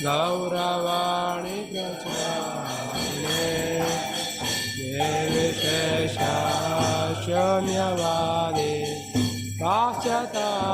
गौरवाणी प्रचारिणे निर्विशेषशून्यवादे पाश्चात्तादशतारिणे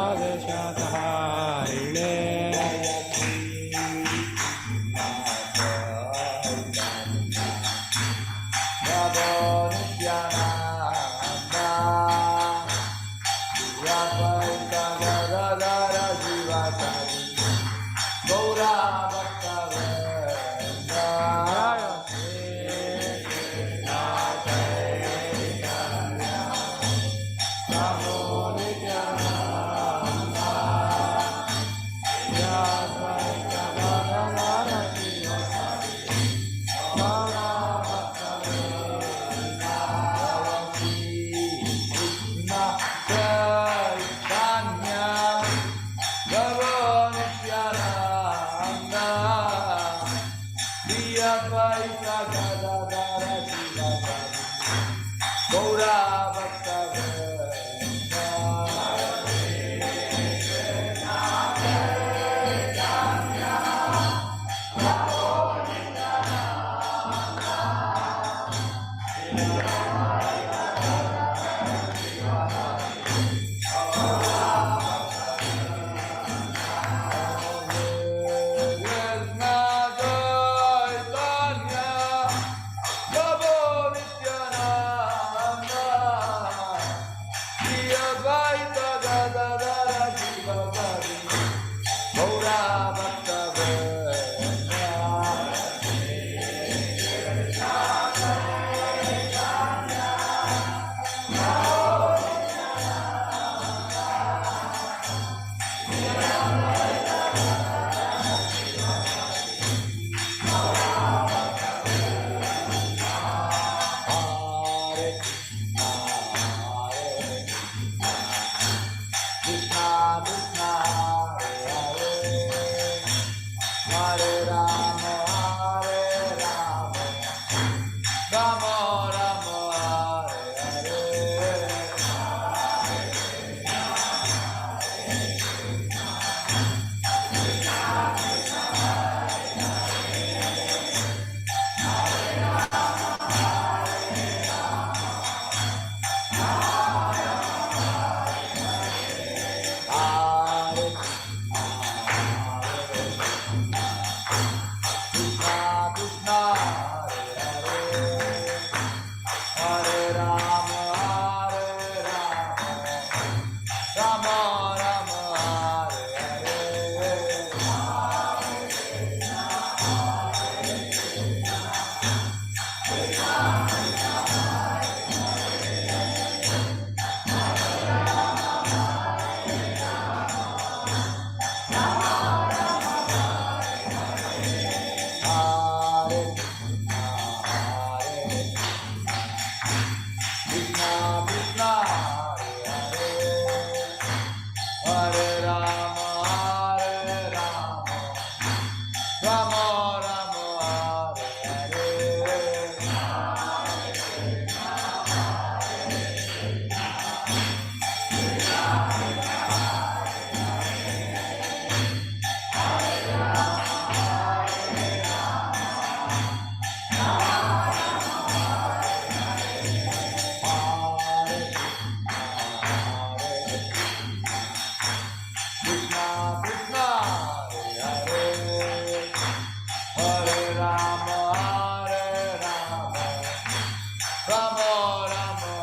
Rama Rama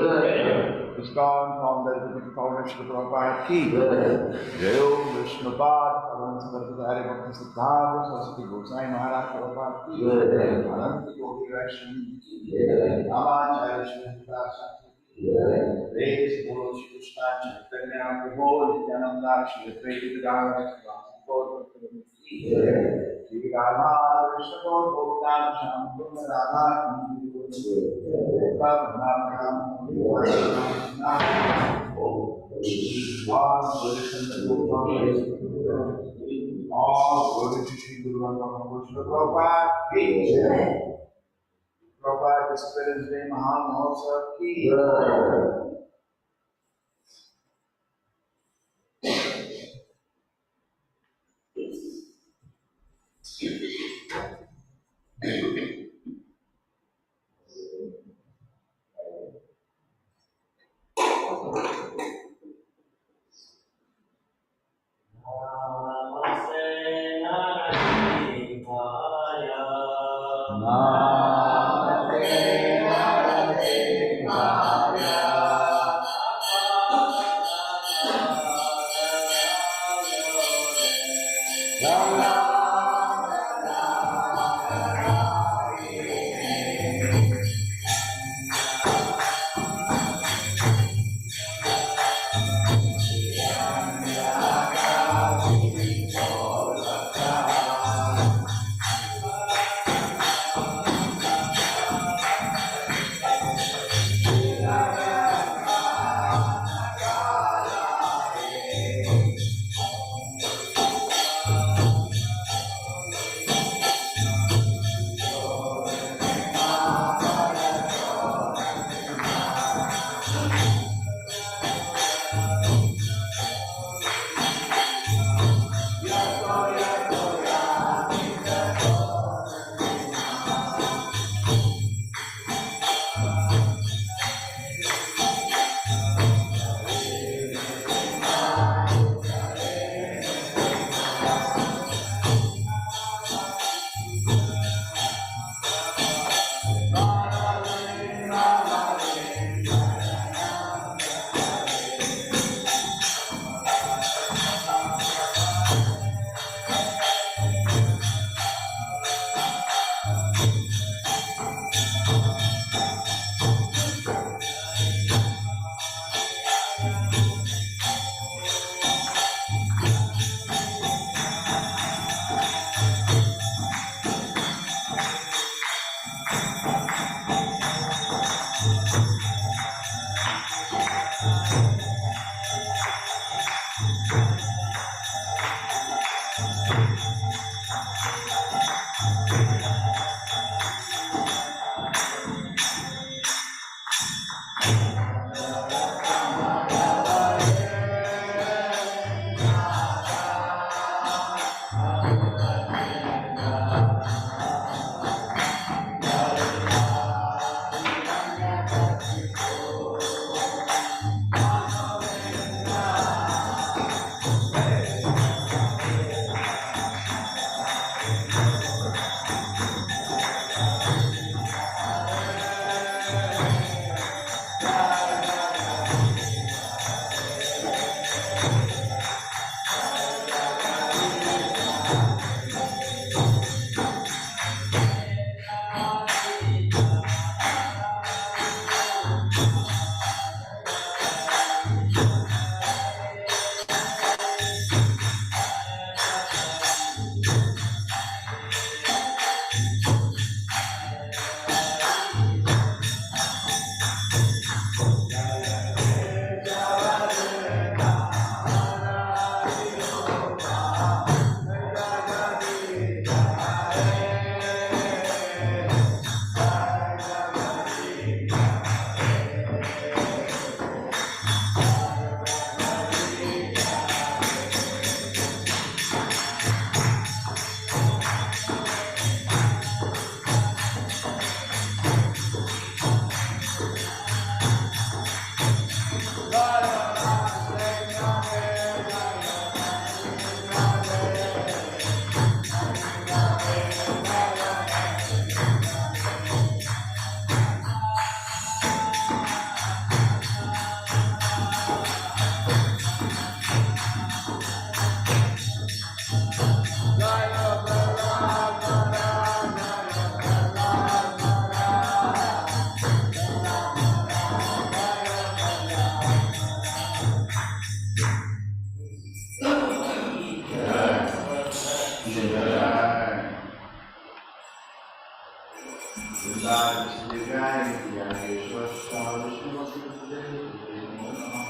Hare ISKCON founder Srila Prabhupada ki Jai Om Vishnupad Paramahansa Bhattacharya Bhakti Siddhanta Saraswati Goswami Maharaj Prabhupada ki Ananta Koti Vaishnava ki Namacharya Sri Prabhupada Praise Bolo Shri Krishna Chaitanya Prabhu Nityananda Shri Advaita Gadadhar Shri Radha Krishna Bhagavan Shyam Radha All glory to the Lord. All glory to Sri Guru Ramakrishna Prabhupada ki jai. Prabhupada Disciplines Day Maha Mahotsav ki jai.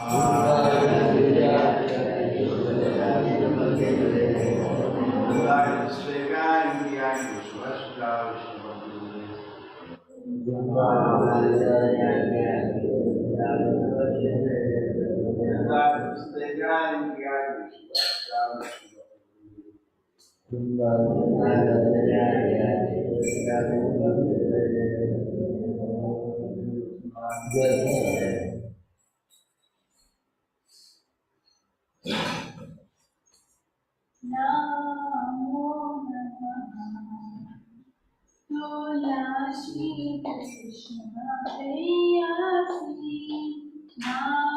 Buddha Shri Krishna Prayasi Namo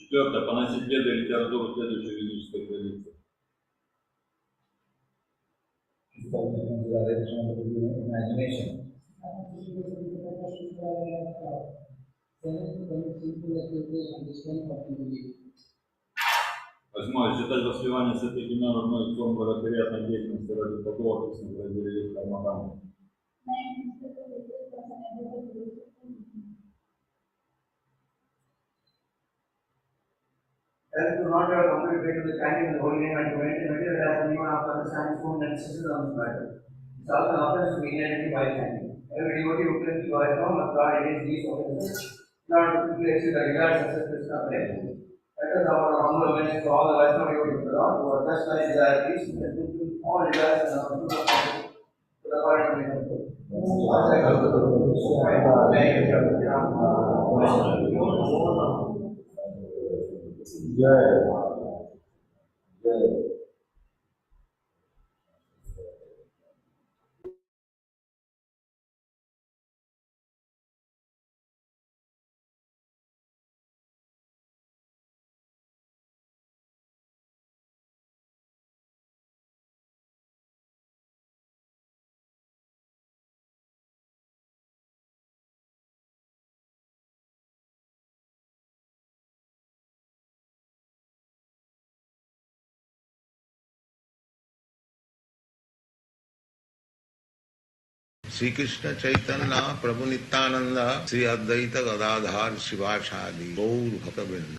Четвертое. Поносить веды и литературу следующей ведической традиции. Imagination. Восьмое. Считать воспевание святых имен одной из форм благоприятной деятельности ради поклонов с наградили Кармагану. Help to not have complete faith in the standing of the holy name and to maintain material as anyone after understanding full necessities on this matter. It's also an offense to immediately by standing. Every devotee who claims to have known of God against these offenses, not to quickly exceed the regard success is not there. Let us our humble obedience to all the Vaishnava devotees of the Lord who are just like desire peace and fulfill all desires and our true offenses to the Lord and the Lord. Shri Krishna Chaitanya Prabhu Nityanand Shri Advaita Gadadhar Shivacharya Gaur भक्तवृंद।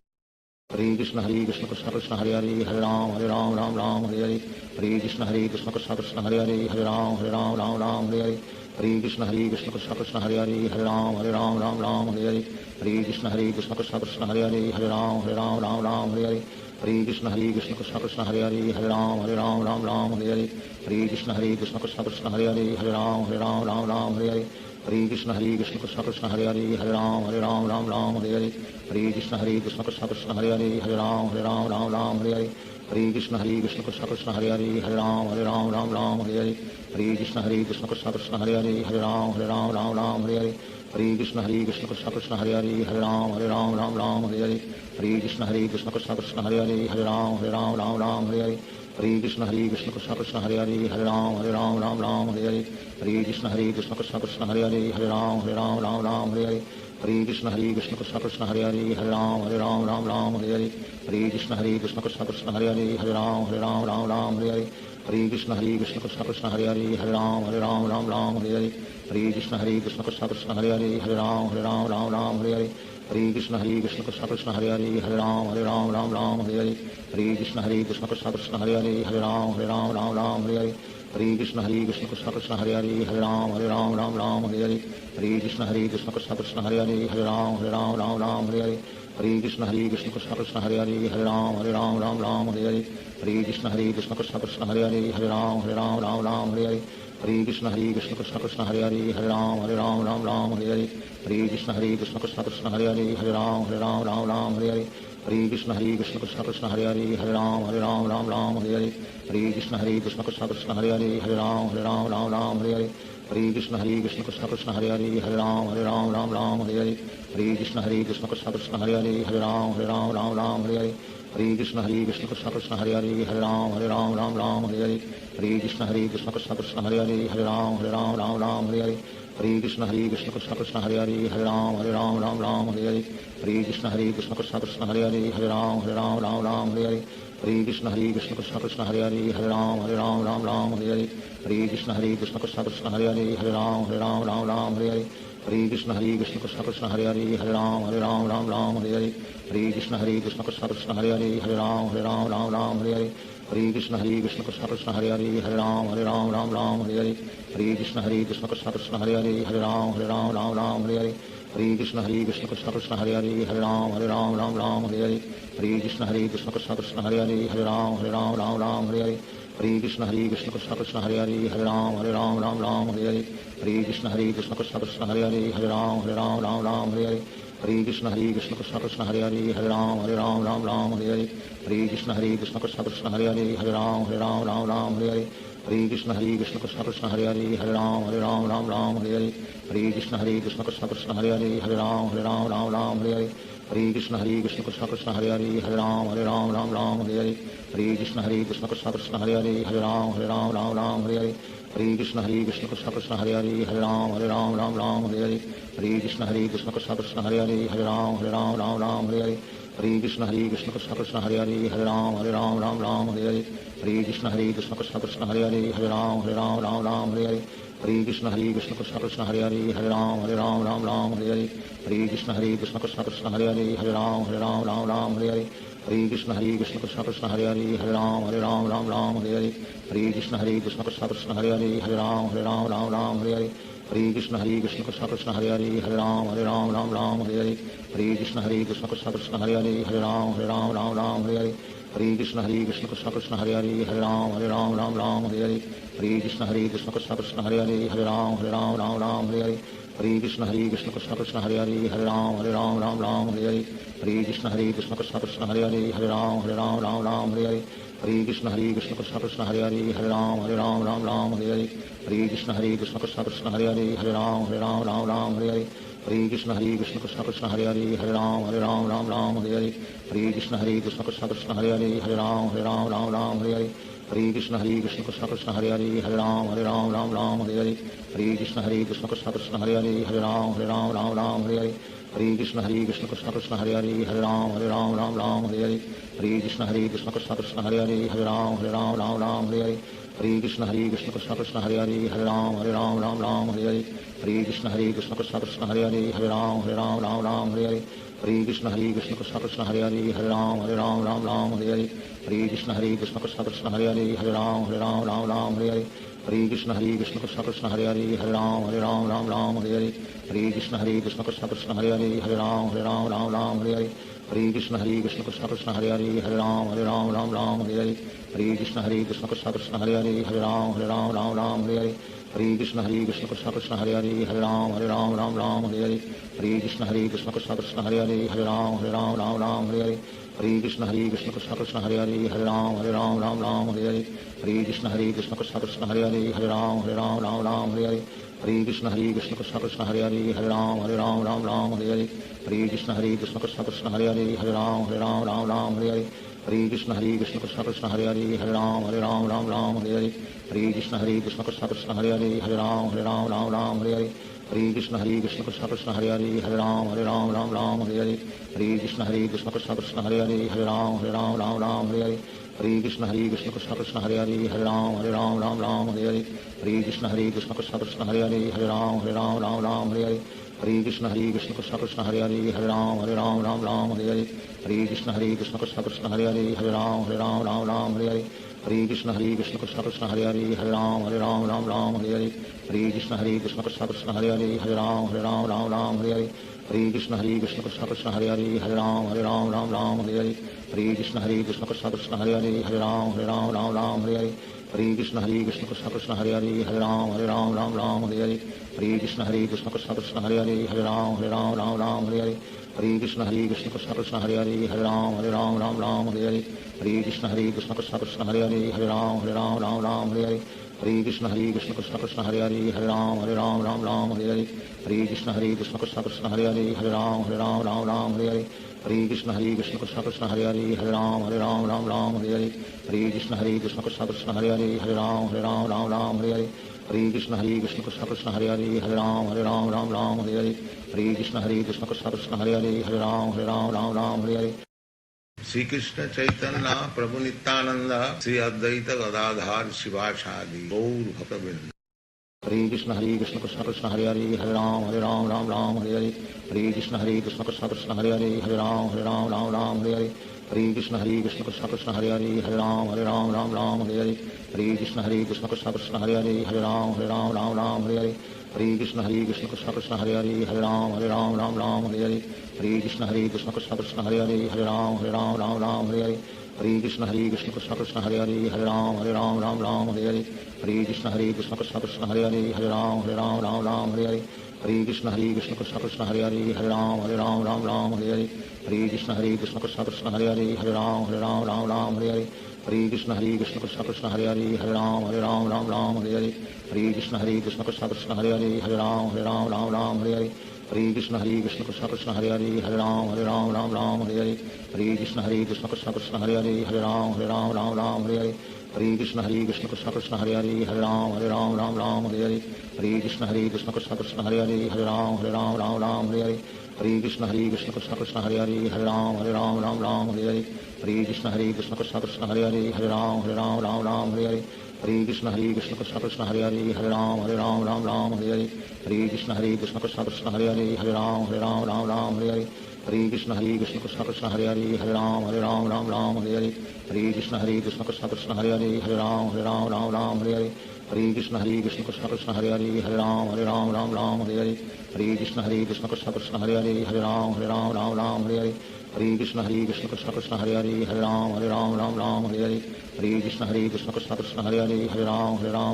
Hare Krishna Krishna Krishna Hare Hare Hare Ram Ram Ram Hare Hare. Hare Krishna Krishna Krishna Hare Hare Hare Ram Ram Hare Hare. Hare Krishna Krishna Krishna Hare Hare Hare Ram Ram Hare Hare. Hare Krishna Krishna Krishna Hare Hare Hare Ram Ram Hare Hare. Hare Krishna Krishna Krishna Hare Hare Hare Ram Ram Hare Hare. Hare Krishna Krishna Krishna Hare Hare Hare Ram Ram Hare Hare. Hare Krishna Krishna Krishna Hare Hare Hare Ram Ram Hare Hare. Hare Krishna Krishna Krishna Hare Hare Hare Ram Hare Hare. Hare Krishna Krishna Krishna Hare Hare Hare Ram Hare Hare. Hare Krishna Krishna Krishna Hare Hare Hare Ram Hare Hare. Hare Krishna Krishna Krishna Hare Hare Hare Ram Hare Hare. Hare Krishna Krishna Krishna Hare Hare Hare Ram Hare Hare. Hare Krishna Krishna Krishna Hare Hare Hare Ram Hare Hare. Hare Krishna Krishna Krishna Hare Hare Hare Ram Hare Hare. Hare Krishna Krishna Krishna Hare Hare Hare Ram Hare Hare. Hare Krishna Krishna Krishna Hare Hare Hare Ram Hare Hare. Hare Krishna Krishna Krishna Hare Hare Hare Ram Hare Hare. Hare Krishna Krishna Krishna Hare Hare Hare Ram Hare Hare. Hare Krishna Krishna Krishna Hare Hare Hare Ram Hare Hare. Hare Krishna Krishna Krishna Hare Hare Hare Ram Hare Hare. Hare Krishna Krishna Krishna Hare Hare Hare Ram Hare Hare. Hare Krishna Krishna Krishna Hare Hare Hare Ram Hare Hare. Hare Krishna Krishna Krishna Hare Hare Hare Ram Hare Hare. Hare Krishna Krishna Krishna Hare Hare Hare Ram Hare Hare. Hare Krishna Krishna Krishna Hare Hare Hare Ram Hare Hare. Hare Krishna Krishna Krishna Hare Hare Hare Ram Hare Hare. Hare Krishna Krishna Krishna Hare Hare Hare Ram Hare Hare. Hare Krishna Krishna Krishna Hare Hare Hare Ram Hare Hare. Hare Krishna Krishna Krishna Hare Hare Hare Ram Hare Hare. Hare Krishna Krishna Krishna Hare Hare Hare Ram Hare Hare. Hare Krishna Krishna Krishna Hare Hare Hare Ram Hare Hare. Hare Krishna Krishna Krishna Hare Hare Hare Ram Hare Hare. Hare Krishna Krishna Krishna Hare Hare Hare Ram Hare Hare. Hare Krishna Krishna Krishna Hare Hare Hare Ram Hare Hare. Hare Krishna Krishna Krishna Hare Hare Hare Ram Hare Hare. Hare Krishna Krishna Krishna Hare Hare Hare Ram Hare Hare. Hare Krishna Krishna Krishna Hare Hare Hare Ram Hare Hare. Hare Krishna Krishna Krishna Hare Hare Hare Ram Hare Hare. Hare Krishna Krishna Krishna Hare Hare Hare Ram Hare Hare. Hare Krishna Krishna Krishna Hare Hare Hare Ram Hare Hare. Hare Krishna Krishna Krishna Hare Hare Hare Ram Hare Hare. Hare Krishna Krishna Krishna Hare Hare Hare Ram Hare Hare. Hare Krishna Krishna Krishna Hare Hare Hare Ram Hare Hare. Hare Krishna Krishna Krishna Hare Hare Hare Ram Hare Hare. Hare Krishna Krishna Krishna Hare Hare Hare Ram Hare Hare. Hare Krishna Krishna Krishna Hare Hare Hare Ram Hare Hare. Hare Krishna Krishna Krishna Hare Hare Hare Ram Hare Hare. Hare Krishna Krishna Krishna Hare Hare Hare Ram Hare Hare. Hare Krishna Krishna Krishna Hare Hare Hare Ram Hare Hare. Hare Krishna Krishna Krishna Hare Hare Hare Ram Hare Hare. Hare Krishna Krishna Krishna Hare Hare Hare Ram Ram Ram Hare Hare Hare Krishna Krishna Krishna Hare Hare Ram Ram Ram Hare Hare Hare Krishna Krishna Krishna Hare Hare Ram Ram Ram Hare Hare Hare Krishna Krishna Krishna Hare Hare Ram Ram Hare Hare Hare Krishna Krishna Krishna Hare Hare Ram Ram Hare Hare Hare Krishna Krishna Krishna Hare Hare Ram Ram Hare Hare Hare Krishna Krishna Krishna Hare Hare Ram Ram Hare Hare Hare Krishna Krishna Krishna Hare Hare Ram Ram Hare Hare Hare Krishna Krishna Krishna Hare Hare Ram Ram Hare Hare Hare Krishna Krishna Krishna Hare Hare Ram Ram Hare Hare Hare Krishna Krishna Krishna Hare Hare Ram Ram Hare Hare Hare Krishna Krishna Krishna Hare Hare Ram Ram Hare Hare Hare Krishna Krishna Krishna Krishna Hare Hare Ram Ram Hare Hare Hare Krishna Krishna Krishna Krishna Hare Hare Ram Ram Hare Hare Hare Krishna Krishna Krishna Krishna Hare Hare Ram Ram Hare Hare Hare Krishna Krishna Krishna Krishna Hare Hare Ram Ram Hare Hare Hare Krishna Krishna Krishna Krishna Hare Hare Ram Ram Hare Hare Hare Krishna Krishna Krishna Krishna Hare Hare Ram Ram Hare Hare Hare Krishna Krishna Krishna Krishna Hare Hare Ram Ram Hare Hare Hare Krishna Krishna Krishna Krishna Hare Hare Ram Ram Hare Hare Hare Krishna Krishna Krishna Krishna Hare Hare Ram Ram Hare Hare Hare Krishna Krishna Krishna Krishna Hare Hare Ram Ram Hare Hare Hare Krishna Krishna Krishna Krishna Hare Hare Ram Ram Hare Hare Hare Krishna Krishna Krishna Krishna Hare Hare Ram Ram Hare Hare Hare Krishna Krishna Krishna Krishna Hare Hare Ram Ram Hare Hare Hare Krishna Krishna Krishna Krishna Hare Hare Ram Ram Hare Hare Hare Krishna Krishna Krishna Krishna Hare Hare Ram Ram Hare Hare Hare Krishna Krishna Krishna Krishna Hare Hare Ram Ram Hare Hare Hare Krishna Krishna Krishna Krishna Hare Hare Ram Ram Hare Hare Hare Krishna Krishna Krishna Krishna Hare Hare Ram Ram Hare Hare Hare Krishna Krishna Krishna Krishna Hare Hare Ram Ram Hare Hare Hare Krishna Krishna Krishna Krishna Hare Hare Ram Ram Hare Hare Hare Krishna Krishna Krishna Krishna Hare Hare Ram Ram Hare Hare Hare Krishna Krishna Krishna Krishna Hare Hare Ram Ram Hare Hare Hare Krishna Krishna Krishna Krishna Hare Hare Ram Ram Hare Hare Hare Krishna Krishna Krishna Krishna Hare Hare Ram Ram Hare Hare Hare Krishna Krishna Krishna Krishna Hare Hare Ram Ram Hare Hare Hare Krishna Krishna Krishna Krishna Hare Hare Ram Ram Hare Hare Hare Krishna Krishna Krishna Krishna Hare Hare Ram Ram Hare Hare Hare Krishna Krishna Krishna Krishna Hare Hare Ram Ram Hare Hare Hare Krishna Krishna Krishna Krishna Hare Hare Ram Ram Hare Hare Hare Krishna Krishna Krishna Krishna Hare Hare Ram Ram Hare Hare Hare Krishna Krishna Krishna Krishna Hare Hare Ram Ram Hare Hare Hare Krishna Krishna Krishna Krishna Hare Hare Ram Ram Hare Hare Hare Krishna Krishna Krishna Krishna Hare Hare Ram Ram Hare Hare Hare Krishna Krishna Krishna Krishna Hare Hare Ram Ram Hare Hare Hare Krishna Krishna Krishna Krishna Hare Hare Ram Ram Hare Hare Hare Krishna Krishna Krishna Krishna Hare Hare Ram Ram Hare Hare Hare Krishna Krishna Krishna Krishna Hare Hare Ram Ram Hare Hare Hare Krishna Krishna Krishna Krishna Hare Hare Ram Ram Hare Hare Hare Krishna Krishna Krishna Krishna Hare Hare Ram Ram Hare Hare Hare Krishna Krishna Krishna Krishna Hare Hare Ram Ram Hare Hare Hare Krishna Krishna Krishna Krishna Hare Hare Ram Ram Hare Hare Hare Krishna Krishna Krishna Krishna Hare Hare Ram Ram Hare Hare Hare Krishna Krishna Krishna Krishna Hare Hare Ram Ram Hare Hare Hare Krishna Krishna Krishna Krishna Hare Hare Ram Ram Hare Hare Hare Krishna Krishna Krishna Krishna Hare Hare Ram Ram Hare Hare Hare Krishna Krishna Krishna Krishna Hare Hare Ram Ram Hare Hare Shri Krishna Chaitanya Prabhu Nityanand Shri Advaita Gadadhar शिवासादि Gaur भक्तवृंद Hare Krishna Krishna Krishna Hare Hare Ram Ram Hare Hare Hare Krishna Krishna Krishna Krishna Hare Hare Ram Ram Hare Hare Hare Krishna Krishna Krishna Krishna Hare Hare Ram Ram Hare Hare Hare Krishna Krishna Krishna Krishna Hare Hare Ram Ram Hare Hare Hare Krishna Krishna Krishna Krishna Hare Hare Ram Ram Hare Hare Hare Krishna Krishna Krishna Krishna Hare Hare Ram Ram Hare Hare Hare Krishna Krishna Krishna Krishna Hare Hare Ram Ram Hare Hare Hare Krishna Krishna Krishna Krishna Hare Hare Ram Ram Hare Hare Hare Krishna Krishna Krishna Krishna Hare Hare Ram Ram Hare Hare Hare Krishna Krishna Krishna Krishna Hare Hare Ram Ram Hare Hare Hare Krishna Krishna Krishna Krishna Hare Hare Ram Ram Hare Hare Hare Krishna Krishna Krishna Krishna Hare Hare Ram Ram Hare Hare Hare Krishna Krishna Krishna Krishna Hare Hare Ram Ram Hare Hare Hare Krishna Krishna Krishna Krishna Hare Hare Ram Ram Hare Hare Hare Krishna Krishna Krishna Hare Hare Ram Ram Ram Hare Hare Hare Krishna Krishna Krishna Hare Hare Ram Ram Hare Hare Hare Krishna Krishna Krishna Hare Hare Ram Ram Hare Hare Hare Krishna Krishna Krishna Hare Hare Ram Ram Hare Hare Hare Krishna Krishna Krishna Hare Hare Ram Ram Hare Hare Hare Krishna Krishna Krishna Hare Hare Ram Ram Hare Hare Hare Krishna Krishna Krishna Hare Hare Ram Ram Hare Hare Hare Krishna Krishna Krishna Krishna Hare Hare Ram Ram Hare Hare Hare Krishna Krishna Krishna Krishna Hare Hare Ram Ram Hare Hare Hare Krishna Krishna Krishna Krishna Hare Hare Ram Ram Hare Hare Hare Krishna Krishna Krishna Krishna Hare Hare Ram Ram Hare Hare Hare Krishna Krishna Krishna Krishna Hare Hare Ram Ram Hare Hare Hare Krishna Krishna Krishna Krishna Hare Hare Ram Ram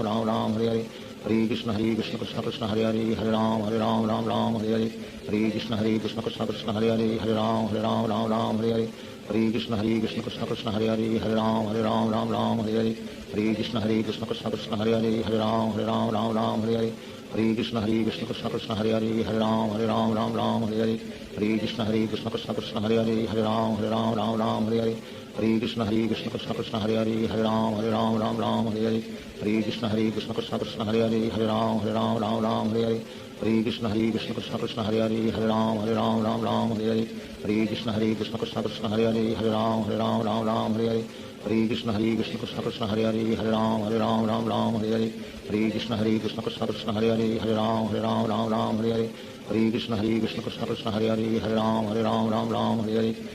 Hare Hare Hare Krishna Krishna Krishna Krishna Hare Hare Ram Ram Hare Hare Hare Krishna Krishna Krishna Krishna Hare Hare Ram Ram Hare Hare Hare Krishna Krishna Krishna Krishna Hare Hare Ram Ram Hare Hare Hare Krishna Krishna Krishna Krishna Hare Hare Ram Ram Hare Hare Hare Krishna Krishna Krishna Krishna Hare Hare Ram Ram Hare Hare Hare Krishna Krishna Krishna Krishna Hare Hare Ram Ram Hare Hare Hare Krishna Krishna Krishna Krishna Hare Hare Ram Ram Hare Hare Hare Krishna Krishna Krishna Krishna Hare Hare Ram Ram Hare Hare Hare Krishna Krishna Krishna Krishna Hare Hare Ram Ram Hare Hare Hare Krishna Krishna Krishna Krishna Hare Hare Ram Ram Hare Hare Hare Krishna Krishna Krishna Krishna Hare Hare Ram Ram Hare Hare Hare Krishna Krishna Krishna Krishna Hare Hare Ram Ram Hare Hare Hare Krishna Krishna Krishna Krishna Hare Hare Ram Ram Hare Hare Hare Krishna Krishna Krishna Krishna Hare Hare Ram Ram Hare Hare Hare Krishna Krishna Krishna Krishna Hare Hare Ram Ram Hare Hare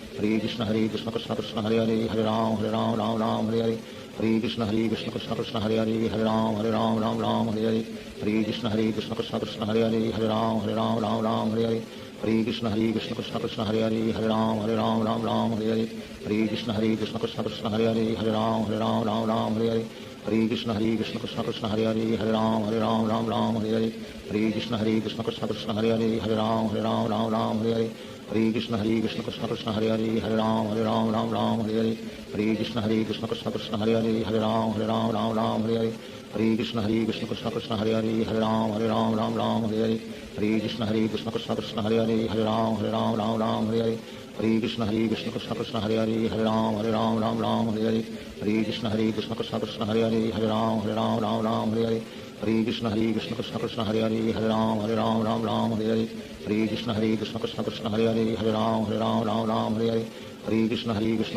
Hare Krishna Krishna Krishna Krishna Hare Hare Ram Ram Hare Hare Hare Krishna Krishna Krishna Krishna Hare Hare Ram Ram Hare Hare Hare Krishna Krishna Krishna Krishna Hare Hare Ram Ram Hare Hare Hare Krishna Krishna Krishna Krishna Hare Hare Ram Ram Hare Hare Hare Krishna Krishna Krishna Krishna Hare Hare Ram Ram Hare Hare Hare Krishna Krishna Krishna Krishna Hare Hare Ram Ram Hare Hare Hare Krishna Krishna Krishna Krishna Hare Hare Ram Ram Hare Hare Hare Krishna Krishna Krishna Krishna Hare Hare Ram Ram Hare Hare Hare Krishna Krishna Krishna Krishna Hare Hare Ram Ram Hare Hare Hare Krishna Krishna Krishna Krishna Hare Hare Ram Ram Hare Hare Hare Krishna Krishna Krishna Krishna Hare Hare Ram Ram Hare Hare Hare Krishna Krishna Krishna Krishna Hare Hare Ram Ram Hare Hare Hare Krishna Krishna Krishna Krishna Hare Hare Ram Ram Hare Hare Hare Krishna Krishna Krishna Krishna Hare Hare Ram Ram Hare Hare Hare Krishna Krishna Krishna Krishna Hare Hare Ram Ram Hare Hare Hare Krishna Krishna Krishna Krishna Hare Hare Ram Ram Hare Hare Hare Krishna Krishna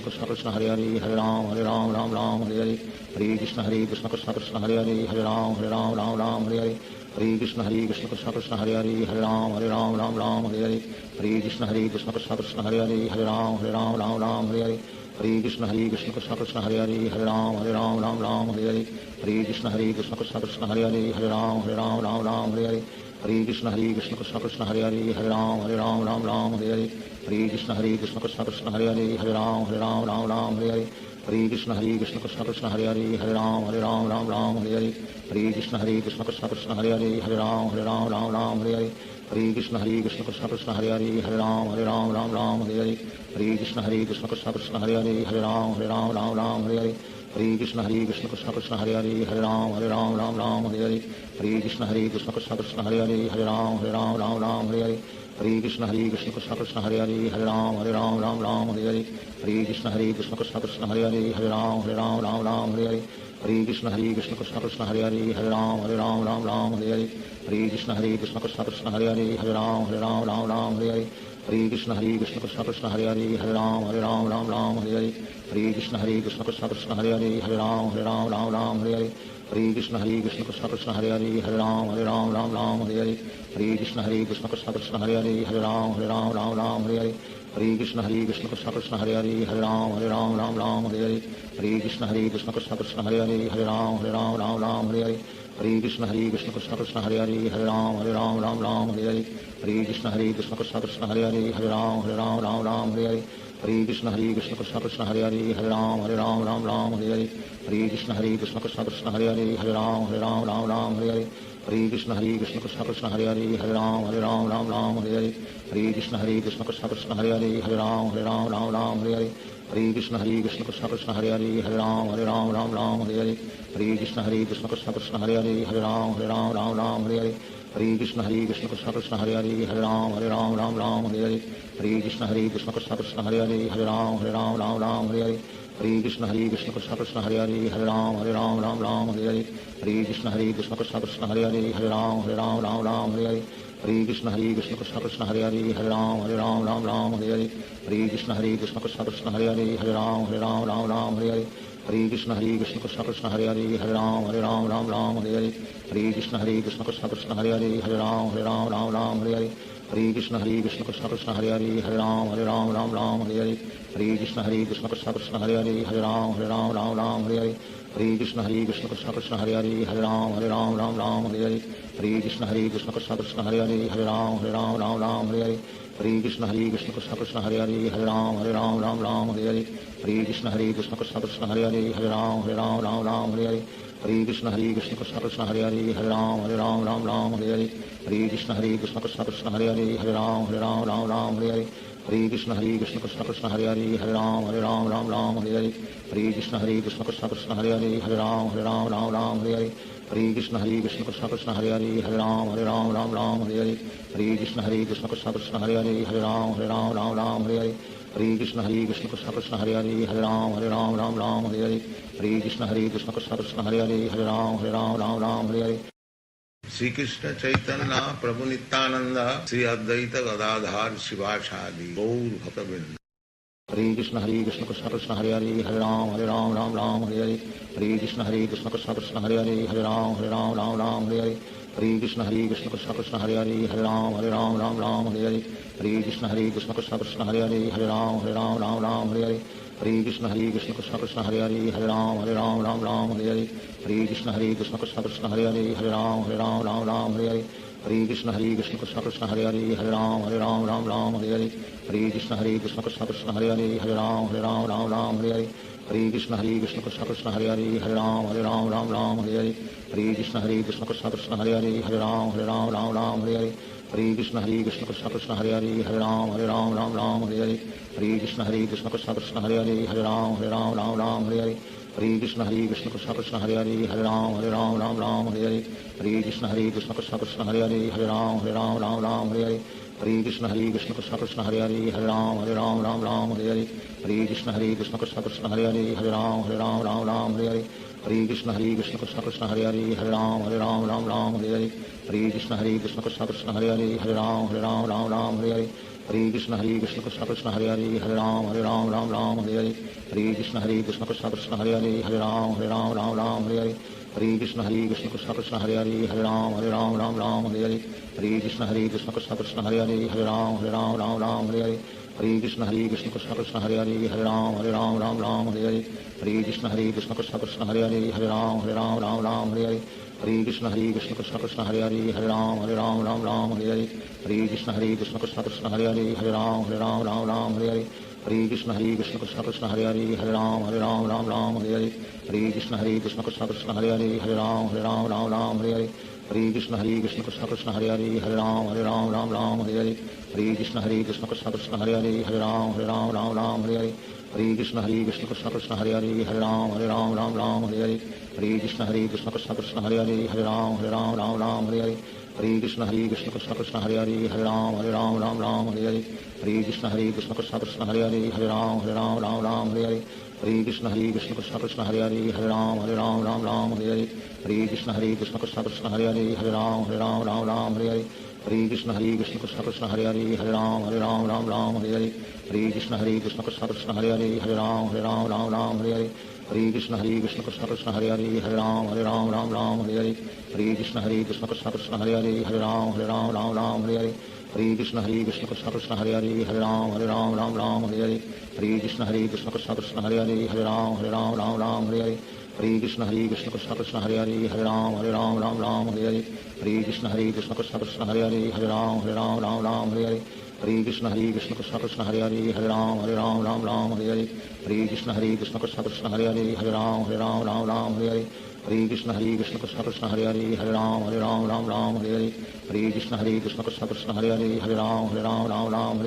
Krishna Krishna Hare Hare Ram Ram Hare Hare Hare Krishna Krishna Krishna Krishna Hare Hare Ram Ram Hare Hare Hare Krishna Krishna Krishna Krishna Hare Hare Ram Ram Hare Hare Hare Krishna Krishna Krishna Krishna Hare Hare Ram Ram Hare Hare Hare Krishna Krishna Krishna Krishna Hare Hare Ram Ram Hare Hare Hare Krishna Krishna Krishna Krishna Hare Hare Ram Ram Hare Hare Hare Krishna Krishna Krishna Krishna Hare Hare Ram Ram Hare Hare Hare Krishna Krishna Krishna Krishna Hare Hare Ram Ram Hare Hare Hare Krishna Krishna Krishna Krishna Hare Hare Ram Ram Hare Hare Hare Krishna Krishna Krishna Krishna Hare Hare Ram Ram Hare Hare Hare Krishna Krishna Krishna Krishna Hare Hare Ram Ram Hare Hare Hare Krishna Krishna Krishna Krishna Hare Hare Ram Ram Hare Hare Hare Krishna Krishna Krishna Krishna Hare Hare Ram Ram Hare Hare Hare Krishna Krishna Krishna Krishna Hare Hare Ram Ram Hare Hare Hare Krishna Krishna Krishna Krishna Hare Hare Ram Ram Hare Hare Hare Krishna Krishna Krishna Krishna Hare Hare Ram Ram Hare Hare Hare Krishna Krishna Krishna Krishna Hare Hare Ram Ram Hare Hare Hare Krishna Krishna Krishna Krishna Hare Hare Ram Ram Hare Hare Hare Krishna Krishna Krishna Krishna Hare Hare Ram Ram Hare Hare Hare Krishna Krishna Krishna Krishna Hare Hare Ram Ram Hare Hare Hare Krishna Krishna Krishna Krishna Hare Hare Ram Ram Hare Hare Hare Krishna Krishna Krishna Krishna Hare Hare Ram Ram Hare Hare Hare Krishna Krishna Krishna Krishna Hare Hare Ram Ram Hare Hare Hare Krishna Krishna Krishna Krishna Hare Hare Ram Ram Hare Hare Hare Krishna Krishna Krishna Krishna Hare Hare Ram Ram Hare Hare Hare Krishna Krishna Krishna Krishna Hare Hare Ram Ram Hare Hare Hare Krishna Krishna Krishna Krishna Hare Hare Ram Ram Hare Hare Hare Krishna Krishna Krishna Krishna Hare Hare Ram Ram Hare Hare Hare Krishna Krishna Krishna Hare Hare Hare Ram Ram Ram Hare Hare Hare Krishna Krishna Krishna Hare Hare Hare Ram Ram Hare Hare Hare Krishna Krishna Krishna Hare Hare Hare Ram Ram Hare Hare Hare Krishna Krishna Krishna Hare Hare Hare Ram Ram Hare Hare Hare Krishna Krishna Krishna Hare Hare Hare Ram Hare Hare Hare Krishna Krishna Krishna Hare Hare Hare Ram Hare Hare Hare Krishna Krishna Krishna Hare Hare Hare Ram Hare Hare Hare Krishna Krishna Krishna Hare Hare Hare Ram Hare Hare Hare Krishna Krishna Krishna Hare Hare Hare Ram Hare Hare Hare Krishna Krishna Krishna Hare Hare Hare Ram Hare Hare Hare Krishna Krishna Krishna Hare Hare Hare Ram Hare Hare Hare Krishna Krishna Krishna Hare Hare Hare Ram Hare Hare Hare Krishna Krishna Krishna Hare Hare Hare Ram Hare Hare Hare Krishna Krishna Krishna Krishna Hare Hare Hare Ram Hare Hare Hare Krishna Krishna Krishna Hare Hare Hare Ram Hare Hare Hare Krishna Krishna Krishna Krishna Hare Hare Hare Ram Hare Hare Hare Krishna Krishna Krishna Hare Hare Hare Ram Hare Hare Hare Krishna Krishna Krishna Krishna Hare Hare Hare Ram Hare Hare Hare Krishna Krishna Krishna Hare Hare Hare Ram Hare Hare Hare Krishna Krishna Krishna Krishna Hare Hare Hare Ram Hare Hare Hare Krishna Krishna Krishna Hare Hare Hare Ram Hare Hare Hare Krishna Krishna Krishna Krishna Hare Hare Hare Ram Hare Hare Shri Krishna Chaitanya Prabhu Nityanand Shri Advaita Gadadhar शिवासादि Gaur भक्तवृंद Hare Krishna Krishna Krishna Hare Hare Hare Ram Hare Hare Hare Krishna Krishna Krishna Hare Hare Hare Ram Hare Hare Hare Krishna Krishna Krishna Hare Hare Hare Ram Hare Hare Hare Krishna Krishna Krishna Hare Hare Hare Ram Hare Hare Hare Krishna Krishna Krishna Hare Hare Hare Ram Hare Hare Hare Krishna Krishna Krishna Krishna Hare Hare Hare Ram Hare Hare Hare Krishna Krishna Krishna Hare Hare Hare Ram Hare Hare Hare Krishna Krishna Krishna Krishna Hare Hare Hare Ram Hare Hare Hare Krishna Krishna Krishna Hare Hare Hare Ram Hare Hare Hare Krishna Krishna Krishna Krishna Hare Hare Hare Ram Hare Hare Hare Krishna Krishna Krishna Hare Hare Hare Ram Hare Hare Hare Krishna Krishna Krishna Krishna Hare Hare Hare Ram Hare Hare Hare Krishna Krishna Krishna Hare Hare Hare Ram Hare Hare Hare Krishna Krishna Krishna Krishna Hare Hare Hare Ram Hare Hare Hare Krishna Krishna Krishna Hare Hare Hare Ram Hare Hare Hare Krishna Krishna Krishna Krishna Hare Hare Hare Ram Hare Hare Hare Krishna Krishna Krishna Hare Hare Hare Ram Hare Hare Hare Krishna Krishna Krishna Krishna Hare Hare Hare Ram Hare Hare Hare Krishna Krishna Krishna Hare Hare Hare Ram Hare Hare Hare Krishna Krishna Krishna Krishna Hare Hare Hare Ram Hare Hare Hare Krishna Krishna Krishna Hare Hare Hare Ram Hare Hare Hare Krishna Krishna Krishna Krishna Hare Hare Hare Ram Hare Hare Hare Krishna Krishna Krishna Hare Hare Hare Ram Hare Hare Hare Krishna Krishna Krishna Krishna Hare Hare Hare Ram Hare Hare Hare Krishna Krishna Krishna Hare Hare Hare Ram Hare Hare Hare Krishna Krishna Krishna Krishna Hare Hare Hare Ram Hare Hare Hare Krishna Krishna Krishna Hare Hare Hare Ram Hare Hare Hare Krishna Krishna Krishna Krishna Hare Hare Hare Ram Hare Hare Hare Krishna Krishna Krishna Hare Hare Hare Ram Hare Hare Hare Krishna Krishna Krishna Krishna Hare Hare Hare Ram Hare Hare Hare Krishna Krishna Krishna Hare Hare Hare Ram Hare Hare Hare Krishna Krishna Krishna Krishna Hare Hare Hare Ram Hare Hare Hare Krishna Krishna Krishna Hare Hare Hare Ram Hare Hare Hare Krishna Krishna Krishna Krishna Hare Hare Hare Ram Hare Hare Hare Krishna Krishna Krishna Hare Hare Hare Ram Hare Hare Hare Krishna Krishna Krishna Krishna Hare Hare Hare Ram Hare Hare Hare Krishna Krishna Krishna Hare Hare Hare Ram Hare Hare Hare Krishna Krishna Krishna Krishna Hare Hare Hare Ram Hare Hare Hare Krishna Krishna Krishna Krishna Hare Hare Hare Ram Hare Hare Hare Krishna Krishna Krishna Krishna Hare Hare Hare Ram Hare Hare Hare Krishna Krishna Krishna Krishna Hare Hare Hare Ram Hare Hare Hare Krishna Krishna Krishna Krishna Hare Hare Hare Ram Hare Hare Hare Krishna Krishna Krishna Krishna Hare Hare Hare Ram Hare Hare Hare Krishna Krishna Krishna Krishna Hare Hare Hare Ram Hare Hare Hare Krishna Krishna Krishna Krishna Hare Hare Hare Ram Hare Hare Hare Krishna Krishna Krishna Krishna Hare Hare Hare Ram Hare Hare Hare Krishna Krishna Krishna Krishna Hare Hare Hare Ram Hare Hare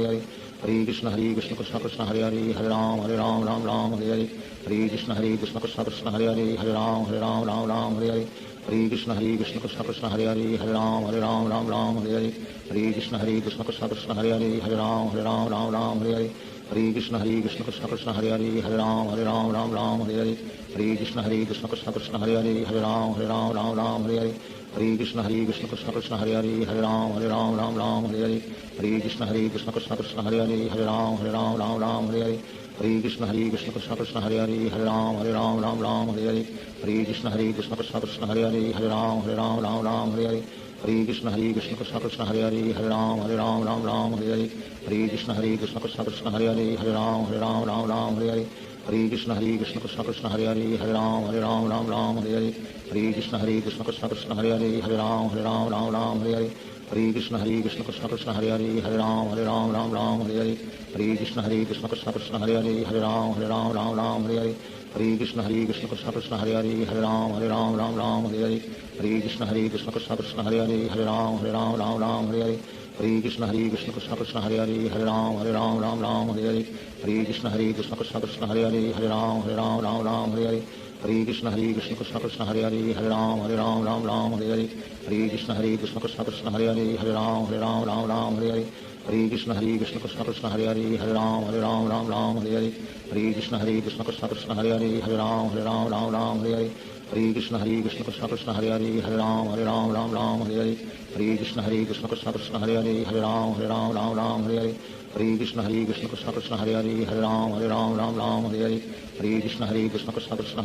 Hare Krishna Krishna Krishna Krishna Hare Hare Hare Ram Hare Hare Hare Krishna Krishna Krishna Krishna Hare Hare Hare Ram Hare Hare Hare Krishna Krishna Krishna Krishna Hare Hare Hare Ram Hare Hare Hare Krishna Krishna Krishna Hare Hare Hare Ram Ram Ram Hare Hare Hare Krishna Krishna Krishna Hare Hare Hare Ram Ram Hare Hare Hare Krishna Krishna Krishna Hare Hare Hare Ram Ram Hare Hare Hare Krishna Krishna Krishna Hare Hare Hare Ram Ram Hare Hare Hare Krishna Krishna Krishna Hare Hare Hare Ram Ram Hare Hare Hare Krishna Krishna Krishna Hare Hare Hare Ram Ram Hare Hare Hare Krishna Krishna Krishna Hare Hare Hare Ram Ram Hare Hare Hare Krishna Krishna Krishna Hare Hare Hare Ram Ram Hare Hare Hare Krishna Krishna Krishna Hare Hare Hare Ram Ram Hare Hare Hare Krishna Krishna Krishna Hare Hare Hare Ram Ram Hare Hare Hare Krishna Krishna Krishna Hare Hare Hare Ram Ram Hare Hare Hare Krishna Krishna Krishna Hare Hare Hare Ram Ram Hare Hare Hare Krishna Krishna Krishna Hare Hare Hare Ram Ram Hare Hare Hare Krishna Krishna Krishna Hare Hare Hare Ram Ram Hare Hare Hare Krishna Krishna Krishna Hare Hare Hare Ram Ram Hare Hare Hare Krishna Krishna Krishna Hare Hare Hare Ram Ram Hare Hare Hare Krishna Krishna Krishna Hare Hare Hare Ram Ram Hare Hare Hare Krishna Krishna Krishna Hare Hare Hare Ram Ram Hare Hare Hare Krishna Krishna Krishna Hare Hare Hare Ram Ram Hare Hare Hare Krishna Krishna Krishna Hare Hare Hare Ram Ram Hare Hare Hare Krishna Krishna Krishna Hare Hare Hare Ram Ram Hare Hare Hare Krishna Krishna Krishna Hare Hare Hare Ram Ram Hare Hare Hare Krishna Krishna Krishna Hare Hare Hare Ram Ram Hare Hare Hare Krishna Krishna Krishna Hare Hare Hare Ram Ram Hare Hare Hare Krishna Krishna Krishna Hare Hare Hare Ram Ram Hare Hare Hare Krishna Krishna Krishna Hare Hare Hare Ram Ram Hare Hare Hare Krishna Krishna Krishna Hare Hare Hare Ram Ram Hare Hare Hare Krishna Krishna Krishna Hare Hare Hare Ram Ram Hare Hare Hare Krishna Krishna Krishna Hare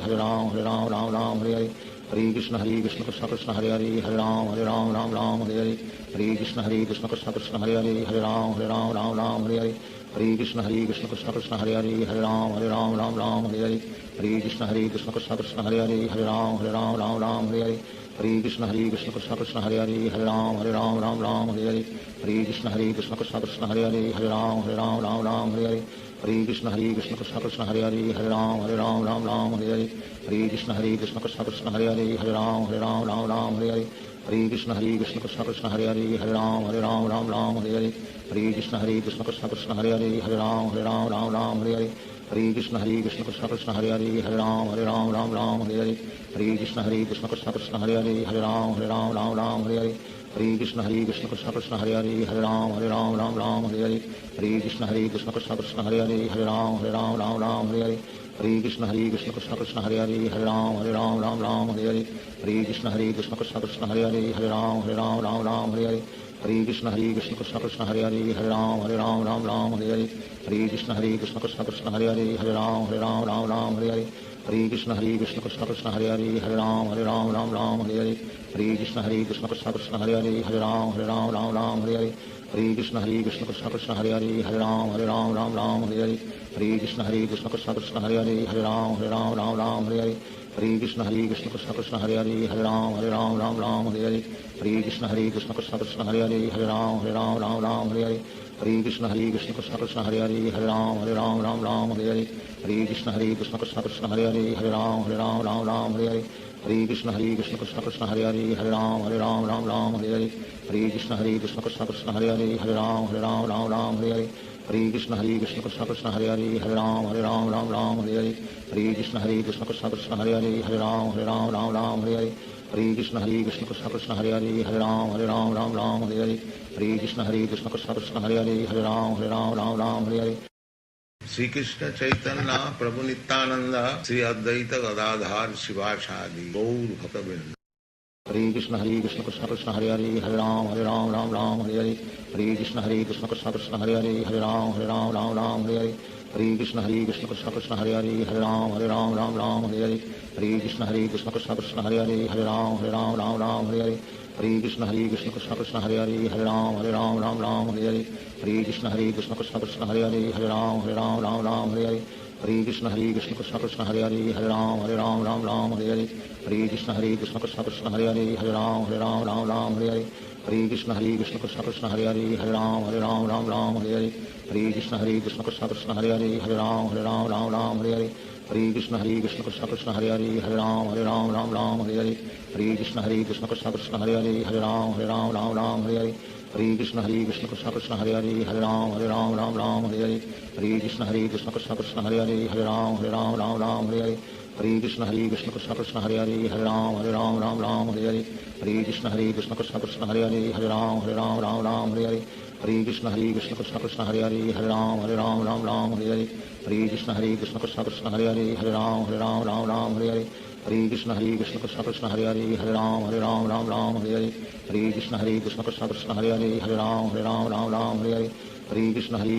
Hare Hare Ram Ram Hare Hare Hare Krishna Krishna Krishna Hare Hare Hare Ram Ram Hare Hare Hare Krishna Krishna Krishna Hare Hare Hare Ram Ram Hare Hare Hare Krishna Krishna Krishna Hare Hare Hare Ram Ram Hare Hare Hare Krishna Krishna Krishna Hare Hare Hare Ram Ram Hare Hare Hare Krishna Krishna Krishna Hare Hare Hare Ram Ram Hare Hare Hare Krishna Krishna Krishna Hare Hare Hare Ram Ram Hare Hare Hare Krishna Krishna Krishna Hare Hare Hare Ram Ram Hare Hare Hare Krishna Krishna Krishna Hare Hare Hare Ram Ram Hare Hare Hare Krishna Krishna Krishna Hare Hare Hare Ram Ram Hare Hare Hare Krishna Krishna Krishna Hare Hare Hare Ram Ram Hare Hare Hare Krishna Krishna Krishna Hare Hare Hare Ram Ram Hare Hare Hare Krishna Krishna Krishna Hare Hare Hare Ram Ram Hare Hare Hare Krishna Krishna Krishna Hare Hare Hare Ram Ram Hare Hare Hare Krishna Krishna Krishna Hare Hare Hare Ram Ram Hare Hare Hare Krishna Krishna Krishna Hare Hare Hare Ram Ram Hare Hare Hare Krishna Krishna Krishna Hare Hare Hare Ram Ram Hare Hare Hare Krishna Krishna Krishna Hare Hare Hare Ram Ram Hare Hare Hare Krishna Krishna Krishna Hare Hare Hare Ram Ram Hare Hare Hare Krishna Krishna Krishna Hare Hare Hare Ram Ram Hare Hare Hare Krishna Krishna Krishna Hare Hare Hare Ram Ram Hare Hare Hare Krishna Krishna Krishna Hare Hare Hare Ram Ram Hare Hare Hare Krishna Krishna Krishna Hare Hare Hare Ram Ram Hare Hare Hare Krishna Krishna Krishna Hare Hare Hare Ram Ram Hare Hare Hare Krishna Krishna Krishna Hare Hare Hare Ram Ram Hare Hare Hare Krishna Krishna Krishna Hare Hare Hare Ram Ram Hare Hare Hare Krishna Krishna Krishna Hare Hare Hare Ram Ram Hare Hare Hare Krishna Krishna Krishna Hare Hare Hare Ram Ram Hare Hare Hare Krishna Krishna Krishna Hare Hare Hare Ram Ram Hare Hare Hare Krishna Krishna Krishna Hare Hare Hare Ram Hare Hare Sri Krishna Chaitanya Prabhu Nityananda Sri Advaita Gadadhar Shivasadi Gaur Bhaktavinda Hare Krishna Krishna Krishna Hare Hare Hare Ram Ram Hare Hare Hare Krishna Krishna Krishna Hare Hare Hare Ram Hare Hare Hare Krishna Krishna Krishna Hare Hare Hare Ram Hare Hare Hare Krishna Krishna Krishna Hare Hare Hare Ram Hare Hare Hare Krishna Krishna Krishna Hare Hare Hare Ram Hare Hare Hare Krishna Krishna Krishna Hare Hare Hare Ram Hare Hare Hare Krishna Krishna Krishna Hare Hare Hare Ram Hare Hare Hare Krishna Krishna Krishna Hare Hare Hare Ram Hare Hare Hare Krishna Krishna Krishna Hare Hare Hare Ram Hare Hare Hare Krishna Krishna Krishna Hare Hare Hare Ram Hare Hare Hare Krishna Krishna Krishna Hare Hare Hare Ram Hare Hare Hare Krishna Krishna Krishna Hare Hare Hare Ram Hare Hare Hare Krishna Krishna Krishna Hare Hare Hare Ram Hare Hare Hare Krishna Krishna Krishna Hare Hare Hare Ram Hare Hare Hare Hare Krishna Krishna Krishna Hare Hare Hare Ram Ram Ram Hare Hare Hare Krishna Krishna Krishna Hare Hare Hare Ram Ram Hare Hare Hare Krishna Krishna Krishna Hare Hare Hare Ram Ram Hare Hare Hare Krishna Krishna Krishna Hare Hare Hare Ram Ram Hare Hare Hare Krishna Krishna Krishna Hare Hare Hare Ram Ram Hare Hare Hare Krishna Krishna Krishna Hare Hare Hare Ram Ram Hare Hare Hare Krishna Krishna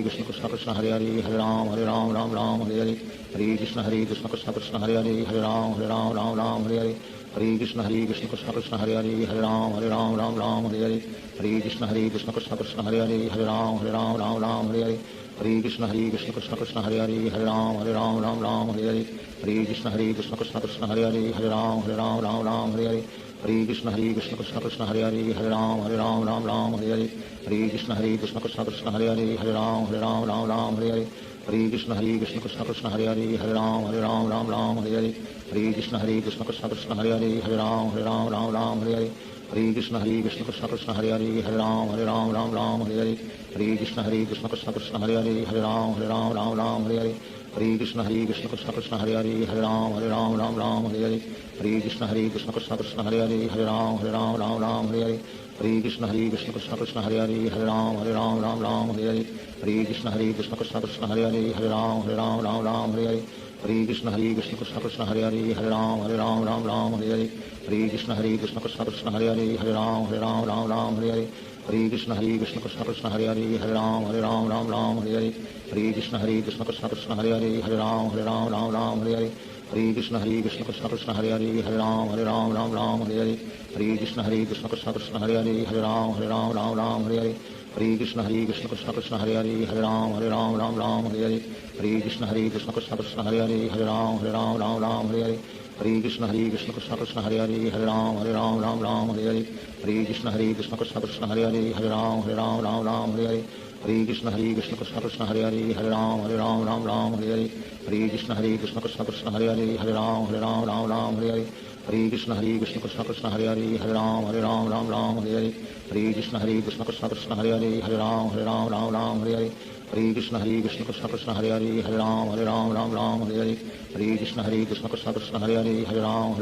Krishna Hare Hare Hare Ram Ram Hare Hare Hare Krishna Krishna Krishna Hare Hare Hare Ram Ram Hare Hare Hare Krishna Krishna Krishna Hare Hare Hare Ram Ram Hare Hare Hare Krishna Krishna Krishna Hare Hare Hare Ram Ram Hare Hare Hare Krishna Krishna Krishna Hare Hare Hare Ram Ram Hare Hare Hare Krishna Krishna Krishna Hare Hare Hare Ram Ram Hare Hare Hare Krishna Krishna Krishna Hare Hare Hare Ram Ram Hare Hare Hare Krishna Krishna Krishna Hare Hare Hare Ram Ram Hare Hare Hare Krishna Krishna Krishna Hare Hare Hare Ram Ram Hare Hare Hare Krishna Krishna Krishna Hare Hare Hare Ram Ram Hare Hare Hare Krishna Krishna Krishna Hare Hare Hare Ram Ram Hare Hare Hare Krishna Krishna Krishna Hare Hare Hare Ram Ram Hare Hare Hare Krishna Krishna Krishna Hare Hare Hare Ram Ram Hare Hare Hare Krishna Krishna Krishna Hare Hare Hare Ram Ram Hare Hare Hare Krishna Krishna Krishna Hare Hare Hare Ram Ram Hare Hare Hare Krishna Krishna Krishna Hare Hare Hare Ram Ram Hare Hare Hare Krishna Krishna Krishna Hare Hare Hare Ram Ram Hare Hare Hare Krishna Krishna Krishna Hare Hare Hare Ram Ram Hare Hare Hare Krishna Krishna Krishna Hare Hare Hare Ram Ram Hare Hare Hare Krishna Krishna Krishna Hare Hare Hare Ram Ram Hare Hare Hare Krishna Krishna Krishna Hare Hare Hare Ram Ram Hare Hare Hare Krishna Krishna Krishna Hare Hare Hare Ram Ram Hare Hare Hare Krishna Krishna Krishna Hare Hare Hare Ram Ram Hare Hare Hare Krishna Krishna Krishna Hare Hare Hare Ram Ram Hare Hare Hare Krishna Krishna Krishna Hare Hare Hare Ram Ram Hare Hare Hare Krishna Krishna Krishna Hare Hare Hare Ram Ram Hare Hare Hare Krishna Krishna Krishna Hare Hare Hare Ram Ram Hare Hare Hare Krishna Krishna Krishna Hare Hare Hare Ram Ram Hare Hare Hare Krishna Krishna Krishna Hare Hare Hare Ram Ram Hare Hare Hare Krishna Krishna Krishna Hare Hare Hare Ram Ram Hare Hare Hare Krishna Krishna Krishna Hare Hare Hare Ram Ram Hare Hare Hare Krishna Krishna Krishna Hare Hare Hare Ram Ram Hare Hare Hare Krishna Krishna Krishna Hare Hare Hare Ram Ram Hare Hare Hare Krishna Krishna Krishna Hare Hare Hare Ram Ram Hare Hare Hare Krishna Krishna Krishna Hare Hare Hare Ram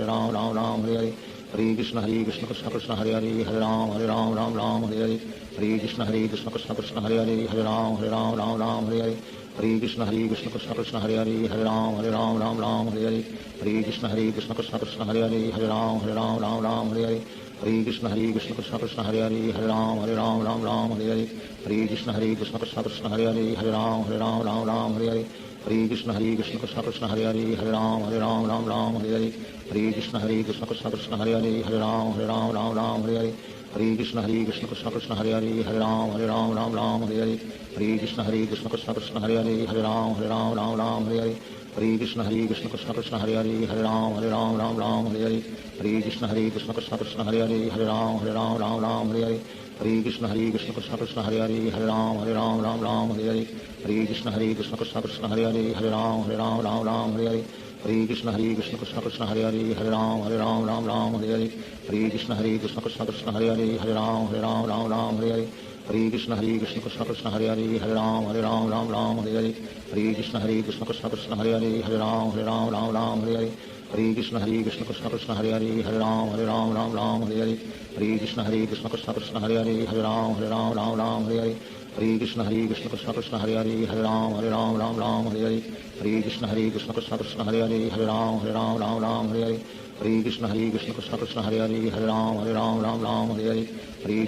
Ram Hare Hare Hare Krishna Krishna Krishna Hare Hare Hare Ram Ram Hare Hare Hare Krishna Krishna Krishna Hare Hare Hare Ram Ram Hare Hare Hare Krishna Krishna Krishna Hare Hare Hare Ram Ram Hare Hare Hare Krishna Krishna Krishna Hare Hare Hare Ram Ram Hare Hare Hare Krishna Krishna Krishna Hare Hare Hare Ram Ram Hare Hare Hare Krishna Krishna Krishna Hare Hare Hare Ram Ram Hare Hare Hare Krishna Krishna Krishna Hare Hare Hare Ram Ram Hare Hare Hare Krishna Krishna Krishna Hare Hare Hare Ram Ram Hare Hare Hare Krishna Krishna Krishna Hare Hare Hare Ram Ram Hare Hare Hare Krishna Krishna Krishna Hare Hare Hare Ram Ram Hare Hare Hare Krishna Krishna Krishna Hare Hare Hare Ram Ram Hare Hare Hare Krishna Krishna Krishna Hare Hare Hare Ram Ram Hare Hare Hare Krishna Krishna Krishna Hare Hare Hare Ram Ram Hare Hare Hare Krishna Krishna Krishna Hare Hare Hare Ram Ram Hare Hare Hare Krishna Krishna Krishna Hare Hare Hare Ram Ram Hare Hare Hare Krishna Krishna Krishna Hare Hare Hare Ram Ram Hare Hare Hare Krishna Krishna Krishna Hare Hare Hare Ram Ram Hare Hare Hare Krishna Krishna Krishna Hare Hare Hare Ram Ram Hare Hare Hare Krishna Krishna Krishna Hare Hare Hare Ram Ram Hare Hare Hare Krishna Krishna Krishna Hare Hare Hare Ram Ram Hare Hare Hare Krishna Krishna Krishna Hare Hare Hare Ram Ram Hare Hare Hare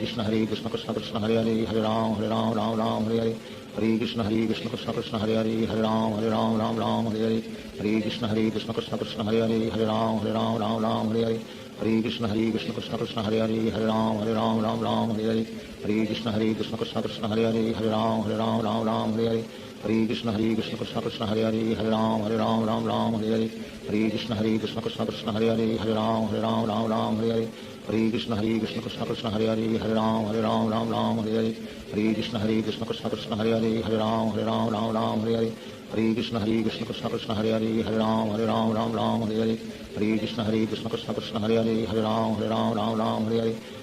Krishna Krishna Krishna Hare Hare Hare Ram Ram Hare Hare Hare Krishna Krishna Krishna Hare Hare Hare Ram Ram Hare Hare Hare Krishna Krishna Krishna Hare Hare Hare Ram Ram Hare Hare Hare Krishna Krishna Krishna Hare Hare Hare Ram Ram Hare Hare Hare Krishna Krishna Krishna Hare Hare Hare Ram Ram Hare Hare Hare Krishna Krishna Krishna Hare Hare Hare Ram Ram Hare Hare Hare Krishna Krishna Krishna Hare Hare Hare Ram Ram Hare Hare Hare Krishna Krishna Krishna Hare Hare Hare Ram Ram Hare Hare Hare Krishna Krishna Krishna Hare Hare Hare Ram Ram Hare Hare Hare Krishna Krishna Krishna Hare Hare Hare Ram Ram Hare Hare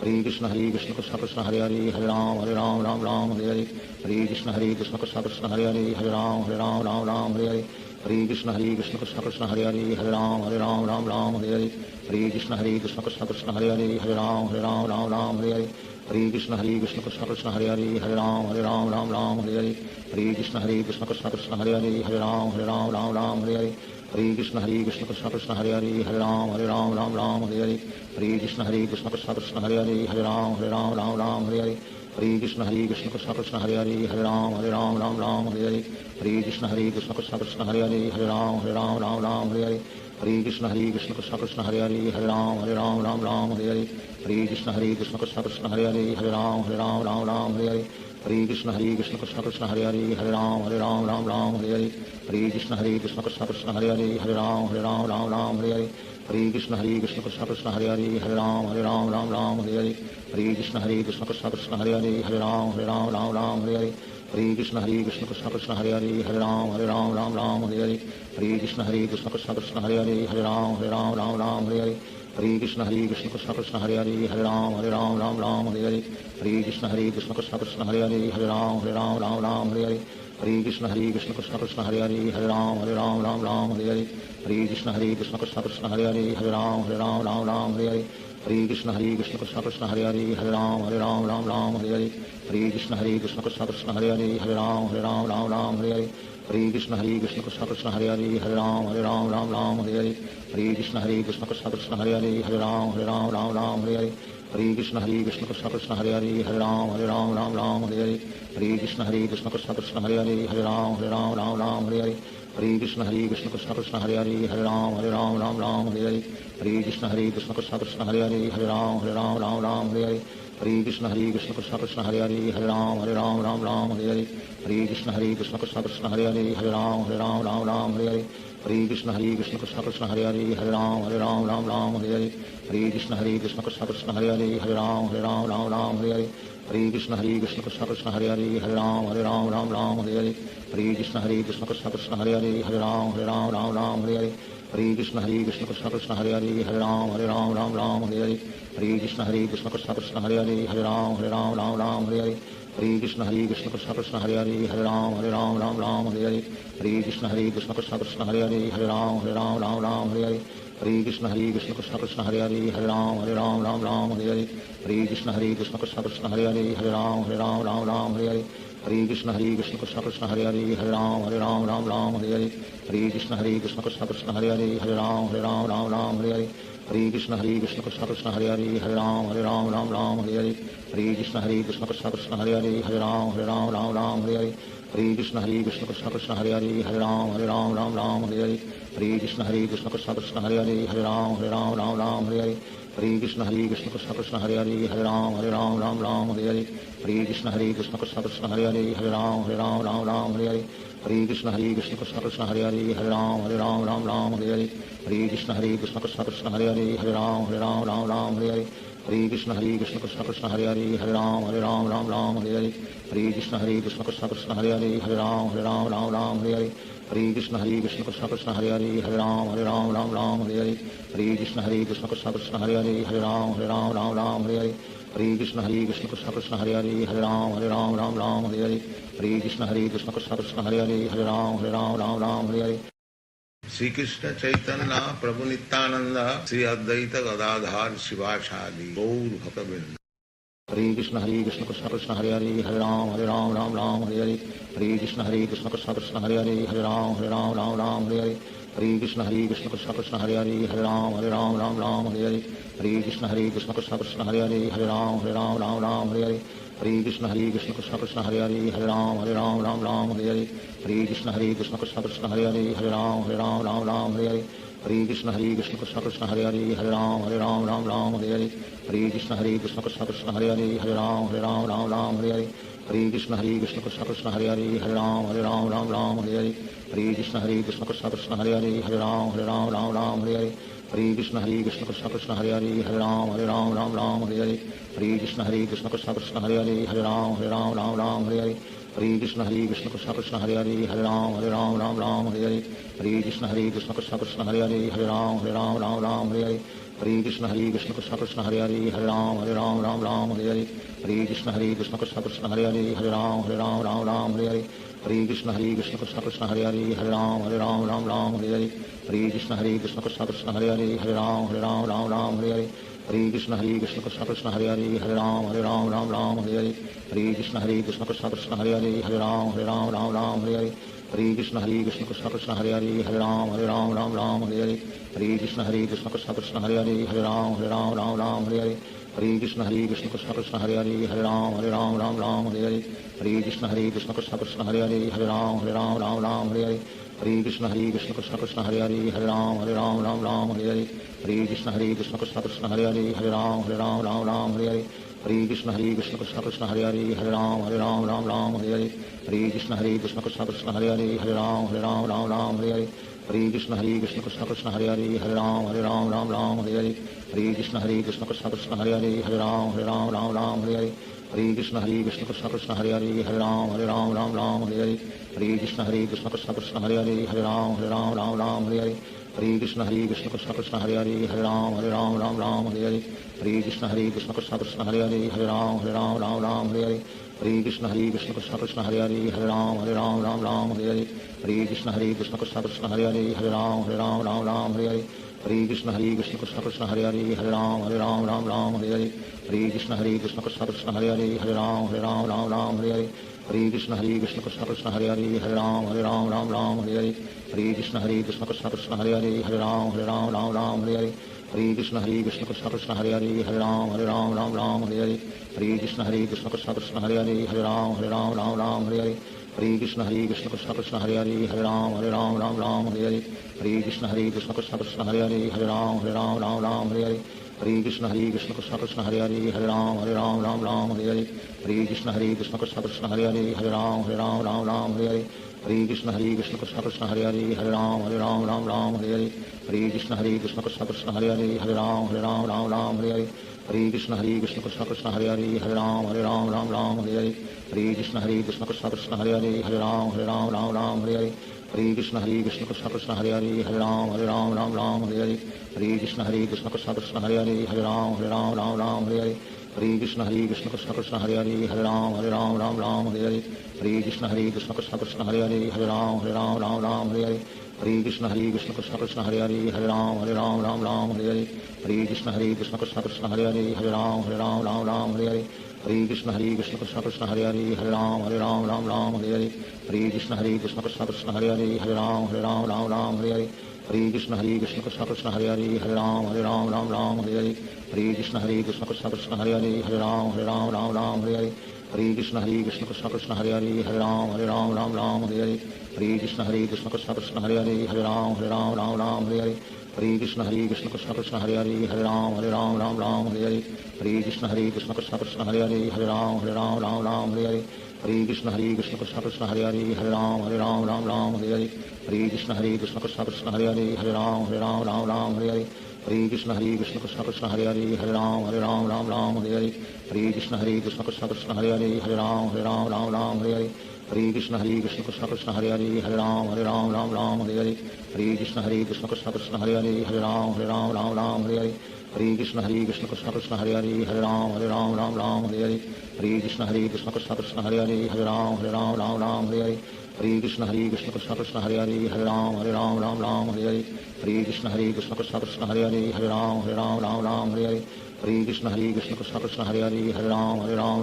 Hare Krishna Krishna Krishna Hare Hare Ram Ram Ram Hare Hare Hare Krishna Krishna Krishna Hare Hare Ram Ram Hare Hare Hare Krishna Krishna Krishna Hare Hare Ram Ram Hare Hare Hare Krishna Krishna Krishna Hare Hare Ram Ram Hare Hare Hare Krishna Krishna Krishna Hare Hare Ram Ram Hare Hare Hare Krishna Krishna Krishna Hare Hare Ram Ram Hare Hare Hare Krishna Krishna Krishna Hare Hare Ram Ram Hare Hare Hare Krishna Krishna Krishna Hare Hare Ram Ram Hare Hare Hare Krishna Krishna Krishna Hare Hare Ram Ram Hare Hare Hare Krishna Krishna Krishna Hare Hare Ram Ram Hare Hare Hare Krishna Krishna Krishna Hare Hare Ram Ram Hare Hare Hare Krishna Krishna Krishna Hare Hare Ram Ram Hare Hare Hare Krishna Krishna Krishna Hare Hare Ram Ram Hare Hare Hare Krishna Krishna Krishna Hare Hare Ram Ram Hare Hare Hare Krishna Krishna Krishna Hare Hare Ram Ram Hare Hare Hare Krishna Krishna Krishna Hare Hare Ram Ram Hare Hare Hare Krishna Krishna Krishna Hare Hare Ram Ram Hare Hare Hare Krishna Krishna Krishna Hare Hare Ram Ram Hare Hare Hare Krishna Krishna Krishna Hare Hare Ram Ram Hare Hare Hare Krishna Krishna Krishna Hare Hare Ram Ram Hare Hare Hare Krishna Krishna Krishna Hare Hare Ram Ram Hare Hare Hare Krishna Krishna Krishna Hare Hare Ram Ram Hare Hare Hare Krishna Krishna Krishna Hare Hare Ram Ram Hare Hare Hare Krishna Krishna Krishna Hare Hare Ram Ram Hare Hare Hare Krishna Krishna Krishna Hare Hare Ram Ram Hare Hare Hare Krishna Krishna Krishna Hare Hare Ram Ram Hare Hare Hare Krishna Krishna Krishna Hare Hare Ram Ram Hare Hare Hare Krishna Krishna Krishna Hare Hare Ram Ram Hare Hare Hare Krishna Krishna Krishna Hare Hare Ram Ram Hare Hare Hare Krishna Krishna Krishna Hare Hare Ram Ram Hare Hare Hare Krishna Krishna Krishna Hare Hare Ram Ram Hare Hare Hare Krishna Krishna Krishna Hare Hare Ram Ram Hare Hare Hare Krishna Krishna Krishna Hare Hare Ram Ram Hare Hare Hare Krishna Krishna Krishna Hare Hare Ram Ram Hare Hare Hare Krishna Krishna Krishna Hare Hare Ram Ram Hare Hare Hare Krishna Krishna Krishna Hare Hare Ram Ram Hare Hare Hare Krishna Krishna Krishna Hare Hare Ram Ram Hare Hare Hare Krishna Krishna Krishna Hare Hare Ram Ram Hare Hare Hare Krishna Krishna Krishna Hare Hare Ram Ram Hare Hare Hare Krishna Krishna Krishna Hare Hare Ram Ram Hare Hare Hare Krishna Krishna Krishna Hare Hare Ram Ram Hare Hare Hare Krishna Krishna Krishna Hare Hare Ram Ram Hare Hare Hare Krishna Krishna Krishna Hare Hare Ram Ram Hare Hare Hare Krishna Krishna Krishna Hare Hare Ram Ram Hare Hare Hare Krishna Krishna Krishna Hare Hare Ram Ram Hare Hare Hare Krishna Krishna Krishna Hare Hare Ram Ram Hare Hare Hare Krishna Krishna Krishna Hare Hare Ram Ram Hare Hare Hare Krishna Krishna Krishna Hare Hare Ram Ram Hare Hare Hare Krishna Krishna Krishna Hare Hare Ram Ram Hare Hare Hare Krishna Krishna Krishna Hare Hare Ram Ram Hare Hare Hare Krishna Krishna Krishna Hare Hare Ram Ram Hare Hare Hare Krishna Krishna Krishna Hare Hare Ram Ram Hare Hare Hare Krishna Krishna Krishna Hare Hare Ram Ram Hare Hare Hare Krishna Krishna Krishna Hare Hare Ram Ram Hare Hare Hare Krishna Krishna Krishna Hare Hare Ram Ram Hare Hare Hare Krishna Krishna Krishna Hare Hare Ram Ram Hare Hare Hare Krishna Krishna Krishna Hare Hare Ram Ram Hare Hare Hare Krishna Krishna Krishna Hare Hare Ram Ram Hare Hare Shri Krishna Chaitanya Prabhu Nityanand Shri Advaita Gadadhar शिवासादि Gaur भक्तवृंद। Hare Krishna Krishna Krishna Hare Hare Ram Ram Hare Hare Hare Krishna Krishna Krishna Hare Hare Ram Ram Hare Hare Hare Krishna Krishna Krishna Hare Hare Ram Ram Hare Hare Hare Krishna Krishna Krishna Hare Hare Ram Ram Hare Hare Hare Krishna Krishna Krishna Hare Hare Ram Ram Hare Hare Hare Krishna Krishna Krishna Hare Hare Ram Ram Hare Hare Hare Krishna Krishna Krishna Hare Hare Ram Ram Hare Hare Hare Krishna Krishna Krishna Hare Hare Ram Ram Hare Hare Hare Krishna Krishna Krishna Hare Hare Ram Ram Hare Hare Hare Krishna Krishna Krishna Hare Hare Ram Ram Hare Hare Hare Krishna Krishna Krishna Hare Hare Ram Ram Hare Hare Hare Krishna Krishna Krishna Hare Hare Ram Ram Hare Hare Hare Krishna Krishna Krishna Hare Hare Hare Ram Ram Ram Hare Hare Hare Krishna Krishna Krishna Hare Hare Hare Ram Ram Hare Hare Hare Krishna Krishna Krishna Hare Hare Hare Ram Ram Hare Hare Hare Krishna Krishna Krishna Hare Hare Hare Ram Ram Hare Hare Hare Krishna Krishna Krishna Hare Hare Hare Ram Ram Hare Hare Hare Krishna Krishna Krishna Hare Hare Hare Ram Ram Hare Hare Hare Krishna Krishna Krishna Hare Hare Hare Ram Ram Hare Hare Hare Krishna Krishna Krishna Hare Hare Hare Ram Ram Hare Hare Hare Krishna Krishna Krishna Hare Hare Hare Ram Ram Hare Hare Hare Krishna Krishna Krishna Hare Hare Hare Ram Ram Hare Hare Hare Krishna Krishna Krishna Hare Hare Hare Ram Ram Hare Hare Hare Krishna Krishna Krishna Krishna Hare Hare Hare Ram Ram Hare Hare Hare Krishna Krishna Krishna Hare Hare Hare Ram Ram Hare Hare Hare Krishna Krishna Krishna Krishna Hare Hare Hare Ram Hare Hare Hare Krishna Krishna Krishna Krishna Hare Hare Hare Ram Hare Hare Hare Krishna Krishna Krishna Krishna Hare Hare Hare Ram Hare Hare Hare Krishna Krishna Krishna Krishna Hare Hare Hare Ram Hare Hare Hare Krishna Krishna Krishna Krishna Hare Hare Hare Ram Hare Hare Hare Krishna Krishna Krishna Krishna Hare Hare Hare Ram Hare Hare Hare Krishna Krishna Krishna Krishna Hare Hare Hare Ram Hare Hare Hare Krishna Krishna Krishna Krishna Hare Hare Hare Ram Hare Hare Hare Krishna Krishna Krishna Krishna Hare Hare Hare Ram Hare Hare Hare Krishna Krishna Krishna Krishna Hare Hare Hare Ram Hare Hare Hare Krishna Krishna Krishna Krishna Hare Hare Hare Ram Hare Hare Hare Krishna Krishna Krishna Krishna Hare Hare Hare Ram Hare Hare Hare Krishna Krishna Krishna Krishna Hare Hare Hare Ram Hare Hare Hare Krishna Krishna Krishna Krishna Hare Hare Hare Ram Hare Hare Hare Krishna Krishna Krishna Krishna Hare Hare Hare Ram Hare Hare Hare Krishna Krishna Krishna Krishna Hare Hare Hare Ram Hare Hare Hare Krishna Krishna Krishna Krishna Hare Hare Hare Ram Hare Hare Hare Krishna Krishna Krishna Krishna Hare Hare Hare Ram Hare Hare Hare Krishna Krishna Krishna Krishna Hare Hare Hare Ram Hare Hare Hare Krishna Krishna Krishna Krishna Hare Hare Hare Ram Hare Hare Hare Krishna Krishna Krishna Krishna Hare Hare Hare Ram Hare Hare Hare Krishna Krishna Krishna Krishna Hare Hare Hare Ram Hare Hare Hare Krishna Krishna Krishna Krishna Hare Hare Hare Ram Hare Hare Hare Krishna Krishna Krishna Krishna Hare Hare Hare Ram Hare Hare Hare Krishna Krishna Krishna Krishna Hare Hare Hare Ram Hare Hare Hare Krishna Krishna Krishna Krishna Hare Hare Hare Ram Hare Hare Hare Krishna Krishna Krishna Krishna Hare Hare Hare Ram Hare Hare Hare Krishna Krishna Krishna Krishna Hare Hare Hare Ram Hare Hare Hare Krishna Krishna Krishna Krishna Hare Hare Hare Ram Hare Hare Hare Krishna Krishna Krishna Krishna Hare Hare Hare Ram Hare Hare Hare Krishna Krishna Krishna Krishna Hare Hare Hare Ram Hare Hare Hare Krishna Krishna Krishna Krishna Hare Hare Hare Ram Hare Hare Hare Krishna Krishna Krishna Krishna Hare Hare Hare Ram Hare Hare Hare Krishna Krishna Krishna Krishna Hare Hare Hare Ram Hare Hare Hare Krishna Krishna Krishna Krishna Hare Hare Hare Ram Hare Hare Hare Krishna Krishna Krishna Krishna Hare Hare Hare Ram Hare Hare Hare Krishna Krishna Krishna Krishna Hare Hare Hare Ram Hare Hare Hare Krishna Krishna Krishna Krishna Hare Hare Hare Ram Hare Hare Hare Krishna Krishna Krishna Krishna Hare Hare Hare Ram Hare Hare Hare Krishna Krishna Krishna Krishna Hare Hare Hare Ram Hare Hare Hare Krishna Krishna Krishna Krishna Hare Hare Hare Ram Hare Hare Hare Krishna Krishna Krishna Krishna Hare Hare Hare Ram Hare Hare Hare Krishna Krishna Krishna Krishna Hare Hare Hare Ram Hare Hare Hare Krishna Krishna Krishna Krishna Hare Hare Hare Ram Hare Hare Hare Krishna Krishna Krishna Krishna Hare Hare Hare Ram Hare Hare Hare Krishna Krishna Krishna Krishna Hare Hare Hare Ram Hare Hare Hare Krishna Krishna Krishna Krishna Hare Hare Hare Ram Hare Hare Hare Krishna Krishna Krishna Krishna Hare Hare Hare Ram Hare Hare Hare Krishna Krishna Krishna Krishna Hare Hare Hare Ram Hare Hare Hare Krishna Krishna Krishna Krishna Hare Hare Hare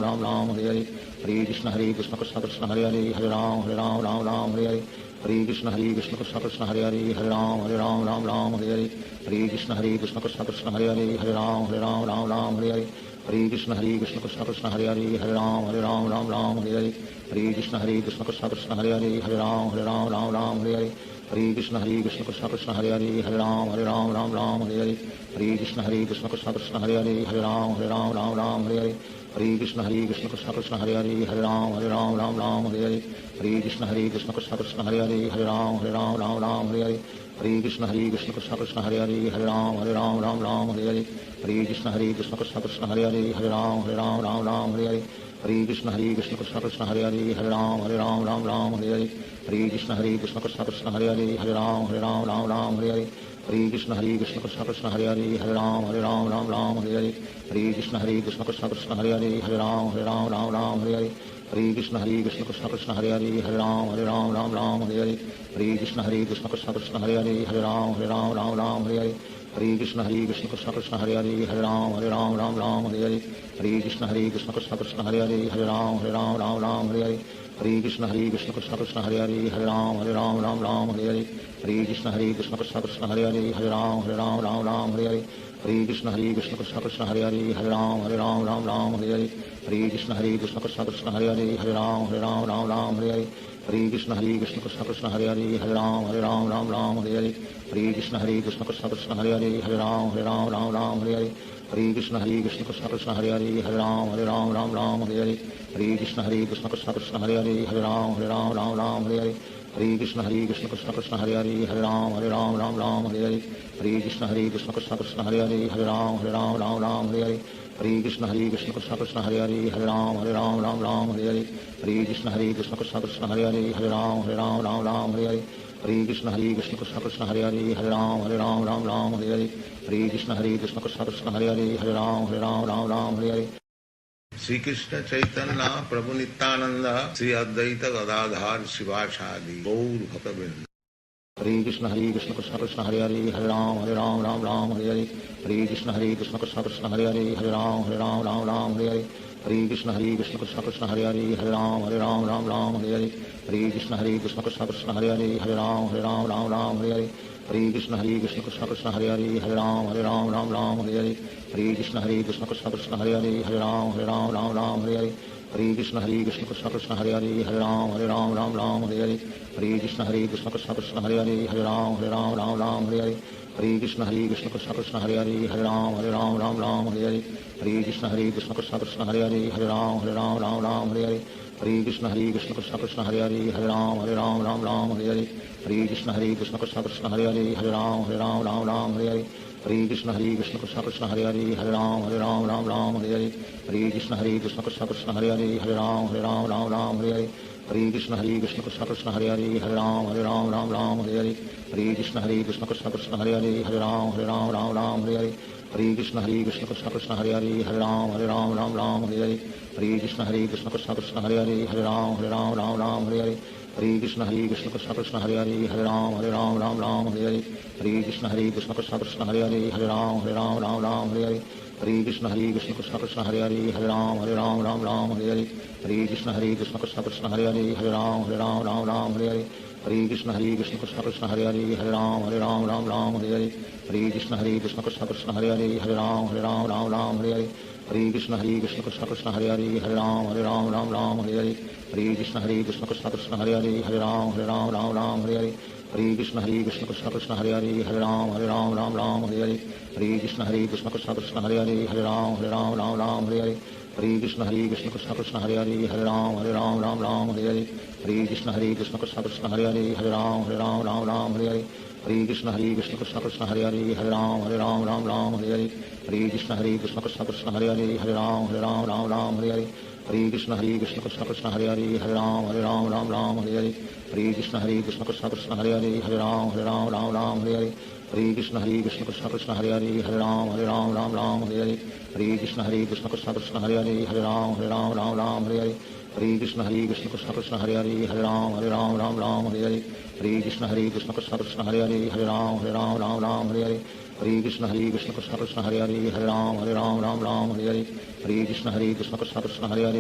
Ram Hare Hare Hare Krishna Krishna Krishna Krishna Hare Hare Hare Ram Hare Hare Hare Krishna Krishna Krishna Krishna Hare Hare Hare Ram Hare Hare Hare Krishna Krishna Krishna Krishna Hare Hare Hare Ram Hare Hare Hare Krishna Krishna Krishna Krishna Hare Hare Hare Ram Hare Hare Hare Krishna Krishna Krishna Krishna Hare Hare Hare Ram Hare Hare Hare Krishna Krishna Krishna Krishna Hare Hare Hare Ram Hare Hare Hare Krishna Krishna Krishna Krishna Hare Hare Hare Ram Hare Hare Hare Krishna Krishna Krishna Krishna Hare Hare Hare Ram Hare Hare Hare Krishna Krishna Krishna Krishna Hare Hare Hare Ram Hare Hare Hare Krishna Krishna Krishna Krishna Hare Hare Hare Ram Hare Hare Hare Krishna Krishna Krishna Krishna Hare Hare Hare Ram Hare Hare Hare Krishna Krishna Krishna Hare Hare Hare Ram Ram Ram Hare Hare Hare Krishna Krishna Krishna Hare Hare Hare Ram Ram Hare Hare Hare Krishna Krishna Krishna Hare Hare Hare Ram Ram Hare Hare Hare Krishna Krishna Krishna Hare Hare Hare Ram Ram Hare Hare Hare Krishna Krishna Krishna Hare Hare Hare Ram Ram Hare Hare Hare Krishna Krishna Krishna Hare Hare Hare Ram Ram Hare Hare Hare Krishna Krishna Krishna Hare Hare Hare Ram Ram Hare Hare Hare Krishna Krishna Krishna Hare Hare Hare Ram Ram Hare Hare Hare Krishna Krishna Krishna Hare Hare Hare Ram Ram Hare Hare Hare Krishna Krishna Krishna Hare Hare Hare Ram Ram Hare Hare Hare Krishna Krishna Krishna Hare Hare Hare Ram Ram Hare Hare Hare Krishna Krishna Krishna Hare Hare Hare Ram Ram Hare Hare Hare Krishna Krishna Krishna Hare Hare Hare Ram Ram Hare Hare Hare Krishna Krishna Krishna Hare Hare Hare Ram Ram Hare Hare Hare Krishna Krishna Krishna Hare Hare Hare Ram Ram Hare Hare Hare Krishna Krishna Krishna Hare Hare Hare Ram Ram Hare Hare Hare Krishna Krishna Krishna Hare Hare Hare Ram Ram Hare Hare Hare Krishna Krishna Krishna Hare Hare Hare Ram Ram Hare Hare Hare Krishna Krishna Krishna Hare Hare Hare Ram Ram Hare Hare Hare Krishna Krishna Krishna Hare Hare Hare Ram Ram Hare Hare Hare Krishna Krishna Krishna Hare Hare Hare Ram Ram Hare Hare Hare Krishna Krishna Krishna Hare Hare Hare Ram Hare Hare Sri Krishna Chaitanya Prabhu Nityananda Sri Advaita Gadadhar Sivasadi Gaur Bhaktavinda Hare Krishna Krishna Krishna Hare Hare Hare Ram Ram Hare Hare Hare Krishna Krishna Krishna Hare Hare Hare Ram Ram Hare Hare Hare Krishna Krishna Krishna Hare Hare Hare Ram Ram Hare Hare Hare Krishna Krishna Krishna Hare Hare Hare Ram Hare Hare Hare Krishna Krishna Krishna Hare Hare Hare Ram Ram Hare Hare Hare Krishna Krishna Krishna Hare Hare Hare Ram Ram Hare Hare Hare Krishna Krishna Krishna Hare Hare Hare Ram Ram Hare Hare Hare Krishna Krishna Krishna Hare Hare Hare Ram Ram Hare Hare Hare Krishna Krishna Krishna Hare Hare Hare Ram Ram Hare Hare Hare Krishna Krishna Krishna Hare Hare Hare Ram Ram Hare Hare Hare Krishna Krishna Krishna Hare Hare Hare Ram Ram Hare Hare Hare Krishna Krishna Krishna Hare Hare Hare Ram Ram Hare Hare Hare Krishna Krishna Krishna Hare Hare Hare Ram Ram Hare Hare Hare Krishna Krishna Krishna Hare Hare Hare Ram Ram Hare Hare Hare Krishna Krishna Krishna Hare Hare Hare Ram Ram Hare Hare Hare Krishna Krishna Krishna Hare Hare Hare Ram Ram Hare Hare Hare Krishna Krishna Krishna Hare Hare Hare Ram Ram Hare Hare Hare Krishna Krishna Krishna Hare Hare Hare Ram Ram Hare Hare Hare Krishna Krishna Krishna Hare Hare Hare Ram Ram Hare Hare Hare Krishna Krishna Krishna Hare Hare Hare Ram Ram Hare Hare Hare Krishna Krishna Krishna Hare Hare Hare Ram Ram Hare Hare Hare Krishna Krishna Krishna Hare Hare Hare Ram Ram Hare Hare Hare Krishna Krishna Krishna Hare Hare Hare Ram Ram Hare Hare Hare Krishna Krishna Krishna Hare Hare Hare Ram Ram Hare Hare Hare Krishna Krishna Krishna Hare Hare Hare Ram Ram Hare Hare Hare Krishna Krishna Krishna Hare Hare Hare Ram Ram Hare Hare Hare Krishna Krishna Krishna Hare Hare Hare Ram Ram Hare Hare Hare Krishna Krishna Krishna Hare Hare Hare Ram Ram Hare Hare Hare Krishna Krishna Krishna Hare Hare Hare Ram Ram Hare Hare Hare Krishna Krishna Krishna Hare Hare Hare Ram Ram Hare Hare Hare Krishna Krishna Krishna Hare Hare Hare Ram Ram Hare Hare Hare Krishna Krishna Krishna Hare Hare Hare Ram Ram Hare Hare Hare Krishna Krishna Krishna Hare Hare Hare Ram Ram Hare Hare Hare Krishna Krishna Krishna Hare Hare Hare Ram Ram Hare Hare Hare Krishna Krishna Krishna Hare Hare Hare Ram Ram Hare Hare Hare Krishna Krishna Krishna Hare Hare Hare Ram Ram Hare Hare Hare Krishna Krishna Krishna Hare Hare Hare Ram Ram Hare Hare Hare Krishna Krishna Krishna Hare Hare Hare Ram Ram Hare Hare Hare Krishna Krishna Krishna Hare Hare Hare Ram Ram Hare Hare Hare Krishna Krishna Krishna Hare Hare Hare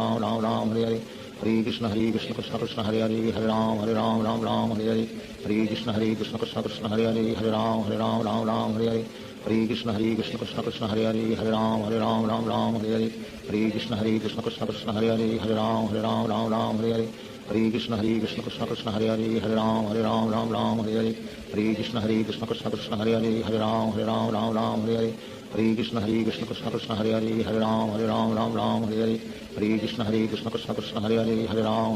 Ram Ram Hare Hare Hare Krishna Krishna Krishna Hare Hare Hare Ram Ram Hare Hare Hare Krishna Krishna Krishna Hare Hare Hare Ram Ram Hare Hare Hare Krishna Krishna Krishna Hare Hare Hare Ram Ram Hare Hare Hare Krishna Krishna Krishna Hare Hare Hare Ram Ram Hare Hare Hare Krishna Krishna Krishna Hare Hare Hare Ram Ram Hare Hare Hare Krishna Krishna Krishna Hare Hare Hare Ram Ram Hare Hare Hare Krishna Krishna Krishna Hare Hare Hare Ram Ram Hare Hare Hare Krishna Krishna Krishna Hare Hare Hare Ram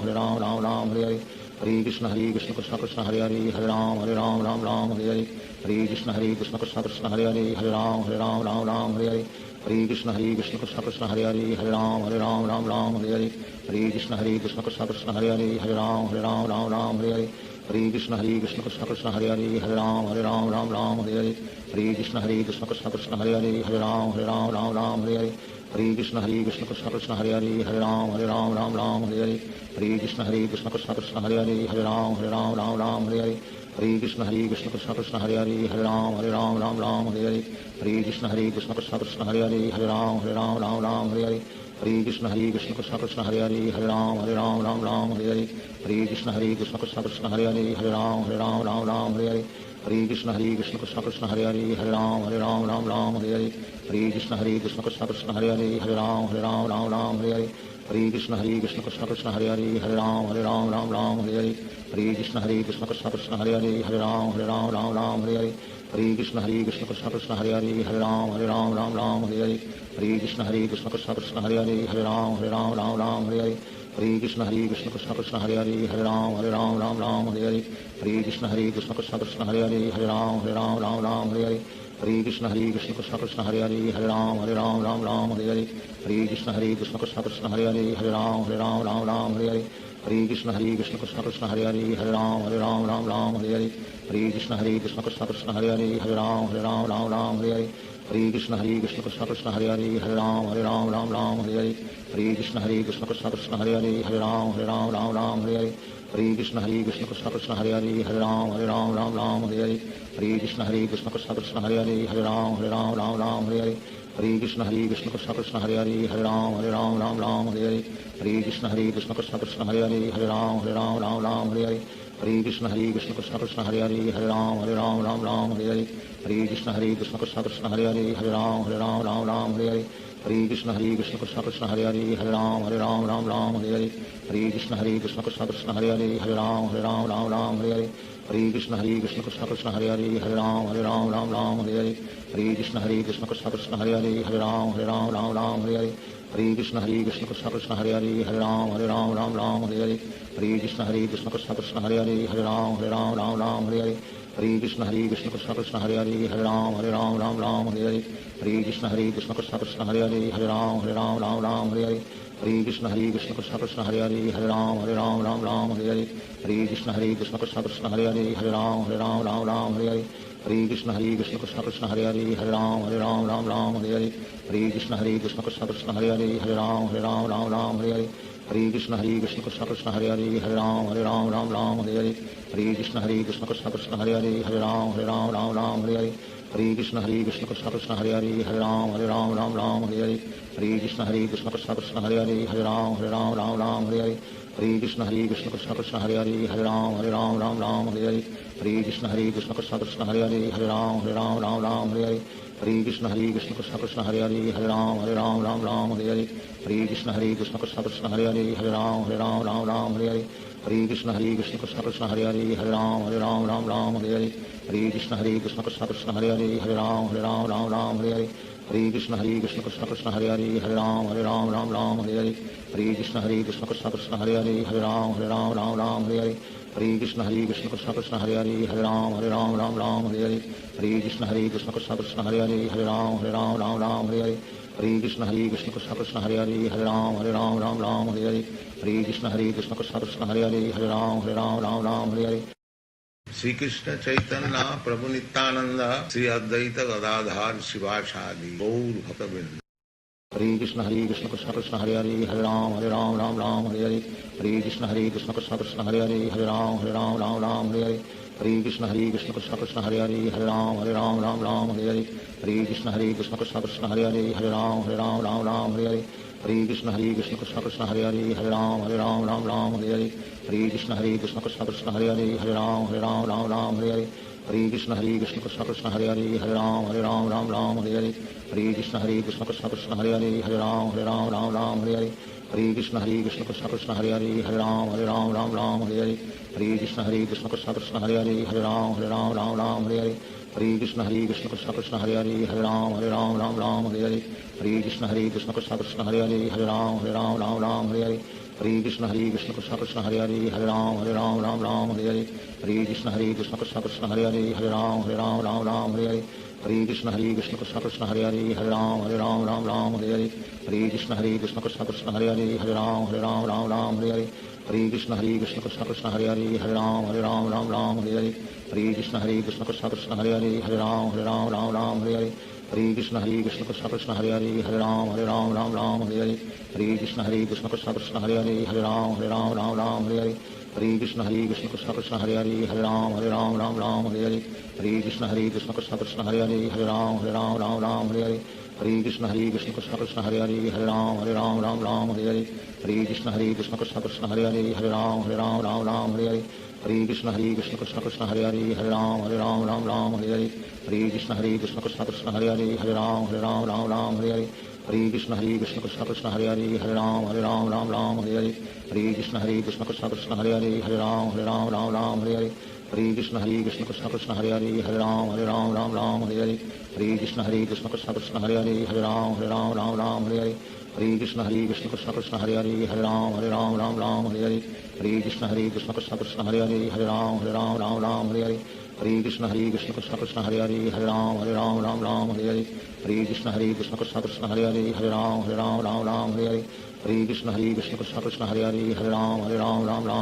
Ram Hare Hare Hare Krishna Krishna Krishna Hare Hare Hare Ram Ram Hare Hare Hare Krishna Krishna Krishna Hare Hare Hare Ram Ram Hare Hare Hare Krishna Krishna Krishna Hare Hare Hare Ram Ram Ram Hare Hare Hare Krishna Krishna Krishna Hare Hare Hare Ram Ram Hare Hare Hare Krishna Krishna Krishna Hare Hare Hare Ram Ram Hare Hare Hare Krishna Krishna Krishna Hare Hare Hare Ram Ram Hare Hare Hare Krishna Krishna Krishna Hare Hare Hare Ram Ram Hare Hare Hare Krishna Krishna Krishna Hare Hare Hare Ram Ram Hare Hare Hare Krishna Krishna Krishna Hare Hare Hare Ram Ram Hare Hare Hare Krishna Krishna Krishna Hare Hare Hare Ram Ram Hare Hare Hare Krishna Krishna Krishna Hare Hare Hare Ram Ram Hare Hare Hare Krishna Krishna Krishna Hare Hare Hare Ram Ram Hare Hare Hare Krishna Krishna Krishna Hare Hare Hare Ram Ram Hare Hare Hare Krishna Krishna Krishna Hare Hare Hare Ram Ram Hare Hare Hare Krishna Krishna Krishna Hare Hare Hare Ram Ram Hare Hare Hare Krishna Krishna Krishna Hare Hare Hare Ram Ram Hare Hare Hare Krishna Krishna Krishna Hare Hare Hare Ram Ram Hare Hare Hare Krishna Krishna Krishna Hare Hare Hare Ram Ram Hare Hare Hare Krishna Krishna Krishna Hare Hare Hare Ram Ram Hare Hare Hare Krishna Krishna Krishna Hare Hare Hare Ram Ram Hare Hare Hare Krishna Krishna Krishna Hare Hare Hare Ram Ram Hare Hare Hare Krishna Krishna Krishna Hare Hare Hare Ram Ram Hare Hare Hare Krishna Krishna Krishna Hare Hare Hare Ram Hare Hare Hare Krishna Krishna Krishna Hare Hare Hare Ram Hare Hare Hare Krishna Krishna Krishna Hare Hare Hare Ram Hare Hare Hare Krishna Krishna Krishna Hare Hare Hare Ram Hare Hare Hare Krishna Krishna Krishna Hare Hare Hare Ram Hare Hare Hare Krishna Krishna Krishna Hare Hare Hare Ram Hare Hare Hare Krishna Krishna Krishna Hare Hare Hare Ram Hare Hare Hare Krishna Krishna Krishna Hare Hare Hare Ram Hare Hare Hare Krishna Krishna Krishna Hare Hare Hare Ram Hare Hare Hare Krishna Krishna Krishna Hare Hare Hare Ram Hare Hare Hare Krishna Krishna Krishna Hare Hare Hare Ram Hare Hare Hare Krishna Krishna Krishna Hare Hare Hare Ram Hare Hare Hare Krishna Krishna Krishna Hare Hare Hare Ram Hare Hare Hare Krishna Krishna Krishna Hare Hare Hare Ram Hare Hare Hare Krishna Krishna Krishna Hare Hare Hare Ram Hare Hare Hare Krishna Krishna Krishna Hare Hare Hare Ram Hare Hare Hare Krishna Krishna Krishna Hare Hare Hare Ram Hare Hare Hare Krishna Krishna Krishna Hare Hare Hare Ram Hare Hare Hare Krishna Krishna Krishna Hare Hare Hare Ram Hare Hare Hare Krishna Krishna Krishna Hare Hare Hare Ram Hare Hare Hare Krishna Krishna Krishna Hare Hare Hare Ram Hare Hare Hare Krishna Krishna Krishna Hare Hare Hare Ram Hare Hare Hare Krishna Krishna Krishna Hare Hare Hare Ram Hare Hare Hare Krishna Krishna Krishna Hare Hare Hare Ram Hare Hare Hare Krishna Krishna Krishna Hare Hare Hare Ram Hare Hare Hare Krishna Krishna Krishna Hare Hare Hare Ram Hare Hare Hare Krishna Krishna Krishna Hare Hare Hare Ram Hare Hare Hare Krishna Krishna Krishna Hare Hare Hare Ram Hare Hare Hare Krishna Krishna Krishna Hare Hare Hare Ram Hare Hare Hare Krishna Krishna Krishna Hare Hare Hare Ram Hare Hare Hare Krishna Krishna Krishna Hare Hare Hare Ram Hare Hare Hare Krishna Krishna Krishna Hare Hare Hare Ram Hare Hare Hare Krishna Krishna Krishna Hare Hare Hare Ram Hare Hare Hare Krishna Krishna Krishna Hare Hare Hare Ram Hare Hare Hare Krishna Krishna Krishna Hare Hare Hare Ram Hare Hare Hare Krishna Krishna Krishna Hare Hare Hare Ram Hare Hare Hare Krishna Krishna Krishna Hare Hare Hare Ram Hare Hare Hare Krishna Krishna Krishna Hare Hare Hare Ram Hare Hare Shri Krishna Chaitanya Prabhu Nityanand Shri Advaita Gadadhar शिवासादि Gaur भक्तवृंद। Hare Krishna Krishna Krishna Hare Hare Hare Ram Hare Hare Hare Krishna Krishna Krishna Hare Hare Hare Ram Hare Hare Hare Krishna Krishna Krishna Hare Hare Hare Ram Hare Hare Hare Krishna Krishna Krishna Hare Hare Hare Ram Hare Hare Hare Krishna Krishna Krishna Hare Hare Hare Ram Hare Hare Hare Krishna Krishna Krishna Hare Hare Hare Ram Hare Hare Hare Krishna Krishna Krishna Hare Hare Hare Ram Hare Hare Hare Krishna Krishna Krishna Hare Hare Hare Ram Hare Hare Hare Krishna Krishna Krishna Hare Hare Hare Ram Hare Hare Hare Krishna Krishna Krishna Hare Hare Hare Ram Hare Hare Hare Krishna Krishna Krishna Hare Hare Hare Ram Hare Hare Hare Krishna Krishna Krishna Hare Hare Hare Ram Hare Hare Hare Krishna Krishna Krishna Hare Hare Hare Ram Ram Ram Hare Hare Hare Krishna Krishna Krishna Hare Hare Hare Ram Ram Hare Hare Hare Krishna Krishna Krishna Hare Hare Hare Ram Ram Hare Hare Hare Krishna Krishna Krishna Hare Hare Hare Ram Ram Hare Hare Hare Krishna Krishna Krishna Hare Hare Hare Ram Ram Hare Hare Hare Krishna Krishna Krishna Hare Hare Hare Ram Ram Hare Hare Hare Krishna Krishna Krishna Hare Hare Hare Ram Ram Hare Hare Hare Krishna Krishna Krishna Hare Hare Hare Ram Ram Hare Hare Hare Krishna Krishna Krishna Hare Hare Hare Ram Ram Hare Hare Hare Krishna Krishna Krishna Hare Hare Hare Ram Ram Hare Hare Hare Krishna Krishna Krishna Hare Hare Hare Ram Ram Hare Hare Hare Krishna Krishna Krishna Hare Hare Hare Ram Ram Hare Hare Hare Krishna Krishna Krishna Hare Hare Hare Ram Hare Hare Hare Krishna Krishna Krishna Hare Hare Hare Ram Hare Hare Hare Krishna Krishna Krishna Hare Hare Hare Ram Hare Hare Hare Krishna Krishna Krishna Hare Hare Hare Ram Hare Hare Hare Krishna Krishna Krishna Hare Hare Hare Ram Hare Hare Hare Krishna Krishna Krishna Hare Hare Hare Ram Hare Hare Hare Krishna Krishna Krishna Hare Hare Hare Ram Hare Hare Hare Krishna Krishna Krishna Hare Hare Hare Ram Hare Hare Hare Krishna Krishna Krishna Hare Hare Hare Ram Hare Hare Hare Krishna Krishna Krishna Hare Hare Hare Ram Hare Hare Hare Krishna Krishna Krishna Hare Hare Hare Ram Hare Hare Hare Krishna Krishna Krishna Hare Hare Hare Ram Hare Hare Hare Krishna Krishna Krishna Hare Hare Hare Ram Hare Hare Hare Krishna Krishna Krishna Hare Hare Hare Ram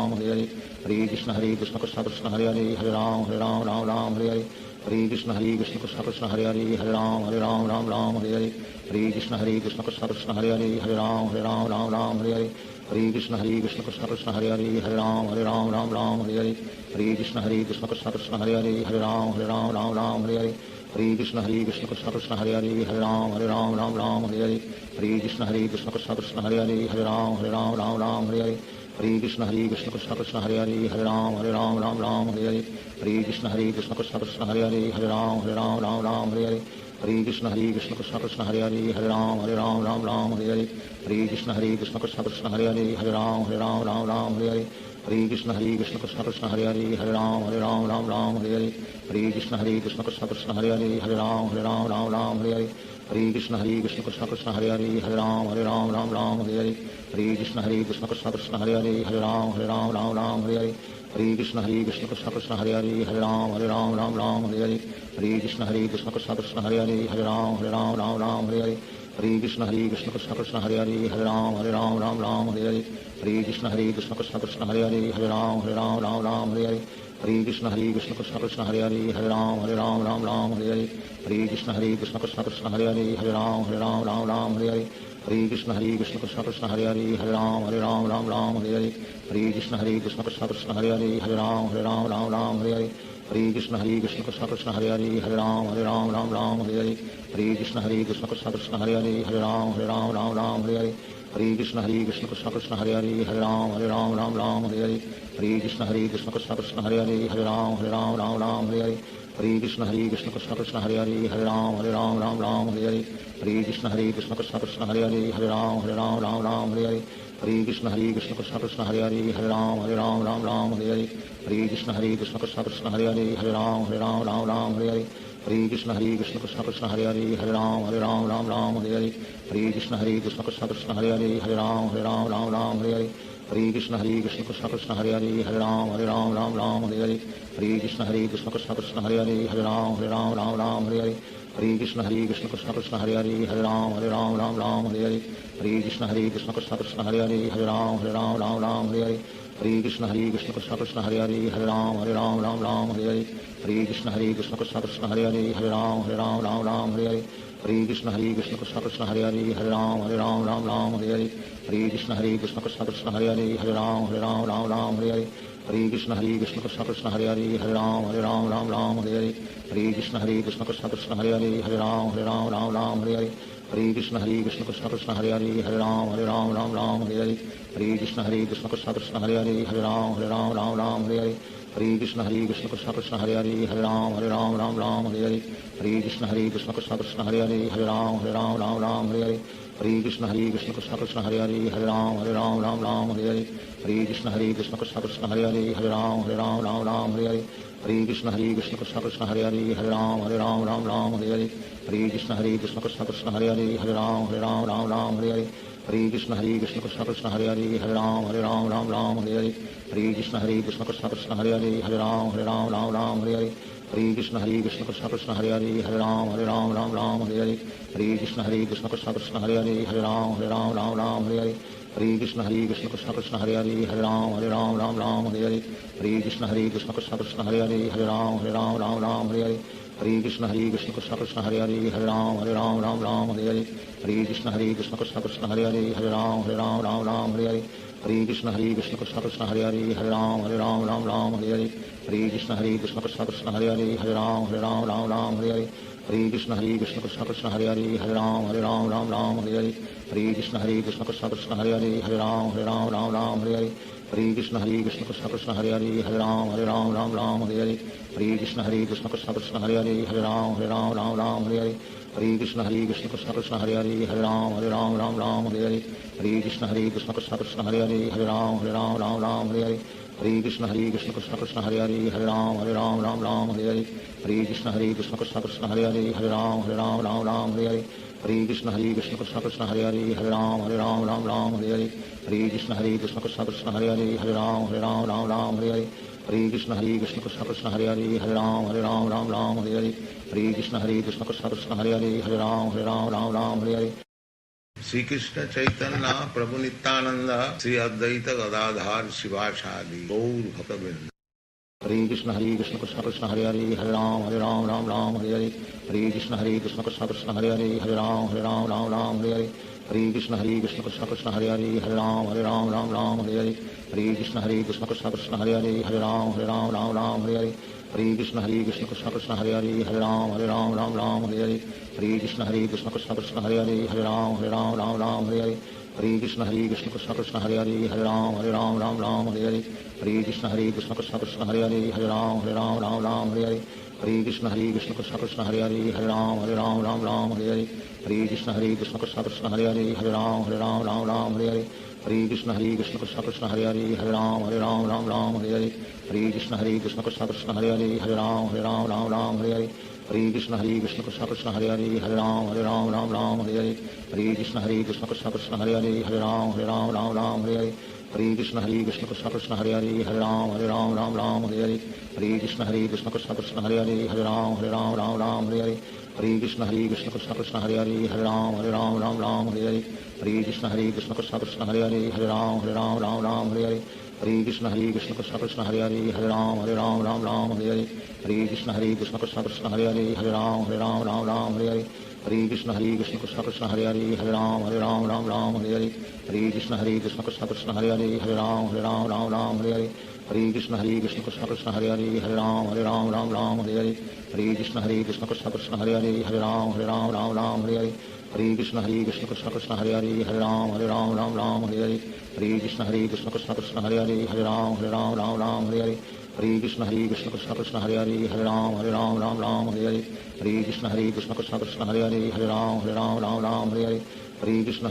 Hare Hare Hare Krishna Krishna Krishna Hare Hare Hare Ram Hare Hare Hare Krishna Krishna Krishna Hare Hare Hare Ram Hare Hare Hare Krishna Krishna Krishna Hare Hare Hare Ram Hare Hare Hare Krishna Krishna Krishna Hare Hare Hare Ram Hare Hare Hare Krishna Krishna Krishna Hare Hare Hare Ram Hare Hare Hare Krishna Krishna Krishna Hare Hare Hare Ram Hare Hare Hare Krishna Krishna Krishna Hare Hare Hare Ram Hare Hare Hare Krishna Krishna Krishna Hare Hare Hare Ram Hare Hare Hare Krishna Krishna Krishna Hare Hare Hare Ram Hare Hare Hare Krishna Krishna Krishna Hare Hare Hare Ram Hare Hare Hare Krishna Krishna Krishna Hare Hare Hare Ram Hare Hare Hare Krishna Krishna Krishna Hare Hare Hare Ram Hare Hare Hare Krishna Krishna Krishna Hare Hare Hare Ram Hare Hare Hare Krishna Krishna Krishna Hare Hare Hare Ram Hare Hare Hare Krishna Krishna Krishna Hare Hare Hare Ram Hare Hare Hare Krishna Krishna Krishna Hare Hare Hare Ram Hare Hare Hare Krishna Krishna Krishna Hare Hare Hare Ram Hare Hare Hare Krishna Krishna Krishna Hare Hare Hare Ram Hare Hare Hare Krishna Krishna Krishna Hare Hare Hare Ram Hare Hare Hare Krishna Krishna Krishna Hare Hare Hare Ram Hare Hare Hare Krishna Krishna Krishna Hare Hare Hare Ram Hare Hare Hare Krishna Krishna Krishna Hare Hare Hare Ram Hare Hare Hare Krishna Krishna Krishna Hare Hare Hare Ram Hare Hare Hare Krishna Krishna Krishna Hare Hare Hare Ram Hare Hare Hare Krishna Krishna Krishna Hare Hare Hare Ram Hare Hare Hare Krishna Krishna Krishna Hare Hare Hare Ram Hare Hare Hare Krishna Krishna Krishna Hare Hare Hare Ram Hare Hare Hare Krishna Krishna Krishna Hare Hare Hare Ram Hare Hare Hare Krishna Krishna Krishna Hare Hare Hare Ram Hare Hare Hare Krishna Krishna Krishna Hare Hare Hare Ram Hare Hare Hare Krishna Krishna Krishna Hare Hare Hare Ram Hare Hare Hare Krishna Krishna Krishna Hare Hare Hare Ram Hare Hare Hare Krishna Krishna Krishna Hare Hare Hare Ram Hare Hare Hare Krishna Krishna Krishna Hare Hare Hare Ram Hare Hare Hare Krishna Krishna Krishna Hare Hare Hare Ram Hare Hare Hare Krishna Krishna Krishna Hare Hare Hare Ram Hare Hare Hare Krishna Krishna Krishna Hare Hare Hare Ram Hare Hare Hare Krishna Krishna Krishna Hare Hare Hare Ram Hare Hare Hare Krishna Krishna Krishna Hare Hare Hare Ram Hare Hare Hare Krishna Krishna Krishna Hare Hare Hare Ram Hare Hare Hare Krishna Krishna Krishna Hare Hare Hare Ram Hare Hare Hare Krishna Krishna Krishna Hare Hare Hare Ram Hare Hare Hare Krishna Krishna Krishna Hare Hare Hare Ram Hare Hare Hare Krishna Krishna Krishna Hare Hare Hare Ram Hare Hare Hare Krishna Krishna Krishna Hare Hare Hare Ram Hare Hare Hare Krishna Krishna Krishna Hare Hare Hare Ram Hare Hare Hare Krishna Krishna Krishna Hare Hare Hare Ram Hare Hare Hare Krishna Krishna Krishna Hare Hare Hare Ram Hare Hare Hare Krishna Krishna Krishna Hare Hare Hare Ram Ram Ram Hare Hare Hare Krishna Krishna Krishna Hare Hare Hare Ram Ram Hare Hare Hare Krishna Krishna Krishna Hare Hare Hare Ram Ram Hare Hare Hare Krishna Krishna Krishna Hare Hare Hare Ram Ram Hare Hare Hare Krishna Krishna Krishna Hare Hare Hare Ram Ram Hare Hare Hare Krishna Krishna Krishna Hare Hare Hare Ram Ram Hare Hare Hare Krishna Krishna Krishna Hare Hare Hare Ram Ram Hare Hare Hare Krishna Krishna Krishna Hare Hare Hare Ram Hare Hare Hare Krishna Krishna Krishna Hare Hare Hare Ram Hare Hare Hare Krishna Krishna Krishna Hare Hare Hare Ram Hare Hare Hare Krishna Krishna Krishna Hare Hare Hare Ram Hare Hare Hare Krishna Krishna Krishna Hare Hare Hare Ram Hare Hare Hare Krishna Krishna Krishna Hare Hare Hare Ram Hare Hare Hare Krishna Krishna Krishna Hare Hare Hare Ram Hare Hare Hare Krishna Krishna Krishna Hare Hare Hare Ram Hare Hare Hare Krishna Krishna Krishna Hare Hare Hare Ram Hare Hare Hare Krishna Krishna Krishna Hare Hare Hare Ram Hare Hare Hare Krishna Krishna Krishna Krishna Hare Hare Hare Ram Hare Hare Hare Krishna Krishna Krishna Krishna Hare Hare Hare Ram Hare Hare Hare Krishna Krishna Krishna Krishna Hare Hare Hare Ram Hare Hare Hare Krishna Krishna Krishna Krishna Hare Hare Hare Ram Hare Hare Hare Krishna Krishna Krishna Krishna Hare Hare Hare Ram Hare Hare Shri Krishna Chaitanya Prabhu Nityanand Shri Advaita Gadadhar शिवासादि Gaur भक्तवृंद Hare Krishna Krishna Krishna Hare Hare Hare Ram Hare Hare Hare Krishna Krishna Krishna Hare Hare Hare Ram Hare Hare Hare Krishna Krishna Krishna Hare Hare Hare Ram Hare Hare Hare Krishna Krishna Krishna Hare Hare Hare Ram Hare Hare Hare Krishna Krishna Krishna Hare Hare Hare Ram Hare Hare Hare Krishna Krishna Krishna Hare Hare Hare Ram Hare Hare Hare Krishna Krishna Krishna Hare Hare Hare Ram Hare Hare Hare Krishna Krishna Krishna Hare Hare Hare Ram Hare Hare Hare Krishna Krishna Krishna Hare Hare Hare Ram Hare Hare Hare Krishna Krishna Krishna Hare Hare Hare Ram Hare Hare Hare Krishna Krishna Krishna Hare Hare Hare Ram Hare Hare Hare Krishna Krishna Krishna Hare Hare Hare Ram Hare Hare Hare Krishna Krishna Krishna Hare Hare Hare Ram Hare Hare Hare Krishna Krishna Krishna Hare Hare Hare Ram Hare Hare Hare Krishna Krishna Krishna Hare Hare Hare Ram Hare Hare Hare Krishna Krishna Krishna Hare Hare Hare Ram Hare Hare Hare Krishna Krishna Krishna Hare Hare Hare Ram Hare Hare Hare Krishna Krishna Krishna Hare Hare Hare Ram Hare Hare Hare Krishna Krishna Krishna Hare Hare Hare Ram Hare Hare Hare Krishna Krishna Krishna Hare Hare Hare Ram Hare Hare Hare Krishna Krishna Krishna Hare Hare Hare Ram Hare Hare Hare Krishna Krishna Krishna Hare Hare Hare Ram Hare Hare Hare Krishna Krishna Krishna Hare Hare Hare Ram Hare Hare Hare Krishna Krishna Krishna Hare Hare Hare Ram Hare Hare Hare Krishna Krishna Krishna Hare Hare Hare Ram Hare Hare Hare Krishna Krishna Krishna Hare Hare Hare Ram Hare Hare Hare Krishna Krishna Krishna Hare Hare Hare Ram Hare Hare Hare Krishna Krishna Krishna Hare Hare Hare Ram Hare Hare Hare Krishna Krishna Krishna Hare Hare Hare Ram Hare Hare Hare Krishna Krishna Krishna Hare Hare Hare Ram Hare Hare Hare Krishna Krishna Krishna Hare Hare Hare Ram Hare Hare Hare Krishna Krishna Krishna Hare Hare Hare Ram Hare Hare Hare Krishna Krishna Krishna Hare Hare Hare Ram Hare Hare Hare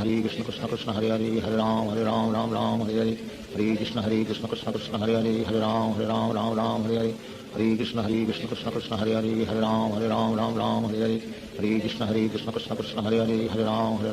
Krishna Krishna Krishna Hare Hare Hare Ram Hare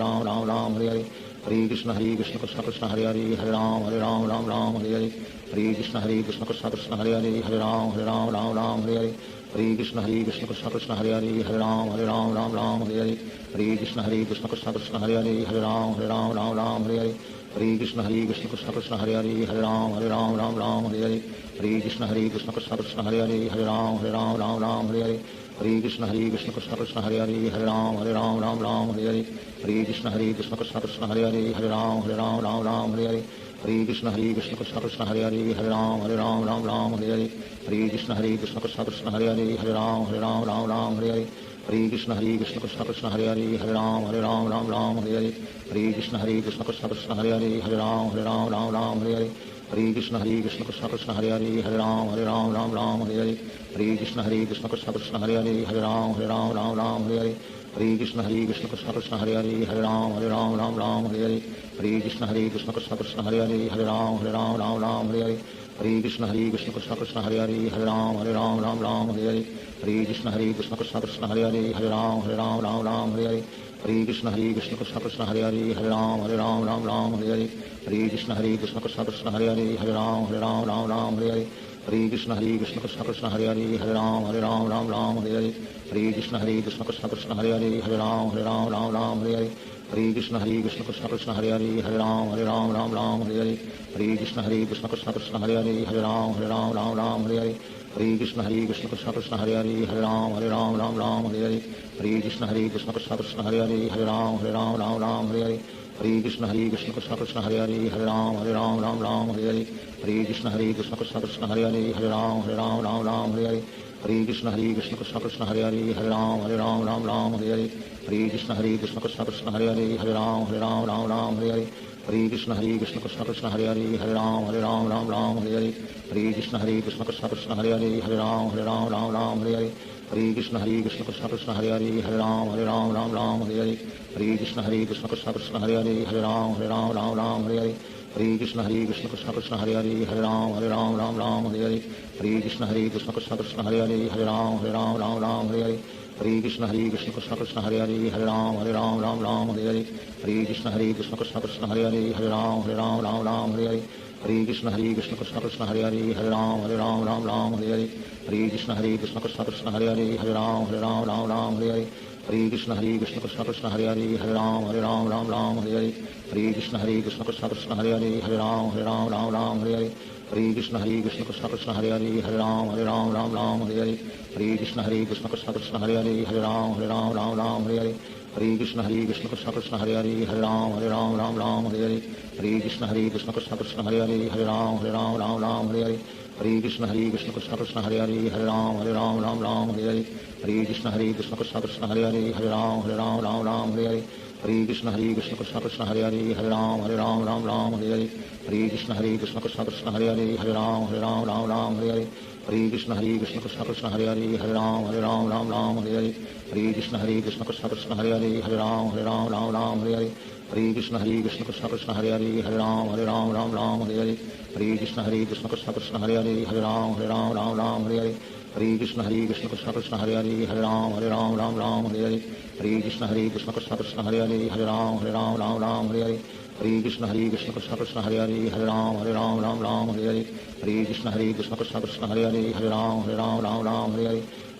Hare Hare Krishna Krishna Krishna Hare Hare Hare Ram Hare Hare Hare Krishna Krishna Krishna Hare Hare Hare Ram Hare Hare Hare Krishna Krishna Krishna Hare Hare Hare Ram Hare Hare Hare Krishna Krishna Krishna Hare Hare Hare Ram Hare Hare Hare Krishna Krishna Krishna Hare Hare Hare Ram Hare Hare Hare Krishna Krishna Krishna Hare Hare Hare Ram Hare Hare Hare Krishna Krishna Krishna Hare Hare Hare Ram Hare Hare Hare Krishna Krishna Krishna Hare Hare Hare Ram Hare Hare Hare Krishna Krishna Krishna Hare Hare Hare Ram Hare Hare Hare Krishna Krishna Krishna Hare Hare Hare Ram Hare Hare Hare Krishna Krishna Krishna Hare Hare Hare Ram Hare Hare Hare Krishna Krishna Krishna Hare Hare Hare Ram Hare Hare Hare Krishna Krishna Krishna Hare Hare Hare Ram Hare Hare Hare Krishna Krishna Krishna Hare Hare Hare Ram Hare Hare Hare Krishna Krishna Krishna Hare Hare Hare Ram Hare Hare Hare Krishna Krishna Krishna Hare Hare Hare Ram Hare Hare Hare Krishna Krishna Krishna Hare Hare Ram Ram Ram Hare Hare Hare Krishna Krishna Krishna Hare Hare Ram Ram Hare Hare Hare Krishna Krishna Krishna Hare Hare Ram Ram Hare Hare Hare Krishna Krishna Krishna Hare Hare Ram Ram Hare Hare Hare Krishna Krishna Krishna Hare Hare Ram Ram Hare Hare Hare Krishna Krishna Krishna Hare Hare Ram Ram Hare Hare Hare Krishna Krishna Krishna Hare Hare Ram Ram Hare Hare Hare Krishna Krishna Krishna Hare Hare Ram Ram Hare Hare Hare Krishna Krishna Krishna Hare Hare Ram Ram Hare Hare Hare Krishna Krishna Krishna Hare Hare Ram Ram Hare Hare Hare Krishna Krishna Krishna Hare Hare Ram Ram Hare Hare Hare Krishna Krishna Krishna Hare Hare Ram Ram Hare Hare Hare Krishna Krishna Krishna Krishna Hare Hare Ram Ram Hare Hare Hare Krishna Krishna Krishna Krishna Hare Hare Ram Ram Hare Hare Hare Krishna Krishna Krishna Krishna Hare Hare Ram Ram Hare Hare Hare Krishna Krishna Krishna Krishna Hare Hare Ram Ram Hare Hare Hare Krishna Krishna Krishna Krishna Hare Hare Ram Ram Hare Hare Hare Krishna Krishna Krishna Krishna Hare Hare Ram Ram Hare Hare Hare Krishna Krishna Krishna Krishna Hare Hare Ram Ram Hare Hare Hare Krishna Krishna Krishna Krishna Hare Hare Ram Ram Hare Hare Hare Krishna Krishna Krishna Krishna Hare Hare Ram Ram Hare Hare Hare Krishna Krishna Krishna Krishna Hare Hare Ram Ram Hare Hare Hare Krishna Krishna Krishna Krishna Hare Hare Ram Ram Hare Hare Hare Krishna Krishna Krishna Krishna Hare Hare Ram Ram Hare Hare Hare Krishna Krishna Krishna Krishna Hare Hare Ram Ram Hare Hare Hare Krishna Krishna Krishna Krishna Hare Hare Ram Ram Hare Hare Hare Krishna Krishna Krishna Krishna Hare Hare Ram Ram Hare Hare Hare Krishna Krishna Krishna Krishna Hare Hare Ram Ram Hare Hare Hare Krishna Krishna Krishna Krishna Hare Hare Ram Ram Hare Hare Hare Krishna Krishna Krishna Krishna Hare Hare Ram Ram Hare Hare Hare Krishna Krishna Krishna Krishna Hare Hare Ram Ram Hare Hare Hare Krishna Krishna Krishna Krishna Hare Hare Ram Ram Hare Hare Hare Krishna Krishna Krishna Krishna Hare Hare Ram Ram Hare Hare Hare Krishna Krishna Krishna Krishna Hare Hare Ram Ram Hare Hare Hare Krishna Krishna Krishna Krishna Hare Hare Ram Ram Hare Hare Hare Krishna Krishna Krishna Krishna Hare Hare Ram Ram Hare Hare Hare Krishna Krishna Krishna Krishna Hare Hare Ram Ram Hare Hare Hare Krishna Krishna Krishna Krishna Hare Hare Ram Ram Hare Hare Hare Krishna Krishna Krishna Krishna Hare Hare Ram Ram Hare Hare Hare Krishna Krishna Krishna Krishna Hare Hare Ram Ram Hare Hare Hare Krishna Krishna Krishna Krishna Hare Hare Ram Ram Hare Hare Hare Krishna Krishna Krishna Krishna Hare Hare Ram Ram Hare Hare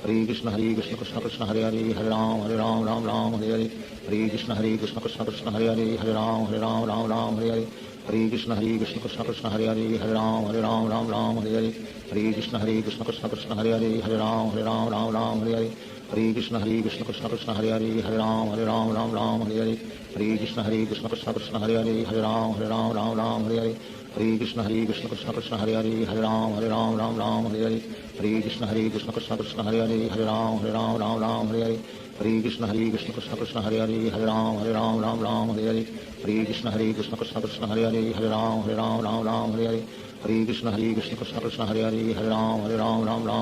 Hare Krishna Krishna Krishna Krishna Hare Hare Ram Ram Hare Hare Hare Krishna Krishna Krishna Krishna Hare Hare Ram Ram Hare Hare Hare Krishna Krishna Krishna Krishna Hare Hare Ram Ram Hare Hare Hare Krishna Krishna Krishna Krishna Hare Hare Ram Ram Hare Hare Hare Krishna Krishna Krishna Krishna Hare Hare Ram Ram Hare Hare Hare Krishna Krishna Krishna Krishna Hare Hare Ram Ram Hare Hare Hare Krishna Krishna Krishna Krishna Hare Hare Ram Ram Hare Hare Hare Krishna Krishna Krishna Krishna Hare Hare Ram Ram Hare Hare Hare Krishna Krishna Krishna Krishna Hare Hare Ram Ram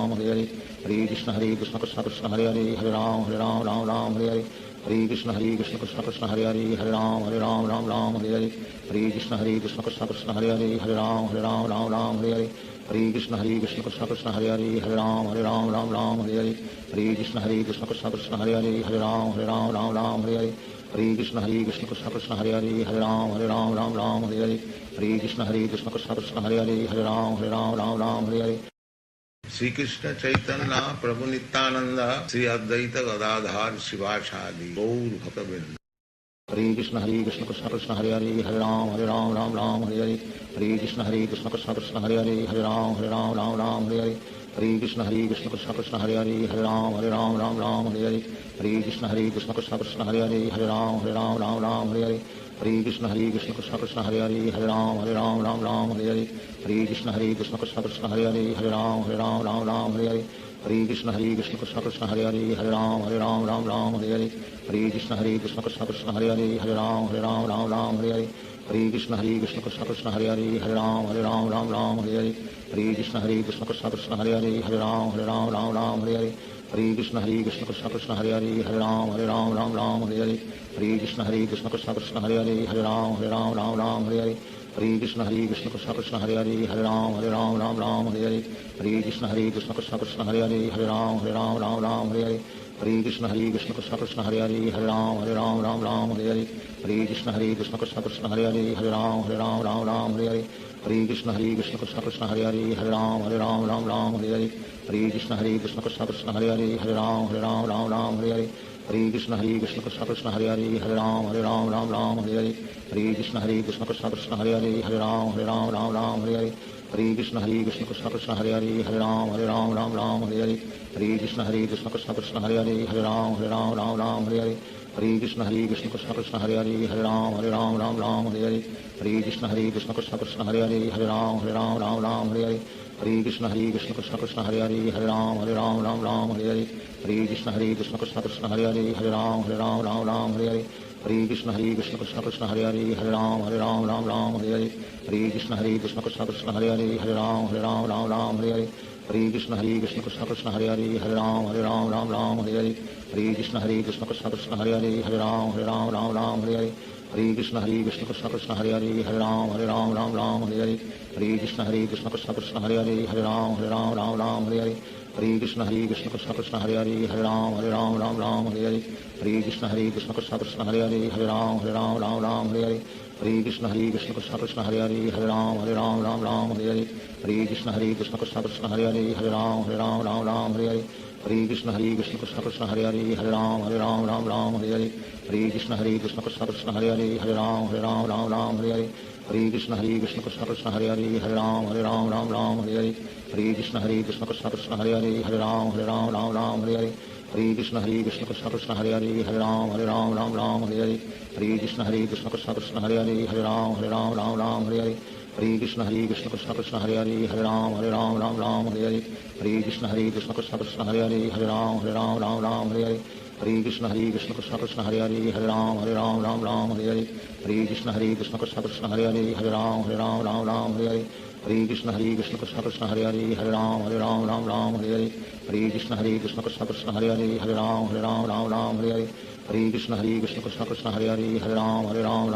Hare Hare Hare Krishna Krishna Krishna Krishna Hare Hare Ram Ram Hare Hare Hare Krishna Krishna Krishna Krishna Hare Hare Ram Hare Hare Hare Krishna Krishna Krishna Krishna Hare Hare Ram Hare Hare Hare Krishna Krishna Krishna Krishna Hare Hare Ram Hare Hare Hare Krishna Krishna Krishna Krishna Hare Hare Ram Hare Hare Hare Krishna Krishna Krishna Krishna Hare Hare Ram Hare Hare Hare Krishna Krishna Krishna Krishna Hare Hare Ram Hare Hare Shri Krishna Chaitanya Prabhu Nityanand Shri Advaita Gadadhar Shivacharya Gaur भक्तवृंद Hare Krishna Krishna Krishna Hare Hare Ram Ram Hare Hare Hare Krishna Krishna Krishna Krishna Hare Hare Ram Hare Hare Hare Krishna Krishna Krishna Hare Hare Ram Ram Hare Hare Hare Krishna Krishna Krishna Krishna Hare Hare Ram Hare Hare Hare Krishna Krishna Krishna Hare Hare Ram Ram Hare Hare Hare Krishna Krishna Krishna Krishna Hare Hare Ram Hare Hare Hare Krishna Krishna Krishna Hare Hare Ram Ram Hare Hare Hare Krishna Krishna Krishna Krishna Hare Hare Ram Hare Hare Hare Krishna Krishna Krishna Hare Hare Ram Ram Hare Hare Hare Krishna Krishna Krishna Krishna Hare Hare Ram Hare Hare Hare Krishna Krishna Krishna Hare Hare Ram Ram Hare Hare Hare Krishna Krishna Krishna Krishna Hare Hare Ram Hare Hare Hare Krishna Krishna Krishna Krishna Hare Hare Ram Ram Hare Hare Hare Krishna Krishna Krishna Krishna Hare Hare Ram Hare Hare Hare Krishna Krishna Krishna Hare Hare Ram Ram Ram Hare Hare Hare Krishna Krishna Krishna Hare Hare Ram Ram Hare Hare Hare Krishna Krishna Krishna Hare Hare Ram Ram Hare Hare Hare Krishna Krishna Krishna Hare Hare Ram Ram Hare Hare Hare Krishna Krishna Krishna Hare Hare Ram Ram Hare Hare Hare Krishna Krishna Krishna Hare Hare Ram Ram Hare Hare Hare Krishna Krishna Krishna Hare Hare Ram Ram Hare Hare Hare Krishna Krishna Krishna Hare Hare Ram Ram Hare Hare Hare Krishna Krishna Krishna Hare Hare Ram Ram Hare Hare Hare Krishna Krishna Krishna Krishna Hare Hare Ram Ram Hare Hare Hare Krishna Krishna Krishna Hare Hare Ram Ram Hare Hare Hare Krishna Krishna Krishna Krishna Hare Hare Ram Ram Hare Hare Hare Krishna Krishna Krishna Hare Hare Ram Ram Hare Hare Hare Krishna Krishna Krishna Krishna Hare Hare Ram Ram Hare Hare Hare Krishna Krishna Krishna Hare Hare Ram Ram Hare Hare Hare Krishna Krishna Krishna Krishna Hare Hare Ram Ram Hare Hare Hare Krishna Krishna Krishna Krishna Hare Hare Ram Ram Hare Hare Hare Krishna Krishna Krishna Krishna Hare Hare Ram Ram Hare Hare Hare Krishna Krishna Krishna Krishna Hare Hare Ram Ram Hare Hare Hare Krishna Krishna Krishna Krishna Hare Hare Ram Ram Hare Hare Hare Krishna Krishna Krishna Krishna Hare Hare Ram Ram Hare Hare Hare Krishna Krishna Krishna Krishna Hare Hare Ram Ram Hare Hare Hare Krishna Krishna Krishna Krishna Hare Hare Ram Ram Hare Hare Hare Krishna Krishna Krishna Krishna Hare Hare Ram Ram Hare Hare Hare Krishna Krishna Krishna Krishna Hare Hare Ram Ram Hare Hare Hare Krishna Krishna Krishna Krishna Hare Hare Ram Ram Hare Hare Hare Krishna Krishna Krishna Krishna Hare Hare Ram Ram Hare Hare Hare Krishna Krishna Krishna Krishna Hare Hare Ram Ram Hare Hare Hare Krishna Krishna Krishna Krishna Hare Hare Ram Ram Hare Hare Hare Krishna Krishna Krishna Krishna Hare Hare Ram Ram Hare Hare Hare Krishna Krishna Krishna Krishna Hare Hare Ram Ram Hare Hare Hare Krishna Krishna Krishna Krishna Hare Hare Ram Ram Hare Hare Hare Krishna Krishna Krishna Krishna Hare Hare Ram Ram Hare Hare Hare Krishna Krishna Krishna Krishna Hare Hare Ram Ram Hare Hare Hare Krishna Krishna Krishna Krishna Hare Hare Ram Ram Hare Hare Hare Krishna Krishna Krishna Krishna Hare Hare Ram Ram Hare Hare Hare Krishna Krishna Krishna Krishna Hare Hare Ram Ram Hare Hare Hare Krishna Krishna Krishna Krishna Hare Hare Ram Ram Hare Hare Hare Krishna Krishna Krishna Krishna Hare Hare Ram Ram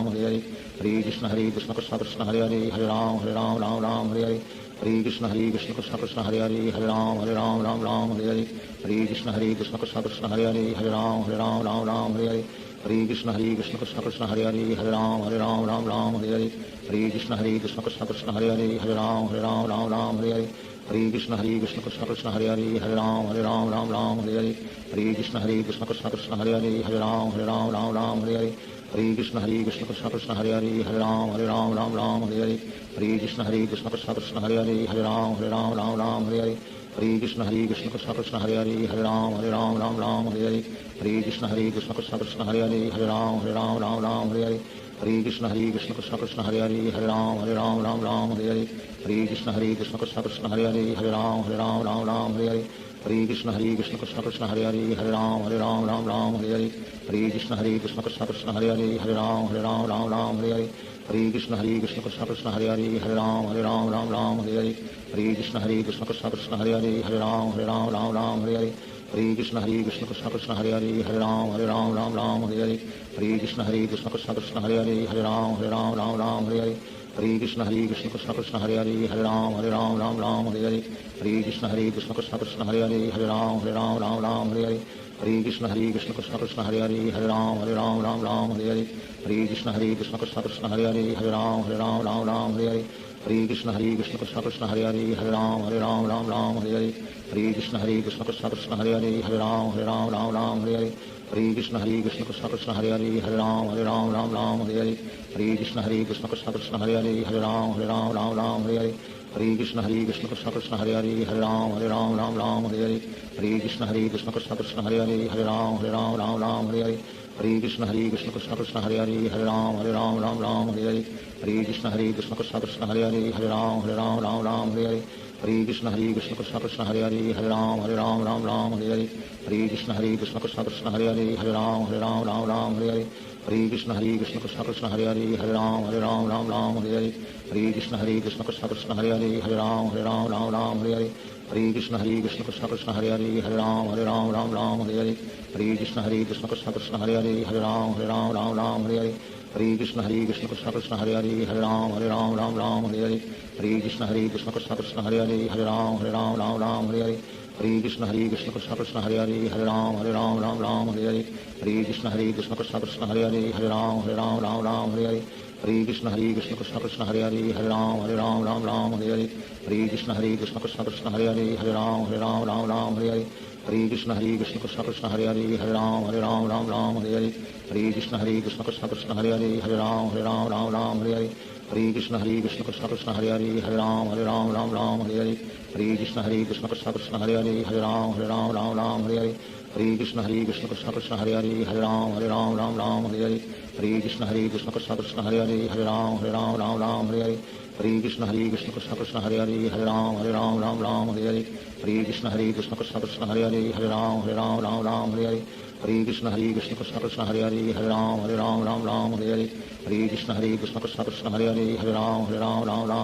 Hare Hare Hare Krishna Krishna Krishna Krishna Hare Hare Ram Ram Hare Hare Hare Krishna Krishna Krishna Krishna Hare Hare Ram Ram Hare Hare Hare Krishna Krishna Krishna Krishna Hare Hare Ram Ram Hare Hare Hare Krishna Krishna Krishna Krishna Hare Hare Ram Ram Hare Hare Hare Krishna Krishna Krishna Krishna Hare Hare Ram Ram Hare Hare Hare Krishna Krishna Krishna Krishna Hare Hare Ram Ram Hare Hare Hare Krishna Krishna Krishna Krishna Hare Hare Ram Ram Hare Hare Hare Krishna Krishna Krishna Krishna Hare Hare Ram Ram Hare Hare Hare Krishna Krishna Krishna Krishna Hare Hare Ram Ram Hare Hare Hare Krishna Krishna Krishna Krishna Hare Hare Ram Ram Hare Hare Hare Krishna Krishna Krishna Krishna Hare Hare Ram Ram Hare Hare Hare Krishna Krishna Krishna Krishna Hare Hare Ram Ram Hare Hare Hare Krishna Krishna Krishna Krishna Hare Hare Ram Ram Hare Hare Hare Krishna Krishna Krishna Krishna Hare Hare Ram Ram Hare Hare Hare Krishna Krishna Krishna Krishna Hare Hare Ram Ram Hare Hare Hare Krishna Krishna Krishna Krishna Hare Hare Ram Ram Hare Hare Hare Krishna Krishna Krishna Krishna Hare Hare Ram Ram Hare Hare Hare Krishna Krishna Krishna Krishna Hare Hare Ram Ram Hare Hare Hare Krishna Krishna Krishna Krishna Hare Hare Ram Ram Hare Hare Hare Krishna Krishna Krishna Krishna Hare Hare Ram Ram Hare Hare Hare Krishna Krishna Krishna Krishna Hare Hare Ram Ram Hare Hare Hare Krishna Krishna Krishna Krishna Hare Hare Ram Ram Hare Hare Hare Krishna Krishna Krishna Krishna Hare Hare Ram Ram Hare Hare Hare Krishna Krishna Krishna Krishna Hare Hare Ram Ram Hare Hare Hare Krishna Krishna Krishna Krishna Hare Hare Ram Ram Hare Hare Hare Krishna Krishna Krishna Krishna Hare Hare Ram Ram Hare Hare Hare Krishna Krishna Krishna Krishna Hare Hare Ram Ram Hare Hare Hare Krishna Krishna Krishna Krishna Hare Hare Ram Ram Hare Hare Hare Krishna Krishna Krishna Krishna Hare Hare Ram Ram Hare Hare Hare Krishna Krishna Krishna Krishna Hare Hare Ram Ram Hare Hare Hare Krishna Krishna Krishna Krishna Hare Hare Ram Ram Hare Hare Hare Krishna Krishna Krishna Krishna Hare Hare Ram Ram Hare Hare Hare Krishna Krishna Krishna Krishna Hare Hare Ram Ram Hare Hare Hare Krishna Krishna Krishna Krishna Hare Hare Ram Ram Hare Hare Hare Krishna Krishna Krishna Krishna Hare Hare Ram Ram Hare Hare Hare Krishna Krishna Krishna Hare Hare Hare Ram Ram Ram Hare Hare Hare Krishna Krishna Krishna Hare Hare Hare Ram Ram Hare Hare Hare Krishna Krishna Krishna Hare Hare Hare Ram Ram Hare Hare Hare Krishna Krishna Krishna Hare Hare Hare Ram Ram Hare Hare Hare Krishna Krishna Krishna Hare Hare Hare Ram Ram Hare Hare Hare Krishna Krishna Krishna Hare Hare Hare Ram Ram Hare Hare Hare Krishna Krishna Krishna Hare Hare Hare Ram Ram Hare Hare Hare Krishna Krishna Krishna Hare Hare Hare Ram Hare Hare Hare Krishna Krishna Krishna Hare Hare Hare Ram Hare Hare Hare Krishna Krishna Krishna Hare Hare Hare Ram Hare Hare Hare Krishna Krishna Krishna Hare Hare Hare Ram Hare Hare Hare Krishna Krishna Krishna Hare Hare Hare Ram Hare Hare Hare Krishna Krishna Krishna Hare Hare Hare Ram Hare Hare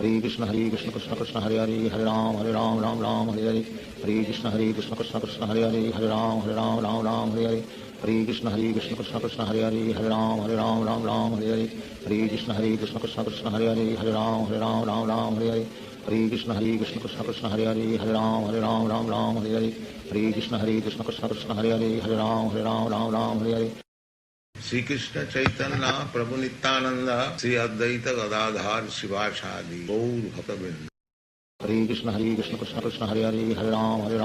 Hare Krishna Krishna Krishna Hare Hare Hare Ram Hare Hare Hare Krishna Krishna Krishna Hare Hare Hare Ram Hare Hare Hare Krishna Krishna Krishna Hare Hare Hare Ram Hare Hare Hare Krishna Krishna Krishna Hare Hare Hare Ram Hare Hare Hare Krishna Krishna Krishna Hare Hare Hare Ram Hare Hare Hare Krishna Krishna Krishna Hare Hare Hare Ram Hare Hare Hare Krishna Krishna Krishna Hare Hare Hare Ram Hare Hare Shri Krishna Chaitanya Prabhu Nityanand Shri Advaita Gadadhar शिवासादि Gaur भक्तवृंद Hare Krishna Krishna Krishna Hare Hare Hare Ram Hare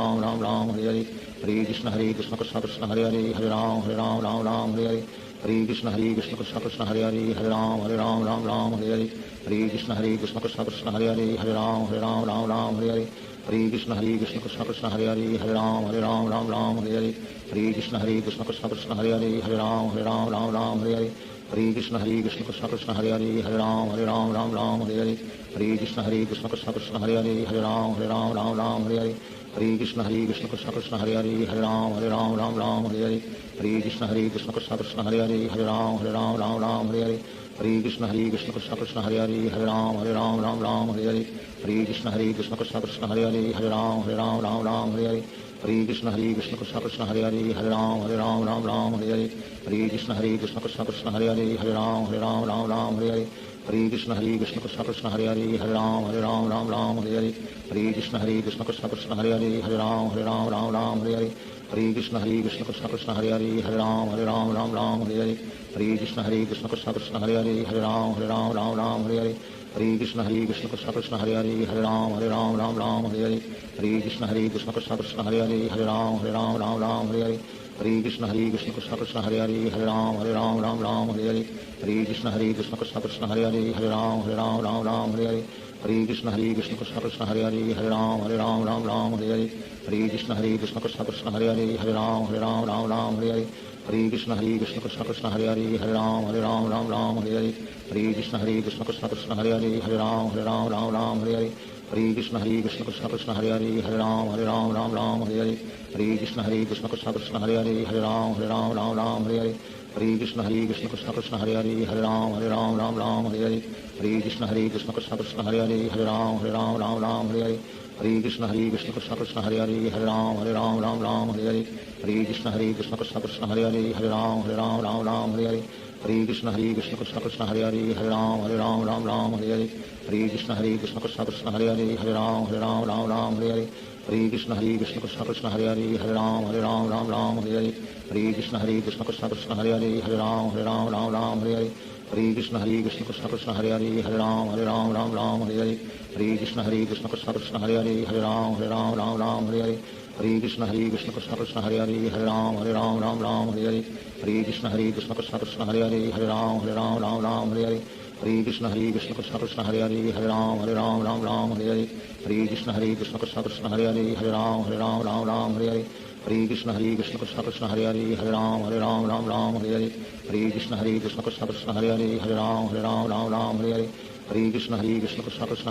Hare Hare Krishna Krishna Krishna Hare Hare Hare Ram Hare Hare Hare Krishna Krishna Krishna Hare Hare Hare Ram Hare Hare Hare Krishna Krishna Krishna Hare Hare Hare Ram Hare Hare Hare Krishna Krishna Krishna Hare Hare Hare Ram Hare Hare Hare Krishna Krishna Krishna Hare Hare Hare Ram Hare Hare Hare Krishna Krishna Krishna Hare Hare Hare Ram Hare Hare Hare Krishna Krishna Krishna Hare Hare Hare Ram Hare Hare Hare Krishna Krishna Krishna Hare Hare Hare Ram Hare Hare Hare Krishna Krishna Krishna Hare Hare Hare Ram Hare Hare Hare Krishna Krishna Krishna Hare Hare Hare Ram Hare Hare Hare Krishna Krishna Krishna Hare Hare Hare Ram Hare Hare Hare Krishna Krishna Krishna Hare Hare Hare Ram Hare Hare Hare Krishna Krishna Krishna Hare Hare Hare Ram Hare Hare Hare Krishna Krishna Krishna Hare Hare Hare Ram Hare Hare Hare Krishna Krishna Krishna Hare Hare Hare Ram Hare Hare Hare Krishna Krishna Krishna Hare Hare Hare Ram Hare Hare Hare Krishna Krishna Krishna Hare Hare Hare Ram Hare Hare Hare Krishna Krishna Krishna Hare Hare Hare Ram Hare Hare Hare Krishna Krishna Krishna Hare Hare Hare Ram Hare Hare Hare Krishna Krishna Krishna Hare Hare Hare Ram Hare Hare Hare Krishna Krishna Krishna Hare Hare Hare Ram Hare Hare Hare Krishna Krishna Krishna Hare Hare Hare Ram Hare Hare Hare Krishna Krishna Krishna Hare Hare Hare Ram Hare Hare Hare Krishna Krishna Krishna Hare Hare Hare Ram Hare Hare Hare Krishna Krishna Krishna Hare Hare Hare Ram Hare Hare Hare Krishna Krishna Krishna Hare Hare Hare Ram Hare Hare Hare Krishna Krishna Krishna Hare Hare Hare Ram Hare Hare Hare Krishna Krishna Krishna Hare Hare Hare Ram Hare Hare Hare Krishna Krishna Krishna Hare Hare Hare Ram Hare Hare Hare Krishna Krishna Krishna Hare Hare Hare Ram Hare Hare Hare Krishna Krishna Krishna Hare Hare Hare Ram Hare Hare Hare Krishna Krishna Krishna Hare Hare Hare Ram Hare Hare Hare Krishna Krishna Krishna Hare Hare Hare Ram Hare Hare Hare Krishna Krishna Krishna Hare Hare Hare Ram Hare Hare Hare Krishna Krishna Krishna Hare Hare Hare Ram Hare Hare Hare Krishna Krishna Krishna Hare Hare Hare Ram Hare Hare Hare Krishna Krishna Krishna Hare Hare Hare Ram Hare Hare Hare Krishna Krishna Krishna Hare Hare Hare Ram Hare Hare Hare Krishna Krishna Krishna Hare Hare Hare Ram Hare Hare Hare Krishna Krishna Krishna Hare Hare Hare Ram Hare Hare Hare Krishna Krishna Krishna Hare Hare Hare Ram Hare Hare Hare Krishna Krishna Krishna Hare Hare Hare Ram Hare Hare Hare Krishna Krishna Krishna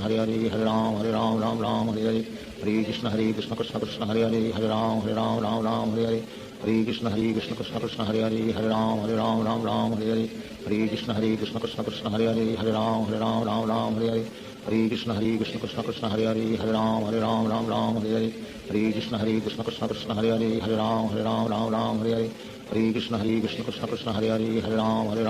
Hare Hare Hare Ram Hare Hare Hare Krishna Krishna Krishna Hare Hare Hare Ram Hare Hare Hare Krishna Krishna Krishna Hare Hare Hare Ram Hare Hare Hare Krishna Krishna Krishna Hare Hare Hare Ram Hare Hare Hare Krishna Krishna Krishna Hare Hare Hare Ram Hare Hare Hare Krishna Krishna Krishna Hare Hare Hare Ram Hare Hare Hare Krishna Krishna Krishna Hare Hare Hare Ram Hare Hare Hare Krishna Krishna Krishna Hare Hare Hare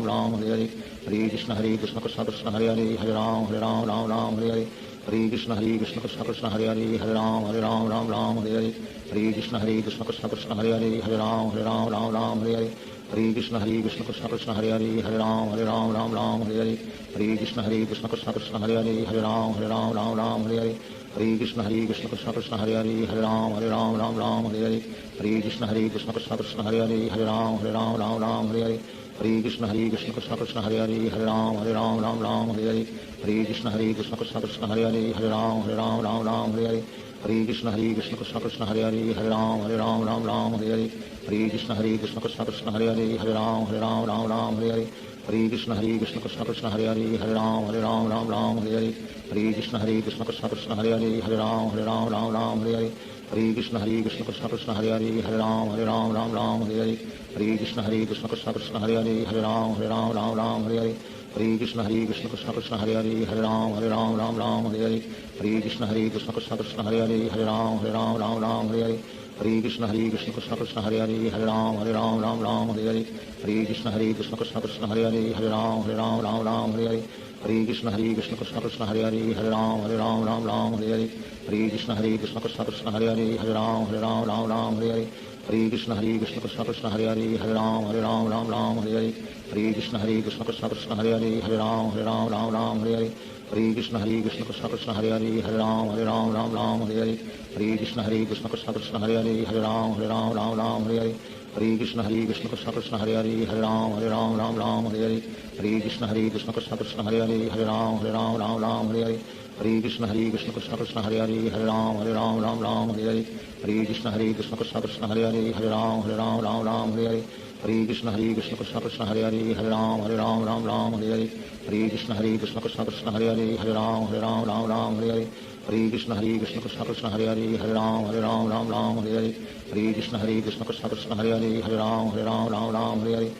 Ram Hare Hare Hare Krishna Krishna Krishna Hare Hare Hare Ram Hare Hare Hare Krishna Krishna Krishna Hare Hare Hare Ram Ram Ram Hare Hare Hare Krishna Krishna Krishna Hare Hare Ram Ram Ram Hare Hare Hare Krishna Krishna Krishna Hare Hare Ram Ram Hare Hare Hare Krishna Krishna Krishna Hare Hare Ram Ram Hare Hare Hare Krishna Krishna Krishna Hare Hare Ram Ram Hare Hare Hare Krishna Krishna Krishna Hare Hare Ram Ram Hare Hare Hare Krishna Krishna Krishna Hare Hare Ram Ram Hare Hare Hare Krishna Krishna Krishna Hare Hare Ram Ram Hare Hare Hare Krishna Krishna Krishna Hare Hare Ram Ram Hare Hare Hare Krishna Krishna Krishna Hare Hare Ram Ram Hare Hare Hare Krishna Krishna Krishna Hare Hare Ram Ram Hare Hare Hare Krishna Krishna Krishna Hare Hare Ram Ram Hare Hare Hare Krishna Krishna Krishna Hare Hare Ram Ram Hare Hare Hare Krishna Krishna Krishna Hare Hare Ram Ram Hare Hare Hare Krishna Krishna Krishna Hare Hare Ram Ram Hare Hare Hare Krishna Krishna Krishna Hare Hare Ram Ram Hare Hare Hare Krishna Krishna Krishna Hare Hare Ram Ram Hare Hare Hare Krishna Krishna Krishna Hare Hare Ram Ram Hare Hare Hare Krishna Krishna Krishna Hare Hare Ram Ram Hare Hare Hare Krishna Krishna Krishna Hare Hare Ram Ram Hare Hare Hare Krishna Krishna Krishna Hare Hare Ram Ram Hare Hare Hare Krishna Krishna Krishna Hare Hare Ram Ram Hare Hare Hare Krishna Krishna Krishna Hare Hare Ram Ram Hare Hare Hare Krishna Krishna Krishna Hare Hare Ram Ram Hare Hare Hare Krishna Krishna Krishna Hare Hare Ram Ram Hare Hare Hare Krishna Krishna Krishna Hare Hare Ram Ram Hare Hare Hare Krishna Krishna Krishna Hare Hare Ram Ram Hare Hare Hare Krishna Krishna Krishna Hare Hare Ram Ram Hare Hare Hare Krishna Krishna Krishna Hare Hare Ram Ram Hare Hare Hare Krishna Krishna Krishna Hare Hare Ram Ram Hare Hare Hare Krishna Krishna Krishna Hare Hare Ram Ram Hare Hare Hare Krishna Krishna Krishna Hare Hare Ram Ram Hare Hare Hare Krishna Krishna Krishna Hare Hare Ram Ram Hare Hare Hare Krishna Krishna Krishna Hare Hare Ram Ram Hare Hare Hare Krishna Krishna Krishna Hare Hare Ram Ram Hare Hare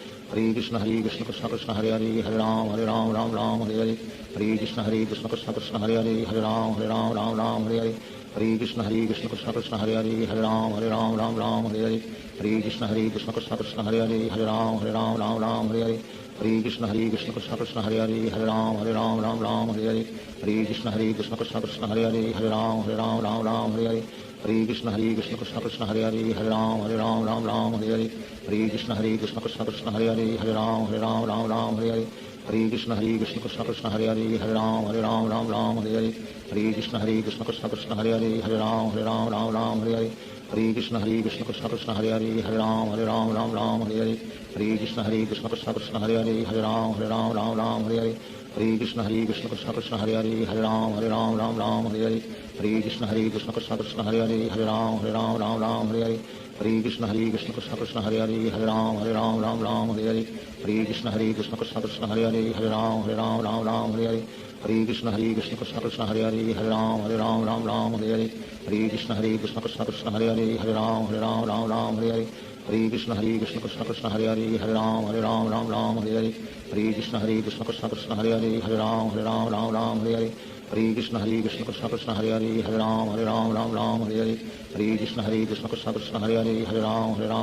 Hare Krishna Krishna Krishna Hare Hare Ram Ram Hare Hare Hare Krishna Krishna Krishna Hare Hare Ram Ram Hare Hare Hare Krishna Krishna Krishna Hare Hare Ram Ram Hare Hare Hare Krishna Krishna Krishna Hare Hare Ram Ram Hare Hare Hare Krishna Krishna Krishna Hare Hare Ram Ram Hare Hare Hare Krishna Krishna Krishna Hare Hare Ram Ram Hare Hare Hare Krishna Krishna Krishna Hare Hare Ram Ram Hare Hare Hare Krishna Krishna Krishna Hare Hare Ram Ram Hare Hare Hare Krishna Krishna Krishna Hare Hare Ram Ram Hare Hare Hare Krishna Krishna Krishna Hare Hare Ram Ram Hare Hare Hare Krishna Krishna Krishna Hare Hare Ram Ram Hare Hare Hare Krishna Krishna Krishna Hare Hare Ram Ram Hare Hare Hare Krishna Krishna Krishna Hare Hare Ram Ram Hare Hare Hare Krishna Krishna Krishna Hare Hare Ram Ram Hare Hare Hare Krishna Krishna Krishna Hare Hare Ram Ram Hare Hare Hare Krishna Krishna Krishna Hare Hare Ram Ram Hare Hare Hare Krishna Krishna Krishna Hare Hare Ram Ram Hare Hare Hare Krishna Krishna Krishna Hare Hare Ram Ram Hare Hare Hare Krishna Krishna Krishna Hare Hare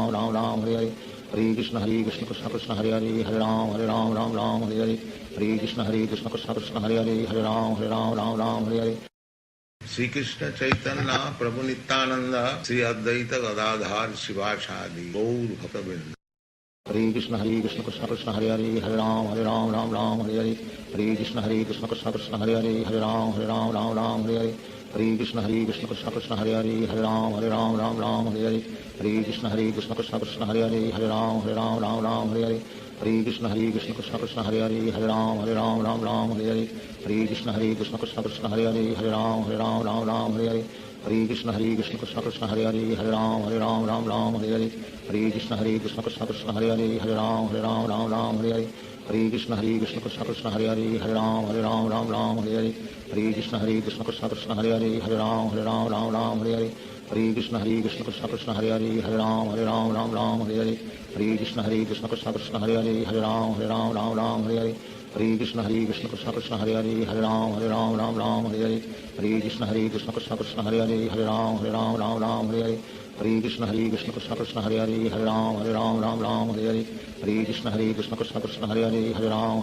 Ram Ram Hare Hare Hare Krishna Krishna Krishna Hare Hare Ram Ram Hare Hare Hare Krishna Krishna Krishna Hare Hare Ram Ram Hare Hare Shri Krishna Chaitanya Prabhu Nityanand Shri Advaita Gadadhar शिवासादि Gaur भक्तवृंद Hare Krishna Krishna Krishna Hare Hare Ram Ram Hare Hare Hare Krishna Krishna Krishna Hare Hare Ram Ram Hare Hare Hare Krishna Krishna Krishna Hare Hare Ram Ram Hare Hare Hare Krishna Krishna Krishna Hare Hare Ram Ram Hare Hare Hare Krishna Krishna Krishna Hare Hare Ram Ram Hare Hare Hare Krishna Krishna Krishna Hare Hare Ram Ram Hare Hare Hare Krishna Krishna Krishna Hare Hare Ram Ram Hare Hare Hare Krishna Krishna Krishna Hare Hare Ram Ram Hare Hare Hare Krishna Krishna Krishna Hare Hare Ram Ram Hare Hare Hare Krishna Krishna Krishna Hare Hare Ram Ram Hare Hare Hare Krishna Krishna Krishna Hare Hare Ram Ram Hare Hare Hare Krishna Krishna Krishna Hare Hare Ram Ram Hare Hare Hare Krishna Krishna Krishna Hare Hare Ram Ram Hare Hare Hare Krishna Krishna Krishna Hare Hare Ram Ram Hare Hare Hare Krishna Krishna Krishna Hare Hare Ram Ram Ram Hare Hare Hare Krishna Krishna Krishna Hare Hare Ram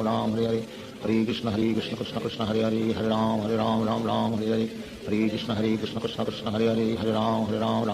Ram Hare Hare Hare Krishna Krishna Krishna Hare Hare Ram Ram Hare Hare Hare Krishna Krishna Krishna Hare Hare Ram Ram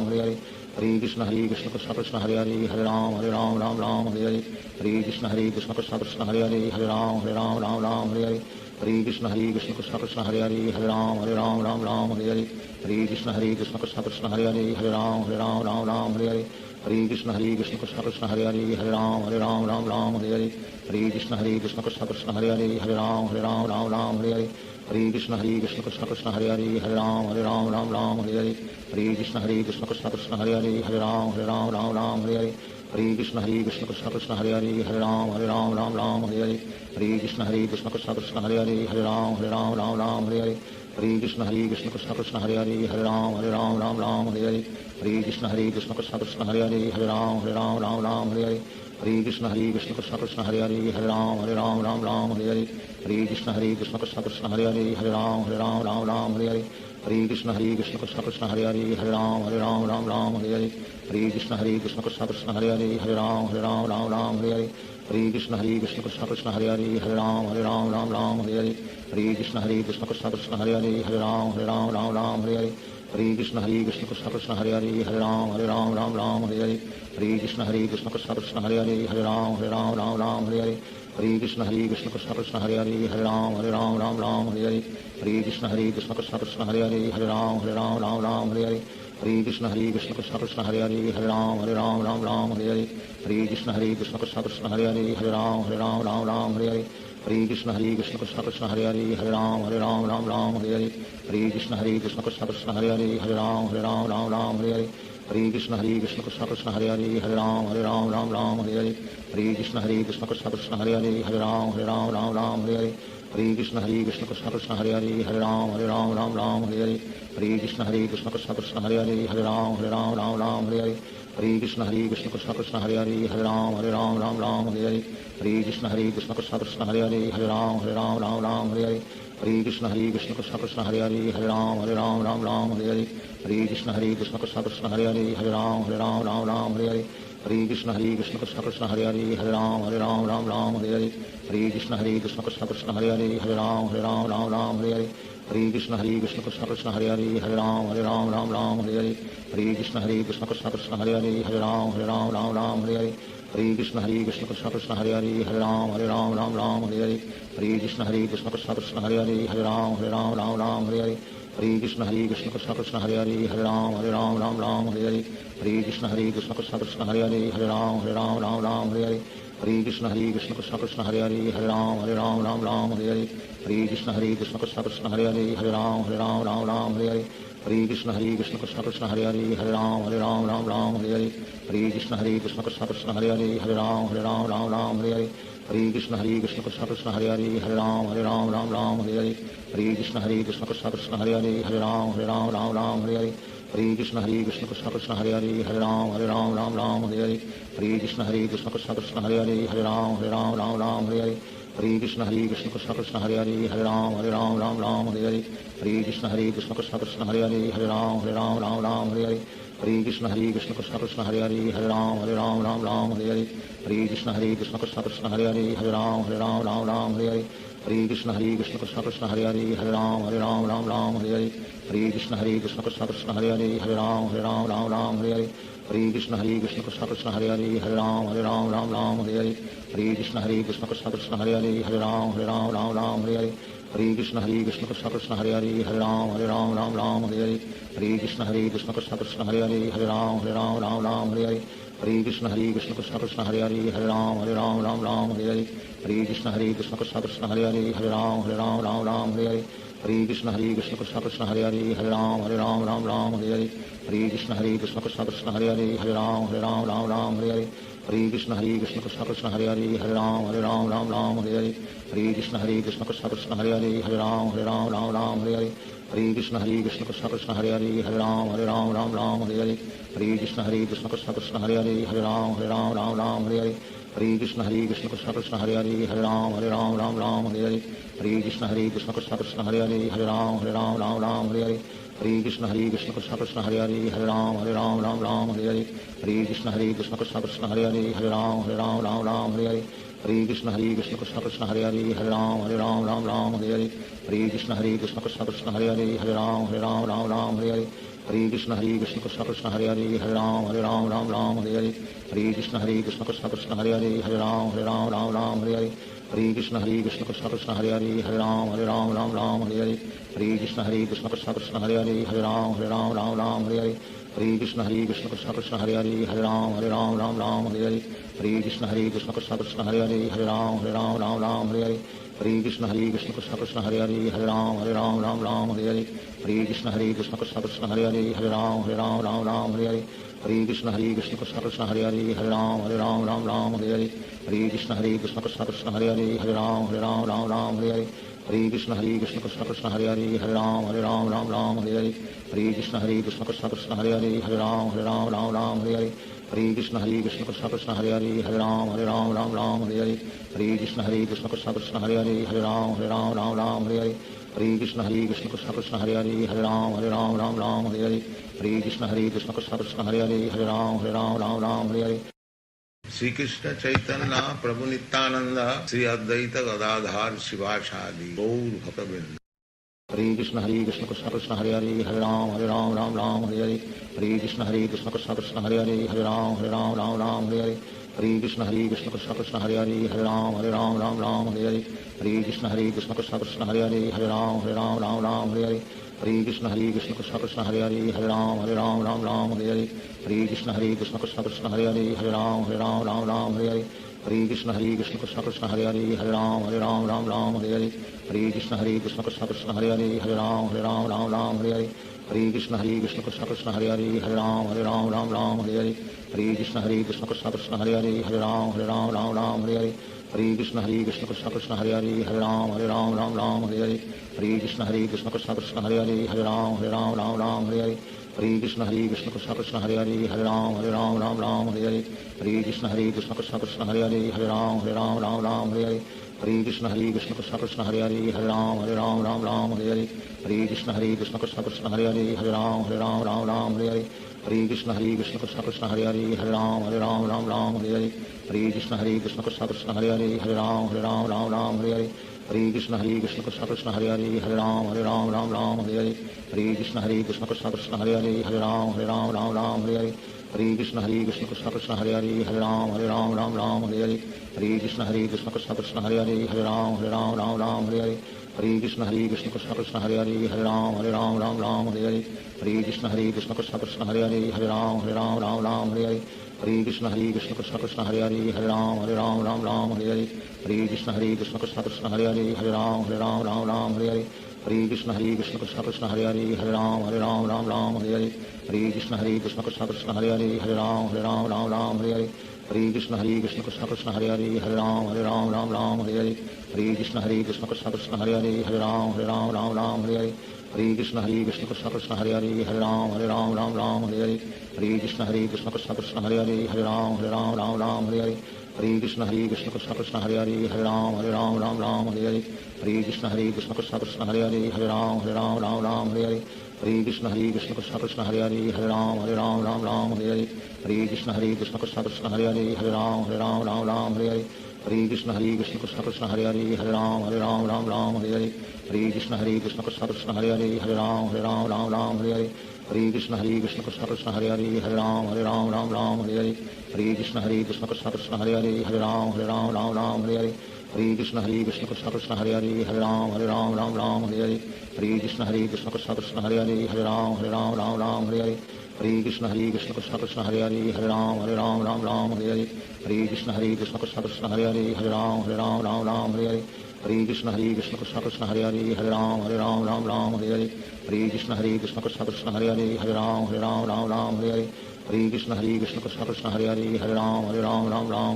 Hare Hare Hare Krishna Krishna Krishna Hare Hare Ram Ram Hare Hare Hare Krishna Krishna Krishna Hare Hare Ram Ram Hare Hare Hare Krishna Krishna Krishna Hare Hare Ram Ram Hare Hare Hare Krishna Krishna Krishna Hare Hare Ram Ram Hare Hare Hare Krishna Krishna Krishna Hare Hare Ram Ram Hare Hare Hare Krishna Krishna Krishna Krishna Hare Hare Ram Ram Hare Hare Hare Krishna Krishna Krishna Hare Hare Ram Ram Hare Hare Hare Krishna Krishna Krishna Krishna Hare Hare Ram Ram Hare Hare Hare Krishna Krishna Krishna Hare Hare Ram Ram Hare Hare Hare Krishna Krishna Krishna Krishna Hare Hare Ram Ram Hare Hare Hare Krishna Krishna Krishna Hare Hare Ram Ram Hare Hare Hare Krishna Krishna Krishna Krishna Hare Hare Ram Ram Hare Hare Hare Krishna Krishna Krishna Krishna Hare Hare Ram Ram Hare Hare Hare Krishna Krishna Krishna Krishna Hare Hare Ram Ram Hare Hare Hare Krishna Krishna Krishna Krishna Hare Hare Ram Ram Hare Hare Hare Krishna Krishna Krishna Krishna Hare Hare Ram Ram Hare Hare Hare Krishna Krishna Krishna Krishna Hare Hare Ram Ram Hare Hare Hare Krishna Krishna Krishna Krishna Hare Hare Ram Ram Hare Hare Hare Krishna Krishna Krishna Krishna Hare Hare Ram Ram Hare Hare Hare Krishna Krishna Krishna Krishna Hare Hare Ram Ram Hare Hare Hare Krishna Krishna Krishna Krishna Hare Hare Ram Ram Hare Hare Hare Krishna Krishna Krishna Krishna Hare Hare Ram Ram Hare Hare Hare Krishna Krishna Krishna Krishna Hare Hare Ram Ram Hare Hare Hare Krishna Krishna Krishna Krishna Hare Hare Ram Ram Hare Hare Hare Krishna Krishna Krishna Krishna Hare Hare Ram Ram Hare Hare Hare Krishna Krishna Krishna Krishna Hare Hare Ram Ram Hare Hare Hare Krishna Krishna Krishna Krishna Hare Hare Ram Ram Hare Hare Hare Krishna Krishna Krishna Krishna Hare Hare Ram Ram Hare Hare Hare Krishna Krishna Krishna Krishna Hare Hare Ram Ram Hare Hare Hare Krishna Krishna Krishna Krishna Hare Hare Ram Ram Hare Hare Hare Krishna Krishna Krishna Krishna Hare Hare Ram Ram Hare Hare Hare Krishna Krishna Krishna Krishna Hare Hare Ram Ram Hare Hare Hare Krishna Krishna Krishna Krishna Hare Hare Ram Ram Hare Hare Hare Krishna Krishna Krishna Krishna Hare Hare Ram Ram Hare Hare Hare Krishna Krishna Krishna Krishna Hare Hare Ram Ram Hare Hare Hare Krishna Krishna Krishna Krishna Hare Hare Ram Ram Hare Hare Hare Krishna Krishna Krishna Krishna Hare Hare Ram Ram Hare Hare Hare Krishna Krishna Krishna Krishna Hare Hare Ram Ram Hare Hare Hare Krishna Krishna Krishna Krishna Hare Hare Ram Ram Hare Hare Hare Krishna Krishna Krishna Krishna Hare Hare Ram Ram Hare Hare Hare Krishna Krishna Krishna Krishna Hare Hare Ram Ram Hare Hare Hare Krishna Krishna Krishna Krishna Hare Hare Ram Ram Hare Hare Hare Krishna Krishna Krishna Krishna Hare Hare Ram Ram Hare Hare Hare Krishna Krishna Krishna Krishna Hare Hare Ram Ram Hare Hare Hare Krishna Krishna Krishna Krishna Hare Hare Ram Ram Hare Hare Hare Krishna Krishna Krishna Krishna Hare Hare Ram Ram Hare Hare Hare Krishna Krishna Krishna Krishna Hare Hare Ram Ram Hare Hare Hare Krishna Krishna Krishna Krishna Hare Hare Ram Ram Hare Hare Hare Krishna Krishna Krishna Krishna Hare Hare Ram Ram Hare Hare Hare Krishna Krishna Krishna Krishna Hare Hare Ram Ram Hare Hare Hare Krishna Krishna Krishna Krishna Hare Hare Ram Ram Hare Hare Hare Krishna Krishna Krishna Krishna Hare Hare Ram Ram Hare Hare Hare Krishna Krishna Krishna Krishna Hare Hare Ram Ram Hare Hare Hare Krishna Krishna Krishna Krishna Hare Hare Ram Ram Hare Hare Hare Krishna Krishna Krishna Krishna Hare Hare Ram Ram Hare Hare Hare Krishna Krishna Krishna Krishna Hare Hare Ram Ram Hare Hare Hare Krishna Krishna Krishna Krishna Hare Hare Ram Ram Hare Hare Hare Krishna Krishna Krishna Krishna Hare Hare Ram Ram Hare Hare Hare Krishna Krishna Krishna Krishna Hare Hare Ram Ram Hare Hare Hare Krishna Krishna Krishna Krishna Hare Hare Ram Ram Hare Hare Hare Krishna Krishna Krishna Krishna Hare Hare Ram Ram Hare Hare Hare Krishna Krishna Krishna Krishna Hare Hare Ram Ram Hare Hare Hare Krishna Krishna Krishna Krishna Hare Hare Ram Ram Hare Hare Hare Krishna Krishna Krishna Krishna Hare Hare Ram Ram Hare Hare Hare Krishna Krishna Krishna Krishna Hare Hare Ram Ram Hare Hare Hare Krishna Krishna Krishna Krishna Hare Hare Ram Ram Hare Hare Hare Krishna Krishna Krishna Krishna Hare Hare Ram Ram Hare Hare Hare Krishna Krishna Krishna Krishna Hare Hare Ram Ram Hare Hare Hare Krishna Krishna Krishna Krishna Hare Hare Ram Ram Hare Hare Hare Krishna Krishna Krishna Krishna Hare Hare Ram Ram Hare Hare Hare Hare Krishna Krishna Krishna Hare Hare Hare Ram Ram Ram Hare Hare Hare Krishna Krishna Krishna Hare Hare Hare Ram Ram Hare Hare Hare Krishna Krishna Krishna Hare Hare Hare Ram Ram Hare Hare Hare Krishna Krishna Krishna Hare Hare Hare Ram Ram Hare Hare Hare Krishna Krishna Krishna Hare Hare Hare Ram Ram Hare Hare Hare Krishna Krishna Krishna Hare Hare Hare Ram Ram Hare Hare Hare Krishna Krishna Krishna Hare Hare Hare Ram Ram Hare Hare Hare Krishna Krishna Krishna Hare Hare Hare Ram Ram Hare Hare Hare Krishna Krishna Krishna Hare Hare Hare Ram Ram Hare Hare Hare Krishna Krishna Krishna Hare Hare Hare Ram Ram Hare Hare Hare Krishna Krishna Krishna Hare Hare Hare Ram Ram Hare Hare Hare Krishna Krishna Krishna Hare Hare Hare Ram Ram Hare Hare Hare Krishna Krishna Krishna Hare Hare Hare Ram Ram Hare Hare Hare Krishna Krishna Krishna Hare Hare Hare Ram Ram Hare Hare Hare Krishna Krishna Krishna Hare Hare Hare Ram Ram Hare Hare Hare Krishna Krishna Krishna Hare Hare Hare Ram Ram Hare Hare Hare Krishna Krishna Krishna Hare Hare Hare Ram Ram Hare Hare Hare Krishna Krishna Krishna Hare Hare Hare Ram Ram Hare Hare Hare Krishna Krishna Krishna Hare Hare Hare Ram Ram Hare Hare Hare Krishna Krishna Krishna Hare Hare Hare Ram Hare Hare Sri Krishna Chaitanya Prabhu Nityananda Sri Advaita Gadadhar Shivasadi Gaur Bhaktavinda Hare Krishna Krishna Krishna Hare Hare Hare Ram Ram Hare Hare Hare Krishna Krishna Krishna Hare Hare Hare Ram Ram Hare Hare Hare Krishna Krishna Krishna Hare Hare Hare Ram Hare Hare Hare Krishna Krishna Krishna Hare Hare Hare Ram Hare Hare Hare Krishna Krishna Krishna Hare Hare Hare Ram Hare Hare Hare Krishna Krishna Krishna Hare Hare Hare Ram Hare Hare Hare Krishna Krishna Krishna Hare Hare Hare Ram Hare Hare Hare Krishna Krishna Krishna Hare Hare Hare Ram Hare Hare Hare Krishna Krishna Krishna Hare Hare Hare Ram Hare Hare Hare Krishna Krishna Krishna Hare Hare Hare Ram Hare Hare Hare Krishna Krishna Krishna Hare Hare Hare Ram Hare Hare Hare Krishna Krishna Krishna Hare Hare Hare Ram Hare Hare Hare Krishna Krishna Krishna Hare Hare Hare Ram Hare Hare Hare Krishna Krishna Krishna Hare Hare Hare Ram Hare Hare Hare Krishna Krishna Krishna Hare Hare Hare Ram Hare Hare Hare Krishna Krishna Krishna Hare Hare Hare Ram Hare Hare Hare Krishna Krishna Krishna Hare Hare Hare Ram Hare Hare Hare Krishna Krishna Krishna Hare Hare Hare Ram Hare Hare Hare Krishna Krishna Krishna Hare Hare Hare Ram Hare Hare Hare Krishna Krishna Krishna Hare Hare Hare Ram Hare Hare Hare Krishna Krishna Krishna Hare Hare Hare Ram Hare Hare Hare Krishna Krishna Krishna Hare Hare Hare Ram Hare Hare Hare Krishna Krishna Krishna Hare Hare Hare Ram Hare Hare Hare Krishna Krishna Krishna Hare Hare Hare Ram Hare Hare Hare Krishna Krishna Krishna Hare Hare Hare Ram Hare Hare Hare Krishna Krishna Krishna Hare Hare Hare Ram Hare Hare Hare Krishna Krishna Krishna Hare Hare Hare Ram Hare Hare Hare Krishna Krishna Krishna Hare Hare Hare Ram Hare Hare Hare Krishna Krishna Krishna Hare Hare Hare Ram Hare Hare Hare Krishna Krishna Krishna Hare Hare Hare Ram Hare Hare Hare Krishna Krishna Krishna Hare Hare Hare Ram Hare Hare Hare Krishna Krishna Krishna Hare Hare Hare Ram Hare Hare Hare Krishna Krishna Krishna Hare Hare Hare Ram Hare Hare Hare Krishna Krishna Krishna Hare Hare Hare Ram Hare Hare Hare Krishna Krishna Krishna Hare Hare Hare Ram Hare Hare Hare Krishna Krishna Krishna Hare Hare Hare Ram Hare Hare Hare Krishna Krishna Krishna Hare Hare Hare Ram Hare Hare Hare Krishna Krishna Krishna Hare Hare Hare Ram Hare Hare Hare Krishna Krishna Krishna Hare Hare Hare Ram Hare Hare Hare Krishna Krishna Krishna Hare Hare Hare Ram Hare Hare Hare Krishna Krishna Krishna Hare Hare Hare Ram Hare Hare Hare Krishna Krishna Krishna Hare Hare Hare Ram Hare Hare Hare Krishna Krishna Krishna Hare Hare Hare Ram Hare Hare Hare Krishna Krishna Krishna Hare Hare Hare Ram Hare Hare Hare Krishna Krishna Krishna Hare Hare Hare Ram Hare Hare Hare Krishna Krishna Krishna Hare Hare Hare Ram Hare Hare Hare Krishna Krishna Krishna Hare Hare Hare Ram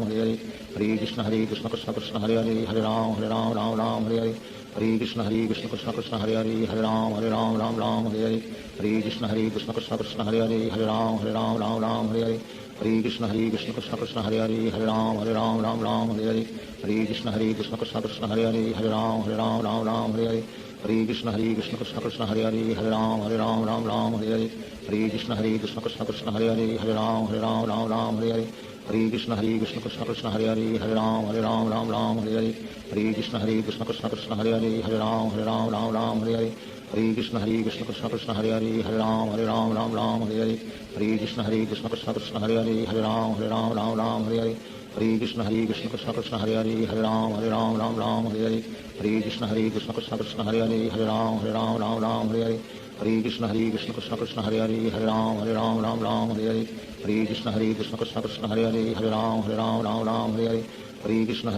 Hare Hare Hare Krishna Krishna Krishna Hare Hare Hare Ram Hare Hare Hare Krishna Krishna Krishna Hare Hare Hare Ram Hare Hare Hare Krishna Krishna Krishna Hare Hare Hare Ram Hare Hare Hare Krishna Krishna Krishna Hare Hare Hare Ram Hare Hare Hare Krishna Krishna Krishna Hare Hare Hare Ram Hare Hare Hare Hare Krishna Krishna Krishna Hare Hare Hare Ram Ram Ram Hare Hare Hare Krishna Krishna Krishna Hare Hare Hare Ram Ram Hare Hare Hare Krishna Krishna Krishna Hare Hare Hare Ram Ram Hare Hare Hare Krishna Krishna Krishna Hare Hare Hare Ram Ram Hare Hare Hare Krishna Krishna Krishna Hare Hare Hare Ram Ram Hare Hare Hare Krishna Krishna Krishna Hare Hare Hare Ram Ram Hare Hare Hare Krishna Krishna Krishna Hare Hare Hare Ram Ram Hare Hare Hare Krishna Krishna Krishna Hare Hare Hare Ram Ram Hare Hare Hare Krishna Krishna Krishna Hare Hare Hare Ram Ram Hare Hare Hare Krishna Krishna Krishna Hare Hare Hare Ram Ram Hare Hare Hare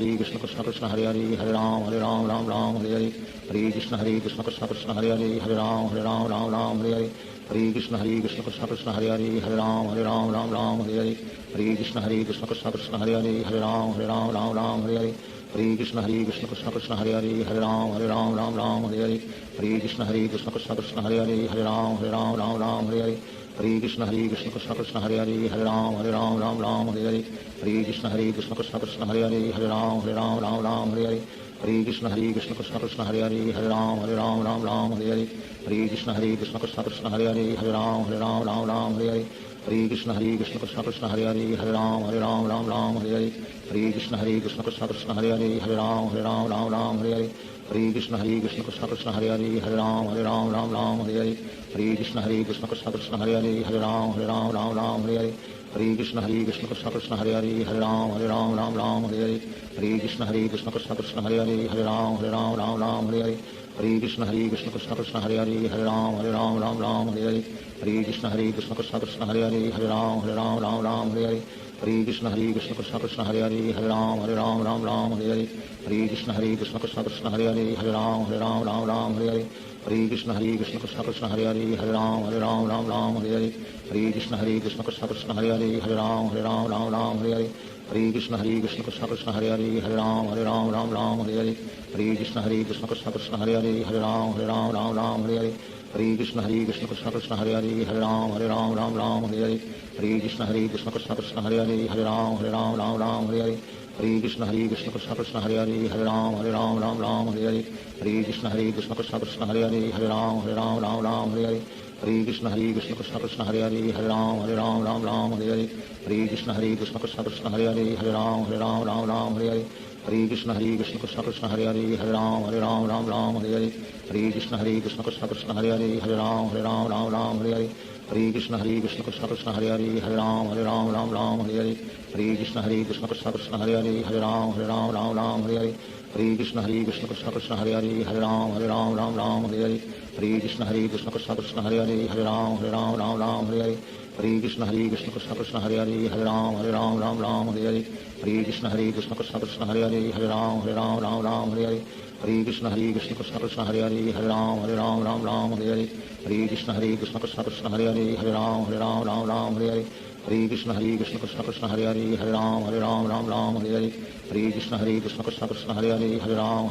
Krishna Krishna Krishna Hare Hare Hare Ram Ram Hare Hare Hare Krishna Krishna Krishna Hare Hare Hare Ram Ram Hare Hare Hare Krishna Krishna Krishna Hare Hare Hare Ram Ram Hare Hare Hare Krishna Krishna Krishna Hare Hare Hare Ram Ram Hare Hare Hare Krishna Krishna Krishna Hare Hare Hare Ram Ram Hare Hare Hare Krishna Krishna Krishna Hare Hare Hare Ram Ram Hare Hare Hare Krishna Krishna Krishna Hare Hare Hare Ram Ram Hare Hare Hare Krishna Krishna Krishna Hare Hare Hare Ram Ram Hare Hare Hare Krishna Krishna Krishna Hare Hare Hare Ram Ram Hare Hare Hare Krishna Krishna Krishna Hare Hare Hare Ram Ram Hare Hare Hare Krishna Krishna Krishna Hare Hare Hare Ram Ram Hare Hare Hare Krishna Krishna Krishna Hare Hare Hare Ram Ram Hare Hare Hare Krishna Krishna Krishna Hare Hare Hare Ram Ram Hare Hare Hare Krishna Krishna Krishna Hare Hare Hare Ram Ram Hare Hare Hare Krishna Krishna Krishna Hare Hare Hare Ram Ram Hare Hare Hare Krishna Krishna Krishna Hare Hare Hare Ram Ram Hare Hare Hare Krishna Krishna Krishna Hare Hare Hare Ram Ram Hare Hare Hare Krishna Krishna Krishna Hare Hare Hare Ram Ram Hare Hare Hare Krishna Krishna Krishna Hare Hare Hare Ram Ram Hare Hare Hare Krishna Krishna Krishna Hare Hare Hare Ram Ram Hare Hare Hare Krishna Krishna Krishna Hare Hare Hare Ram Ram Hare Hare Hare Krishna Krishna Krishna Hare Hare Hare Ram Ram Hare Hare Hare Krishna Krishna Krishna Hare Hare Hare Ram Ram Hare Hare Hare Krishna Krishna Krishna Hare Hare Hare Ram Ram Hare Hare Hare Krishna Krishna Krishna Hare Hare Hare Ram Ram Hare Hare Hare Krishna Krishna Krishna Hare Hare Hare Ram Ram Hare Hare Hare Krishna Krishna Krishna Hare Hare Hare Ram Ram Hare Hare Hare Krishna Krishna Krishna Hare Hare Hare Ram Ram Hare Hare Hare Krishna Krishna Krishna Hare Hare Hare Ram Ram Hare Hare Hare Krishna Krishna Krishna Hare Hare Hare Ram Ram Hare Hare Hare Krishna Krishna Krishna Hare Hare Hare Ram Ram Hare Hare Hare Krishna Krishna Krishna Hare Hare Hare Ram Ram Hare Hare Hare Krishna Krishna Krishna Hare Hare Hare Ram Ram Hare Hare Hare Krishna Krishna Krishna Hare Hare Hare Ram Ram Hare Hare Hare Krishna Krishna Krishna Hare Hare Hare Ram Ram Hare Hare Hare Krishna Krishna Krishna Hare Hare Hare Ram Ram Hare Hare Hare Krishna Krishna Krishna Hare Hare Hare Ram Ram Hare Hare Hare Krishna Krishna Krishna Hare Hare Hare Ram Ram Hare Hare Hare Krishna Krishna Krishna Hare Hare Hare Ram Ram Hare Hare Hare Krishna Krishna Krishna Hare Hare Hare Ram Ram Hare Hare Hare Krishna Krishna Krishna Hare Hare Hare Ram Ram Hare Hare Hare Krishna Krishna Krishna Hare Hare Hare Ram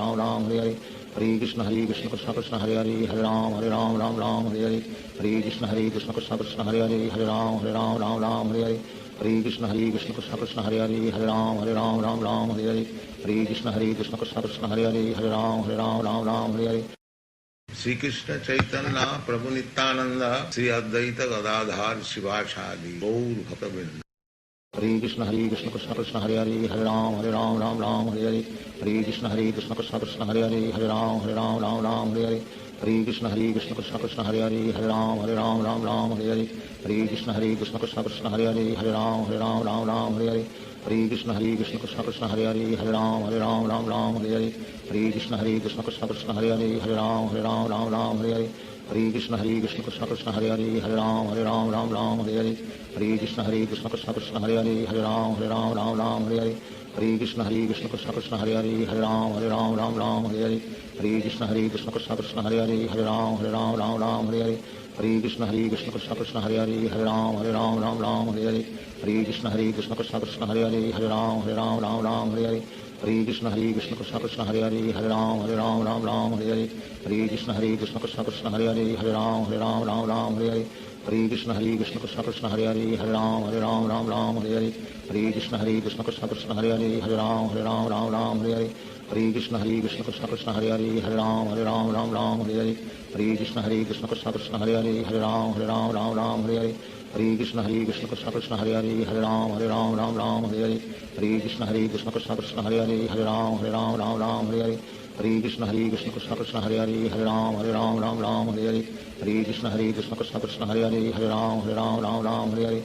Ram Hare Hare Hare Krishna Krishna Krishna Hare Hare Hare Ram Ram Hare Hare Hare Krishna Krishna Krishna Hare Hare Hare Ram Ram Hare Hare Hare Krishna Krishna Krishna Hare Hare Hare Ram Ram Hare Hare Hare Krishna Krishna Krishna Hare Hare Hare Ram Ram Hare Hare Shri Krishna Chaitanya Prabhu Nityanand Shri Advaita Gadadhar Shivacharya Gaur भक्तवृंद Hare Krishna Krishna Krishna Hare Hare Hare Ram Ram Hare Hare Hare Krishna Krishna Krishna Hare Hare Hare Ram Ram Hare Hare Hare Krishna Krishna Krishna Hare Hare Hare Ram Ram Hare Hare Hare Krishna Krishna Krishna Hare Hare Hare Ram Ram Hare Hare Hare Krishna Krishna Krishna Hare Hare Hare Ram Hare Hare Hare Krishna Krishna Krishna Hare Hare Hare Ram Hare Hare Hare Krishna Krishna Krishna Hare Hare Hare Ram Hare Hare Hare Krishna Krishna Krishna Hare Hare Hare Ram Hare Hare Hare Krishna Krishna Krishna Hare Hare Hare Ram Hare Hare Hare Krishna Krishna Krishna Hare Hare Hare Ram Hare Hare Hare Krishna Krishna Krishna Hare Hare Hare Ram Hare Hare Hare Krishna Krishna Krishna Hare Hare Hare Ram Hare Hare Hare Krishna Krishna Krishna Hare Hare Hare Ram Hare Hare Hare Krishna Krishna Krishna Hare Hare Hare Ram Hare Hare Hare Krishna Krishna Krishna Hare Hare Hare Ram Hare Hare Hare Krishna Krishna Krishna Hare Hare Hare Ram Hare Hare Hare Krishna Krishna Krishna Hare Hare Ram Ram Ram Hare Hare Hare Krishna Krishna Krishna Hare Hare Ram Ram Hare Hare Hare Krishna Krishna Krishna Hare Hare Ram Ram Hare Hare Hare Krishna Krishna Krishna Hare Hare Ram Ram Hare Hare Hare Krishna Krishna Krishna Hare Hare Ram Ram Hare Hare Hare Krishna Krishna Krishna Hare Hare Ram Ram Hare Hare Hare Krishna Krishna Krishna Hare Hare Ram Ram Hare Hare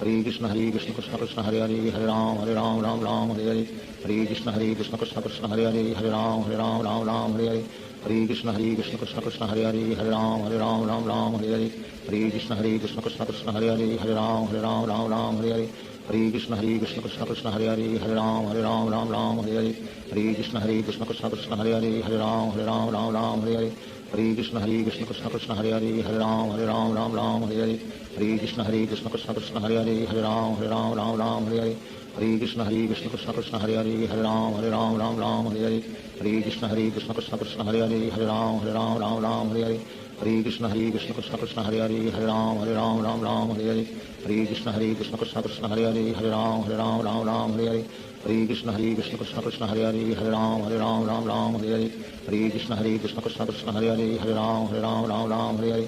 Hare Krishna Krishna Krishna Hare Hare Ram Ram Hare Hare Hare Krishna Krishna Krishna Hare Hare Ram Ram Hare Hare Hare Krishna Krishna Krishna Hare Hare Ram Ram Hare Hare Hare Krishna Krishna Krishna Hare Hare Ram Ram Hare Hare Hare Krishna Krishna Krishna Krishna Hare Hare Ram Ram Hare Hare Hare Krishna Krishna Krishna Hare Hare Ram Ram Hare Hare Hare Krishna Krishna Krishna Krishna Hare Hare Ram Ram Hare Hare Hare Krishna Krishna Krishna Hare Hare Ram Ram Hare Hare Hare Krishna Krishna Krishna Krishna Hare Hare Ram Ram Hare Hare Hare Krishna Krishna Krishna Krishna Hare Hare Ram Ram Hare Hare Hare Krishna Krishna Krishna Krishna Hare Hare Ram Ram Hare Hare Hare Krishna Krishna Krishna Krishna Hare Hare Ram Ram Hare Hare Hare Krishna Krishna Krishna Krishna Hare Hare Ram Ram Hare Hare Hare Krishna Krishna Krishna Krishna Hare Hare Ram Ram Hare Hare Hare Krishna Krishna Krishna Krishna Hare Hare Ram Ram Hare Hare Hare Krishna Krishna Krishna Krishna Hare Hare Ram Ram Hare Hare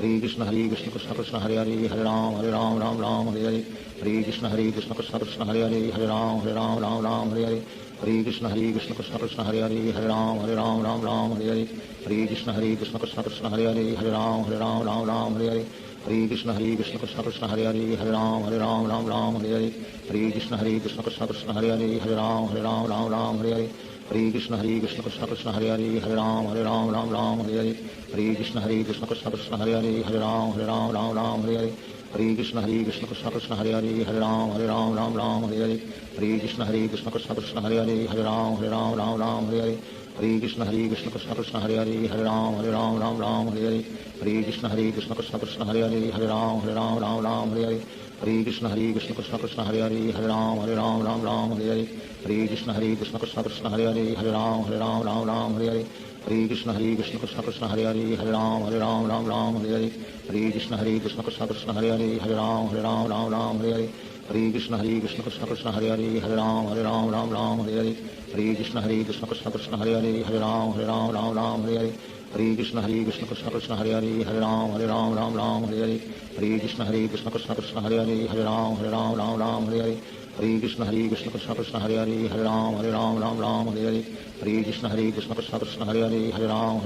Hare Krishna Krishna Krishna Krishna Hare Hare Ram Ram Hare Hare Hare Krishna Krishna Krishna Krishna Hare Hare Ram Ram Hare Hare Hare Krishna Krishna Krishna Krishna Hare Hare Ram Ram Hare Hare Hare Krishna Krishna Krishna Krishna Hare Hare Ram Ram Hare Hare Hare Krishna Krishna Krishna Krishna Hare Hare Ram Ram Hare Hare Hare Krishna Krishna Krishna Krishna Hare Hare Ram Ram Hare Hare Hare Krishna Krishna Krishna Krishna Hare Hare Ram Ram Hare Hare Hare Krishna Krishna Krishna Krishna Hare Hare Ram Ram Hare Hare Hare Krishna Krishna Krishna Krishna Hare Hare Ram Ram Hare Hare Hare Krishna Krishna Krishna Krishna Hare Hare Ram Ram Hare Hare Hare Krishna Krishna Krishna Krishna Hare Hare Ram Ram Hare Hare Hare Krishna Krishna Krishna Krishna Hare Hare Ram Ram Hare Hare Hare Krishna Krishna Krishna Krishna Hare Hare Ram Ram Hare Hare Hare Krishna Krishna Krishna Krishna Hare Hare Ram Ram Hare Hare Hare Krishna Krishna Krishna Krishna Hare Hare Ram Ram Hare Hare Hare Krishna Krishna Krishna Krishna Hare Hare Ram Ram Hare Hare Hare Krishna Krishna Krishna Krishna Hare Hare Ram Ram Hare Hare Hare Krishna Krishna Krishna Krishna Hare Hare Ram Ram Hare Hare Hare Krishna Krishna Krishna Krishna Hare Hare Ram Ram Hare Hare Hare Krishna Krishna Krishna Krishna Hare Hare Ram Ram Hare Hare Hare Krishna Krishna Krishna Krishna Hare Hare Ram Ram Hare Hare Hare Krishna Krishna Krishna Krishna Hare Hare Ram Ram Hare Hare Hare Krishna Krishna Krishna Krishna Hare Hare Ram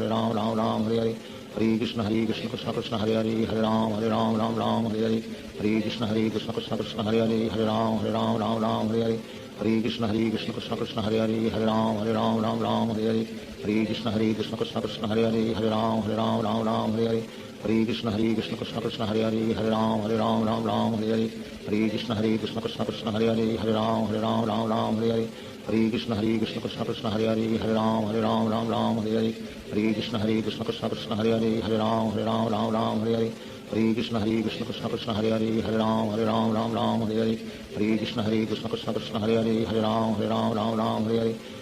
Ram Hare Hare Hare Krishna Krishna Krishna Krishna Hare Hare Ram Ram Hare Hare Hare Krishna Krishna Krishna Krishna Hare Hare Ram Ram Hare Hare Hare Krishna Krishna Krishna Krishna Hare Hare Ram Ram Hare Hare Hare Krishna Krishna Krishna Krishna Hare Hare Ram Ram Hare Hare Hare Krishna Krishna Krishna Krishna Hare Hare Ram Ram Hare Hare Hare Krishna Krishna Krishna Krishna Hare Hare Ram Ram Hare Hare Hare Krishna Krishna Krishna Krishna Hare Hare Ram Ram Hare Hare Hare Krishna Krishna Krishna Krishna Hare Hare Ram Ram Hare Hare Hare Krishna Krishna Krishna Krishna Hare Hare Ram Ram Hare Hare Hare Krishna Krishna Krishna Krishna Hare Hare Ram Ram Hare Hare Hare Krishna Krishna Krishna Krishna Hare Hare Ram Ram Hare Hare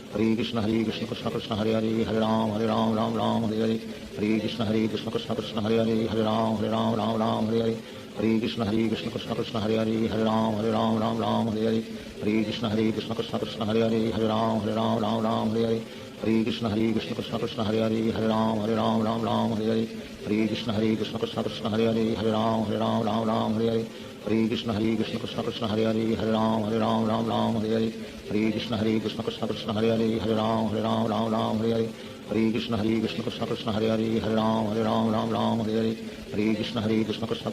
Hare Krishna Krishna Krishna Krishna Hare Hare Ram Ram Hare Hare Hare Krishna Krishna Krishna Krishna Hare Hare Ram Ram Hare Hare Hare Krishna Krishna Krishna Krishna Hare Hare Ram Ram Hare Hare Hare Krishna Krishna Krishna Krishna Hare Hare Ram Ram Hare Hare Hare Krishna Krishna Krishna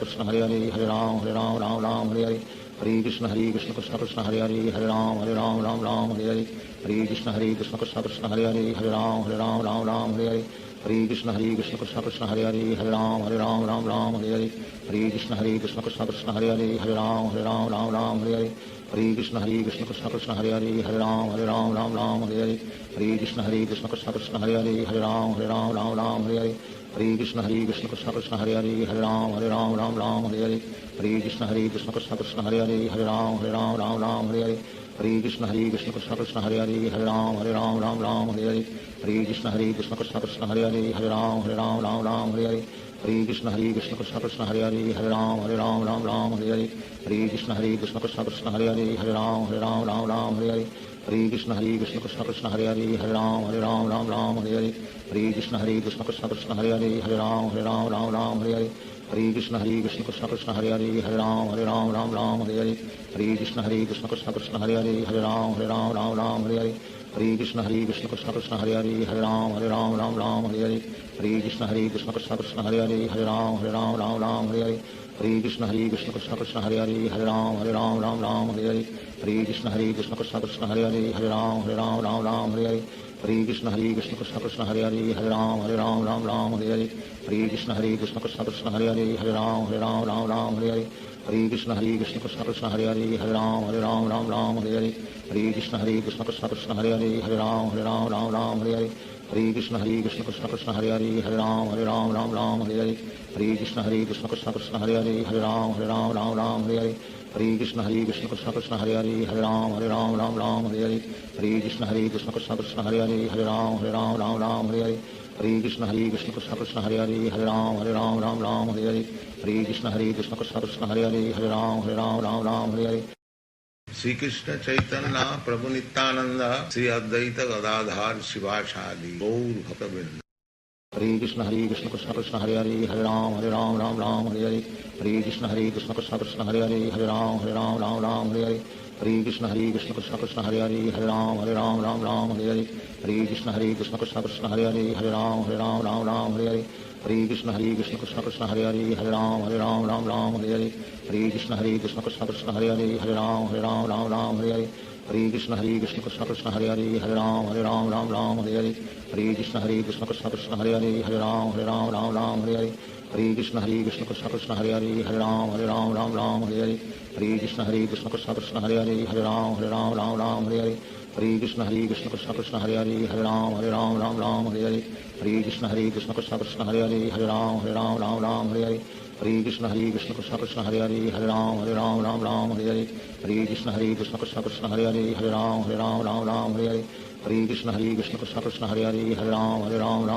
Krishna Hare Hare Ram Ram Hare Hare Hare Krishna Krishna Krishna Krishna Hare Hare Ram Ram Hare Hare Hare Krishna Krishna Krishna Krishna Hare Hare Ram Ram Hare Hare Hare Krishna Krishna Krishna Krishna Hare Hare Ram Ram Hare Hare Hare Krishna Krishna Krishna Krishna Hare Hare Ram Ram Hare Hare Hare Krishna Krishna Krishna Krishna Hare Hare Ram Ram Hare Hare Hare Krishna Krishna Krishna Krishna Hare Hare Ram Ram Hare Hare Hare Krishna Krishna Krishna Krishna Hare Hare Ram Ram Hare Hare Hare Krishna Krishna Krishna Krishna Hare Hare Ram Ram Hare Hare Hare Krishna Krishna Krishna Krishna Hare Hare Ram Ram Hare Hare Hare Krishna Krishna Krishna Krishna Hare Hare Ram Ram Hare Hare Hare Krishna Krishna Krishna Krishna Hare Hare Ram Ram Hare Hare Hare Krishna Krishna Krishna Krishna Hare Hare Ram Ram Hare Hare Hare Krishna Krishna Krishna Hare Hare Ram Ram Ram Hare Hare Hare Krishna Krishna Krishna Hare Hare Ram Ram Hare Hare Hare Krishna Krishna Krishna Hare Hare Ram Ram Hare Hare Hare Krishna Krishna Krishna Hare Hare Ram Ram Hare Hare Hare Krishna Krishna Krishna Hare Hare Ram Ram Hare Hare Hare Krishna Krishna Krishna Hare Hare Ram Ram Hare Hare Hare Krishna Krishna Krishna Hare Hare Ram Ram Hare Hare Hare Krishna Krishna Krishna Hare Hare Ram Ram Hare Hare Hare Krishna Krishna Krishna Hare Hare Ram Ram Hare Hare Hare Krishna Krishna Krishna Krishna Hare Hare Ram Ram Hare Hare Hare Krishna Krishna Krishna Hare Hare Ram Ram Hare Hare Hare Krishna Krishna Krishna Krishna Hare Hare Ram Ram Hare Hare Hare Krishna Krishna Krishna Hare Hare Ram Ram Hare Hare Hare Krishna Krishna Krishna Krishna Hare Hare Ram Ram Hare Hare Hare Krishna Krishna Krishna Hare Hare Ram Ram Hare Hare Hare Krishna Krishna Krishna Krishna Hare Hare Ram Ram Hare Hare Hare Krishna Krishna Krishna Hare Hare Ram Ram Hare Hare Hare Krishna Krishna Krishna Krishna Hare Hare Ram Ram Hare Hare Shri Krishna Chaitanya Prabhu Nityanand Shri Advaita Gadadhar शिवासादि Gaur भक्तवृंद Hare Krishna Krishna Krishna Hare Hare Ram Ram Hare Hare Hare Krishna Krishna Krishna Hare Hare Ram Ram Hare Hare Hare Krishna Krishna Krishna Hare Hare Ram Ram Hare Hare Hare Krishna Krishna Krishna Hare Hare Ram Ram Hare Hare Hare Krishna Krishna Krishna Hare Hare Ram Ram Hare Hare Hare Krishna Krishna Krishna Hare Hare Ram Ram Hare Hare Hare Krishna Krishna Krishna Hare Hare Ram Ram Hare Hare Hare Krishna Krishna Krishna Hare Hare Ram Ram Hare Hare Hare Krishna Krishna Krishna Hare Hare Ram Ram Hare Hare Hare Krishna Krishna Krishna Krishna Hare Hare Ram Ram Hare Hare Hare Krishna Krishna Krishna Hare Hare Ram Ram Hare Hare Hare Krishna Krishna Krishna Krishna Hare Hare Ram Ram Hare Hare Hare Krishna Krishna Krishna Hare Hare Ram Ram Hare Hare Hare Krishna Krishna Krishna Krishna Hare Hare Ram Ram Hare Hare Hare Krishna Krishna Krishna Hare Hare Ram Ram Hare Hare Hare Krishna Krishna Krishna Krishna Hare Hare Ram Ram Hare Hare Hare Krishna Krishna Krishna Krishna Hare Hare Ram Ram Hare Hare Hare Krishna Krishna Krishna Krishna Hare Hare Ram Ram Hare Hare Hare Krishna Krishna Krishna Krishna Hare Hare Ram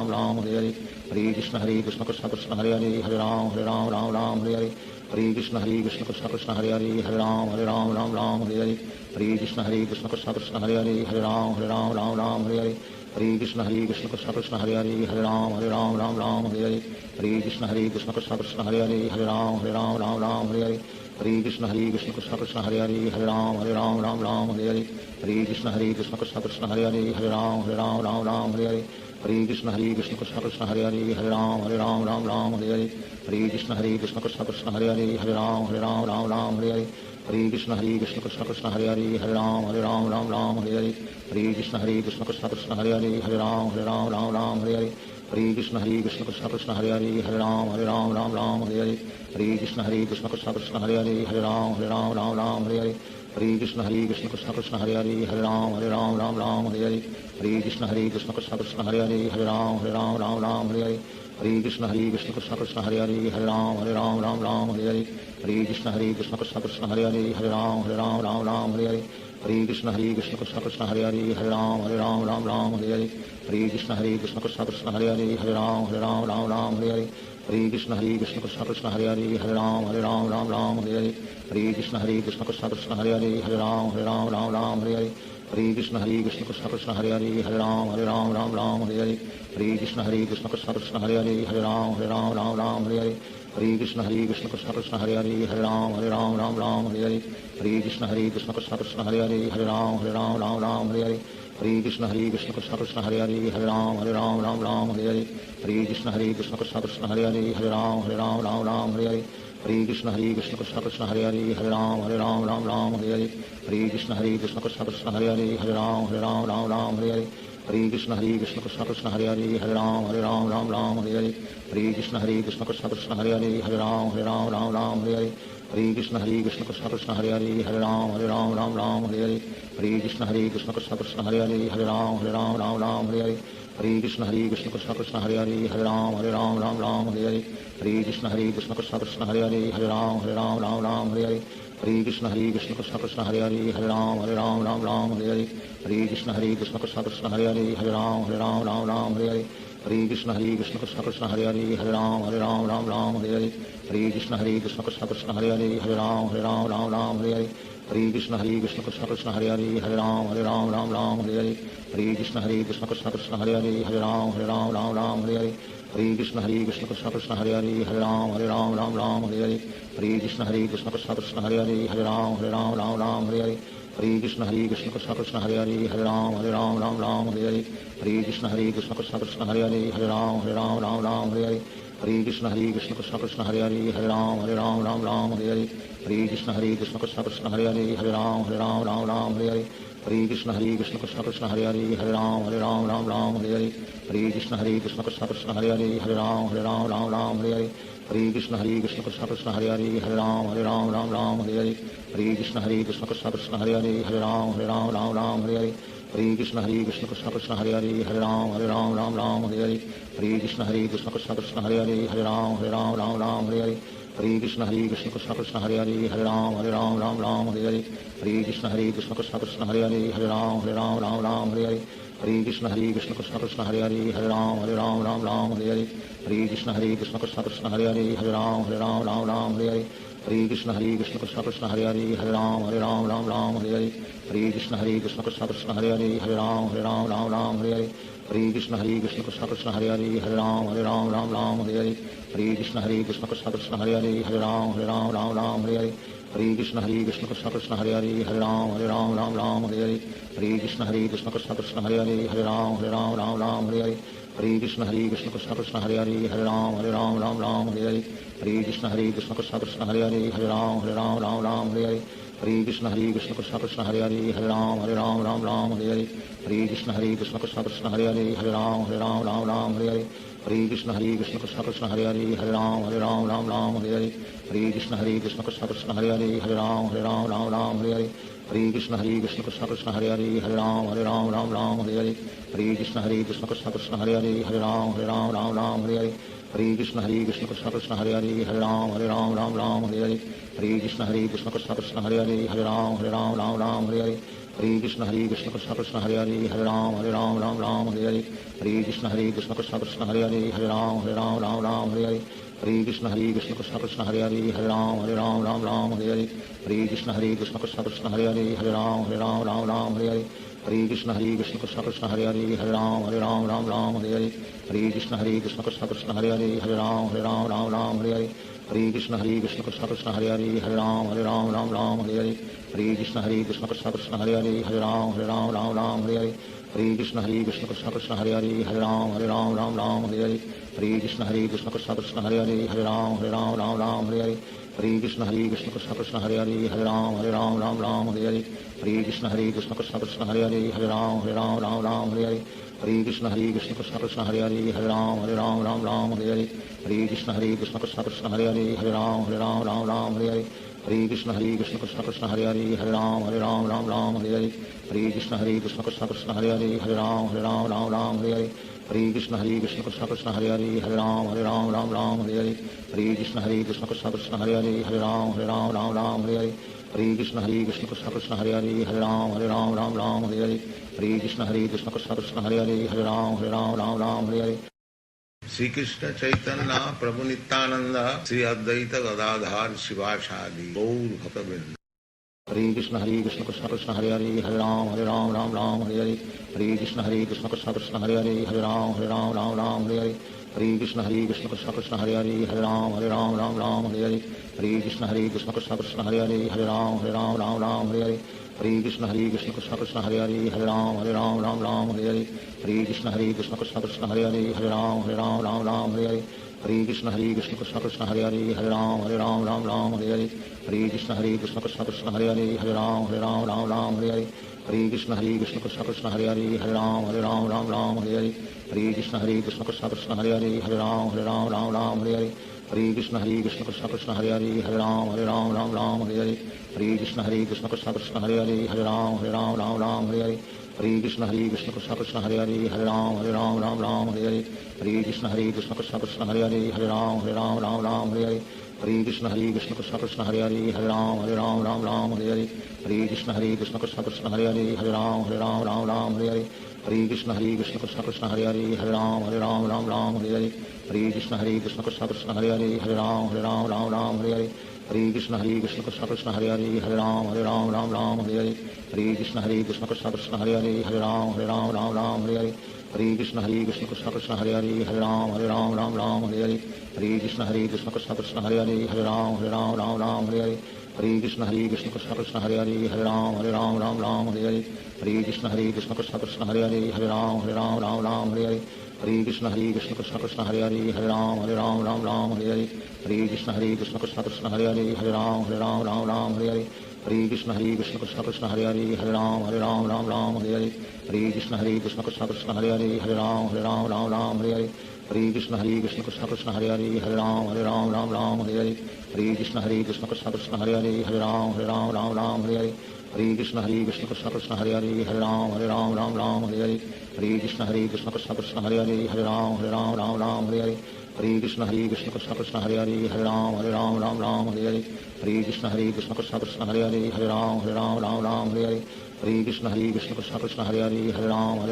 Ram Hare Hare Hare Krishna Krishna Krishna Krishna Hare Hare Ram Ram Hare Hare Hare Krishna Krishna Krishna Krishna Hare Hare Ram Ram Hare Hare Hare Krishna Krishna Krishna Krishna Hare Hare Ram Ram Hare Hare Hare Krishna Krishna Krishna Krishna Hare Hare Ram Ram Hare Hare Hare Krishna Krishna Krishna Krishna Hare Hare Ram Ram Hare Hare Hare Krishna Krishna Krishna Krishna Hare Hare Ram Ram Hare Hare Hare Krishna Krishna Krishna Krishna Hare Hare Ram Ram Hare Hare Hare Krishna Krishna Krishna Krishna Hare Hare Ram Ram Hare Hare Hare Krishna Krishna Krishna Krishna Hare Hare Ram Ram Hare Hare Hare Krishna Krishna Krishna Krishna Hare Hare Ram Ram Hare Hare Hare Krishna Krishna Krishna Krishna Hare Hare Ram Ram Hare Hare Hare Krishna Krishna Krishna Krishna Hare Hare Ram Ram Hare Hare Hare Krishna Krishna Krishna Krishna Hare Hare Ram Ram Hare Hare Hare Krishna Krishna Krishna Krishna Hare Hare Ram Ram Hare Hare Hare Krishna Krishna Krishna Krishna Hare Hare Ram Ram Hare Hare Hare Krishna Krishna Krishna Krishna Hare Hare Ram Ram Hare Hare Hare Krishna Krishna Krishna Krishna Hare Hare Ram Ram Hare Hare Hare Krishna Krishna Krishna Krishna Hare Hare Ram Ram Hare Hare Hare Krishna Krishna Krishna Krishna Hare Hare Ram Ram Hare Hare Hare Krishna Krishna Krishna Krishna Hare Hare Ram Ram Hare Hare Hare Krishna Krishna Krishna Krishna Hare Hare Ram Ram Hare Hare Hare Krishna Krishna Krishna Krishna Hare Hare Ram Ram Hare Hare Hare Krishna Krishna Krishna Krishna Hare Hare Ram Ram Hare Hare Hare Krishna Krishna Krishna Krishna Hare Hare Ram Ram Hare Hare Hare Krishna Krishna Krishna Krishna Hare Hare Ram Ram Hare Hare Hare Krishna Krishna Krishna Krishna Hare Hare Ram Ram Hare Hare Hare Krishna Krishna Krishna Krishna Hare Hare Ram Ram Hare Hare Hare Krishna Krishna Krishna Krishna Hare Hare Ram Ram Hare Hare Hare Krishna Krishna Krishna Krishna Hare Hare Ram Ram Hare Hare Hare Krishna Krishna Krishna Krishna Hare Hare Ram Ram Hare Hare Hare Krishna Krishna Krishna Krishna Hare Hare Ram Ram Hare Hare Hare Krishna Krishna Krishna Krishna Hare Hare Ram Ram Hare Hare Hare Krishna Krishna Krishna Krishna Hare Hare Ram Ram Hare Hare Hare Krishna Krishna Krishna Hare Hare Ram Ram Ram Hare Hare Hare Krishna Krishna Krishna Hare Hare Ram Ram Hare Hare Hare Krishna Krishna Krishna Hare Hare Ram Ram Hare Hare Hare Krishna Krishna Krishna Hare Hare Ram Ram Hare Hare Hare Krishna Krishna Krishna Hare Hare Ram Ram Hare Hare Hare Krishna Krishna Krishna Hare Hare Ram Ram Hare Hare Hare Krishna Krishna Krishna Hare Hare Ram Ram Hare Hare Hare Krishna Krishna Krishna Hare Hare Ram Ram Hare Hare Hare Krishna Krishna Krishna Hare Hare Ram Ram Hare Hare Hare Krishna Krishna Krishna Hare Hare Ram Ram Hare Hare Hare Krishna Krishna Krishna Krishna Hare Hare Ram Ram Hare Hare Hare Krishna Krishna Krishna Krishna Hare Hare Ram Ram Hare Hare Hare Krishna Krishna Krishna Krishna Hare Hare Ram Ram Hare Hare Hare Krishna Krishna Krishna Krishna Hare Hare Ram Ram Hare Hare Hare Krishna Krishna Krishna Krishna Hare Hare Ram Ram Hare Hare Hare Krishna Krishna Krishna Krishna Hare Hare Ram Ram Hare Hare Hare Krishna Krishna Krishna Krishna Hare Hare Ram Ram Hare Hare Hare Krishna Krishna Krishna Krishna Hare Hare Ram Ram Hare Hare Hare Krishna Krishna Krishna Krishna Hare Hare Ram Ram Hare Hare Hare Krishna Krishna Krishna Krishna Hare Hare Ram Ram Hare Hare Hare Krishna Krishna Krishna Krishna Hare Hare Ram Ram Hare Hare Hare Krishna Krishna Krishna Krishna Hare Hare Ram Ram Hare Hare Hare Krishna Krishna Krishna Krishna Hare Hare Ram Ram Hare Hare Hare Krishna Krishna Krishna Krishna Hare Hare Ram Ram Hare Hare Hare Krishna Krishna Krishna Krishna Hare Hare Ram Ram Hare Hare Hare Krishna Krishna Krishna Krishna Hare Hare Ram Ram Hare Hare Hare Krishna Krishna Krishna Krishna Hare Hare Ram Ram Hare Hare Hare Krishna Krishna Krishna Krishna Hare Hare Ram Ram Hare Hare Hare Krishna Krishna Krishna Krishna Hare Hare Ram Ram Hare Hare Hare Krishna Krishna Krishna Krishna Hare Hare Ram Ram Hare Hare Hare Krishna Krishna Krishna Krishna Hare Hare Ram Ram Hare Hare Hare Krishna Krishna Krishna Krishna Hare Hare Ram Ram Hare Hare Hare Krishna Krishna Krishna Krishna Hare Hare Ram Ram Hare Hare Hare Krishna Krishna Krishna Krishna Hare Hare Ram Ram Hare Hare Hare Krishna Krishna Krishna Krishna Hare Hare Ram Ram Hare Hare Hare Krishna Krishna Krishna Krishna Hare Hare Ram Ram Hare Hare Hare Krishna Krishna Krishna Krishna Hare Hare Ram Ram Hare Hare Hare Krishna Krishna Krishna Krishna Hare Hare Ram Ram Hare Hare Hare Krishna Krishna Krishna Krishna Hare Hare Ram Ram Hare Hare Hare Krishna Krishna Krishna Krishna Hare Hare Ram Ram Hare Hare Hare Krishna Krishna Krishna Krishna Hare Hare Ram Ram Hare Hare Hare Krishna Krishna Krishna Krishna Hare Hare Ram Ram Hare Hare Hare Krishna Krishna Krishna Krishna Hare Hare Ram Ram Hare Hare Hare Krishna Krishna Krishna Krishna Hare Hare Ram Ram Hare Hare Hare Krishna Krishna Krishna Krishna Hare Hare Ram Ram Hare Hare Hare Krishna Krishna Krishna Krishna Hare Hare Ram Ram Hare Hare Hare Krishna Krishna Krishna Krishna Hare Hare Ram Ram Hare Hare Hare Krishna Krishna Krishna Krishna Hare Hare Ram Ram Hare Hare Hare Krishna Krishna Krishna Krishna Hare Hare Ram Ram Hare Hare Hare Krishna Krishna Krishna Krishna Hare Hare Ram Ram Hare Hare Hare Krishna Krishna Krishna Krishna Hare Hare Ram Ram Hare Hare Hare Krishna Krishna Krishna Krishna Hare Hare Ram Ram Hare Hare Hare Krishna Krishna Krishna Krishna Hare Hare Ram Ram Hare Hare Hare Krishna Krishna Krishna Krishna Hare Hare Ram Ram Hare Hare Hare Krishna Krishna Krishna Krishna Hare Hare Ram Ram Hare Hare Hare Krishna Krishna Krishna Krishna Hare Hare Ram Ram Hare Hare Shri Krishna Chaitanya Prabhu Nityanand Shri Advaita Gadadhar शिवासादि Gaur भक्तवृंद Hare Krishna Krishna Krishna Hare Hare Ram Ram Hare Hare Hare Krishna Krishna Krishna Krishna Hare Hare Ram Ram Hare Hare Hare Krishna Krishna Krishna Krishna Hare Hare Ram Ram Hare Hare Hare Krishna Krishna Krishna Krishna Hare Hare Ram Ram Hare Hare Hare Krishna Krishna Krishna Krishna Hare Hare Ram Ram Hare Hare Hare Krishna Krishna Krishna Krishna Hare Hare Ram Ram Hare Hare Hare Krishna Krishna Krishna Krishna Hare Hare Ram Ram Hare Hare Hare Krishna Krishna Krishna Krishna Hare Hare Ram Ram Hare Hare Hare Krishna Krishna Krishna Krishna Hare Hare Ram Ram Hare Hare Hare Krishna Krishna Krishna Krishna Hare Hare Ram Ram Hare Hare Hare Krishna Krishna Krishna Krishna Hare Hare Ram Ram Hare Hare Hare Krishna Krishna Krishna Krishna Hare Hare Ram Ram Hare Hare Hare Krishna Krishna Krishna Krishna Hare Hare Ram Ram Hare Hare Hare Krishna Krishna Krishna Krishna Hare Hare Ram Ram Hare Hare Hare Krishna Krishna Krishna Hare Hare Hare Ram Ram Ram Hare Hare Hare Krishna Krishna Krishna Hare Hare Hare Ram Ram Hare Hare Hare Krishna Krishna Krishna Hare Hare Hare Ram Ram Hare Hare Hare Krishna Krishna Krishna Hare Hare Hare Ram Ram Hare Hare Hare Krishna Krishna Krishna Hare Hare Hare Ram Ram Hare Hare Hare Krishna Krishna Krishna Hare Hare Hare Ram Ram Hare Hare Hare Krishna Krishna Krishna Hare Hare Hare Ram Hare Hare Hare Krishna Krishna Krishna Hare Hare Hare Ram Hare Hare Hare Krishna Krishna Krishna Hare Hare Hare Ram Hare Hare Hare Krishna Krishna Krishna Krishna Hare Hare Hare Ram Hare Hare Hare Krishna Krishna Krishna Hare Hare Hare Ram Hare Hare Hare Krishna Krishna Krishna Krishna Hare Hare Hare Ram Hare Hare Hare Krishna Krishna Krishna Krishna Hare Hare Hare Ram Hare Hare Hare Krishna Krishna Krishna Krishna Hare Hare Hare Ram Hare Hare Hare Krishna Krishna Krishna Krishna Hare Hare Hare Ram Hare Hare Hare Krishna Krishna Krishna Krishna Hare Hare Hare Ram Hare Hare Hare Krishna Krishna Krishna Krishna Hare Hare Hare Ram Hare Hare Hare Krishna Krishna Krishna Krishna Hare Hare Hare Ram Hare Hare Hare Krishna Krishna Krishna Krishna Hare Hare Hare Ram Hare Hare Hare Krishna Krishna Krishna Krishna Hare Hare Hare Ram Hare Hare Hare Krishna Krishna Krishna Krishna Hare Hare Hare Ram Hare Hare Hare Krishna Krishna Krishna Krishna Hare Hare Hare Ram Hare Hare Hare Krishna Krishna Krishna Krishna Hare Hare Hare Ram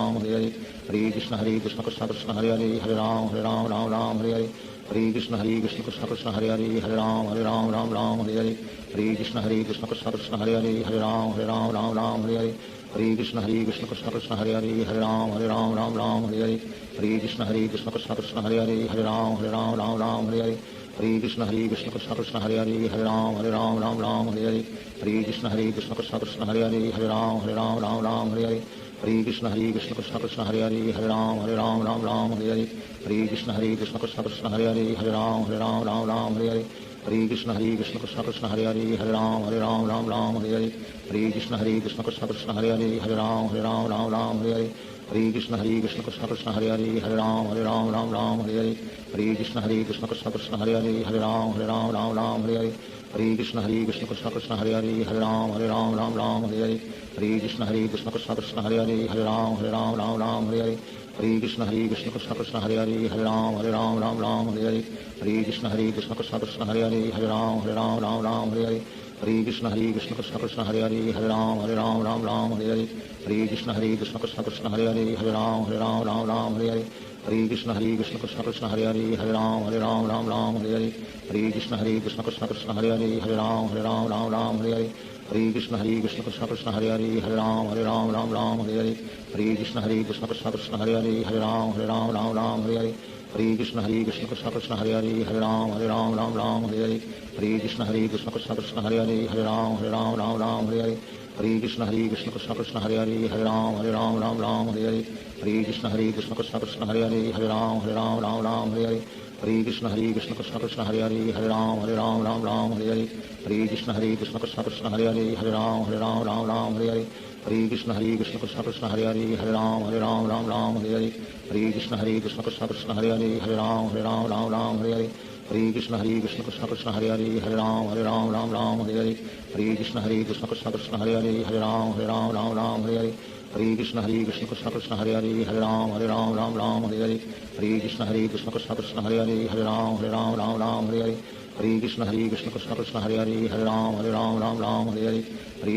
Hare Hare Hare Krishna Krishna Krishna Krishna Hare Hare Hare Ram Hare Hare Hare Krishna Krishna Krishna Krishna Hare Hare Hare Ram Hare Hare Hare Krishna Krishna Krishna Krishna Hare Hare Hare Ram Hare Hare Hare Krishna Krishna Krishna Krishna Hare Hare Hare Ram Hare Hare Hare Krishna Krishna Krishna Krishna Hare Hare Hare Ram Hare Hare Hare Krishna Krishna Krishna Krishna Hare Hare Hare Ram Hare Hare Hare Krishna Krishna Krishna Krishna Hare Hare Hare Ram Hare Hare Hare Krishna Krishna Krishna Krishna Hare Hare Hare Ram Hare Hare Hare Krishna Krishna Krishna Krishna Hare Hare Hare Ram Hare Hare Hare Krishna Krishna Krishna Krishna Hare Hare Hare Ram Hare Hare Hare Krishna Krishna Krishna Krishna Hare Hare Hare Ram Hare Hare Hare Krishna Krishna Krishna Krishna Hare Hare Hare Ram Hare Hare Hare Krishna Krishna Krishna Krishna Hare Hare Hare Ram Hare Hare Hare Krishna Krishna Krishna Krishna Hare Hare Hare Ram Hare Hare Hare Krishna Krishna Krishna Krishna Hare Hare Hare Ram Hare Hare Hare Krishna Krishna Krishna Krishna Hare Hare Hare Ram Hare Hare Hare Krishna Krishna Krishna Krishna Hare Hare Hare Ram Hare Hare Hare Krishna Krishna Krishna Krishna Hare Hare Hare Ram Hare Hare Hare Krishna Krishna Krishna Krishna Hare Hare Hare Ram Hare Hare Hare Krishna Krishna Krishna Krishna Hare Hare Hare Ram Hare Hare Hare Krishna Krishna Krishna Krishna Hare Hare Hare Ram Hare Hare Hare Krishna Krishna Krishna Krishna Hare Hare Hare Ram Hare Hare Hare Krishna Krishna Krishna Krishna Hare Hare Hare Ram Hare Hare Hare Krishna Krishna Krishna Krishna Hare Hare Hare Ram Hare Hare Hare Krishna Krishna Krishna Krishna Hare Hare Hare Ram Hare Hare Hare Krishna Krishna Krishna Krishna Hare Hare Hare Ram Hare Hare Hare Krishna Krishna Krishna Krishna Hare Hare Hare Ram Hare Hare Hare Krishna Krishna Krishna Krishna Hare Hare Hare Ram Hare Hare Hare Krishna Krishna Krishna Krishna Hare Hare Hare Ram Hare Hare Hare Krishna Krishna Krishna Krishna Hare Hare Hare Ram Hare Hare Hare Krishna Krishna Krishna Krishna Hare Hare Hare Ram Hare Hare Hare Krishna Krishna Krishna Krishna Hare Hare Hare Ram Hare Hare Hare Krishna Krishna Krishna Krishna Hare Hare Hare Ram Hare Hare Hare Krishna Krishna Krishna Krishna Hare Hare Hare Ram Hare Hare Hare Krishna Krishna Krishna Krishna Hare Hare Hare Ram Hare Hare Hare Krishna Krishna Krishna Krishna Hare Hare Hare Ram Hare Hare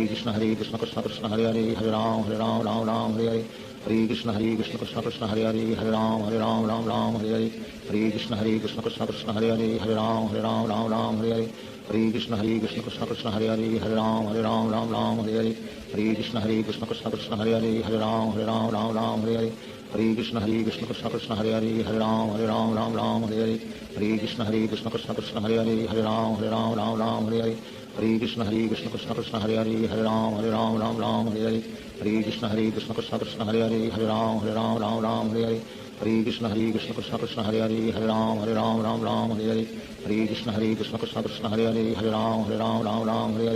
Hare Krishna Krishna Krishna Krishna Hare Hare Hare Ram Hare Hare Hare Krishna Krishna Krishna Krishna Hare Hare Hare Ram Hare Hare Hare Krishna Krishna Krishna Krishna Hare Hare Hare Ram Hare Hare Hare Krishna Krishna Krishna Krishna Hare Hare Hare Ram Hare Hare Hare Krishna Krishna Krishna Krishna Hare Hare Hare Ram Hare Hare Hare Krishna Krishna Krishna Krishna Hare Hare Hare Ram Hare Hare Hare Krishna Krishna Krishna Krishna Hare Hare Hare Ram Hare Hare Hare Krishna Krishna Krishna Krishna Hare Hare Hare Ram Hare Hare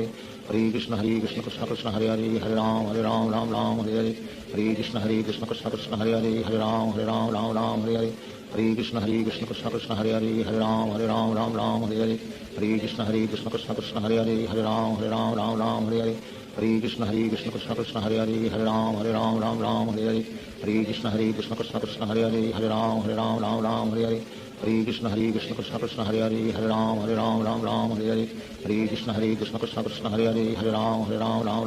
Hare Krishna Krishna Krishna Krishna Hare Hare Hare Ram Hare Hare Hare Krishna Krishna Krishna Krishna Hare Hare Hare Ram Hare Hare Hare Krishna Krishna Krishna Krishna Hare Hare Hare Ram Hare Hare Hare Krishna Krishna Krishna Krishna Hare Hare Hare Ram Hare Hare Hare Krishna Krishna Krishna Krishna Hare Hare Hare Ram Hare Hare Hare Krishna Krishna Krishna Krishna Hare Hare Hare Ram Hare Hare Hare Krishna Krishna Krishna Krishna Hare Hare Hare Ram Hare Hare Hare Krishna Krishna Krishna Hare Hare Hare Ram Ram Ram Hare Hare Hare Krishna Krishna Krishna Hare Hare Hare Ram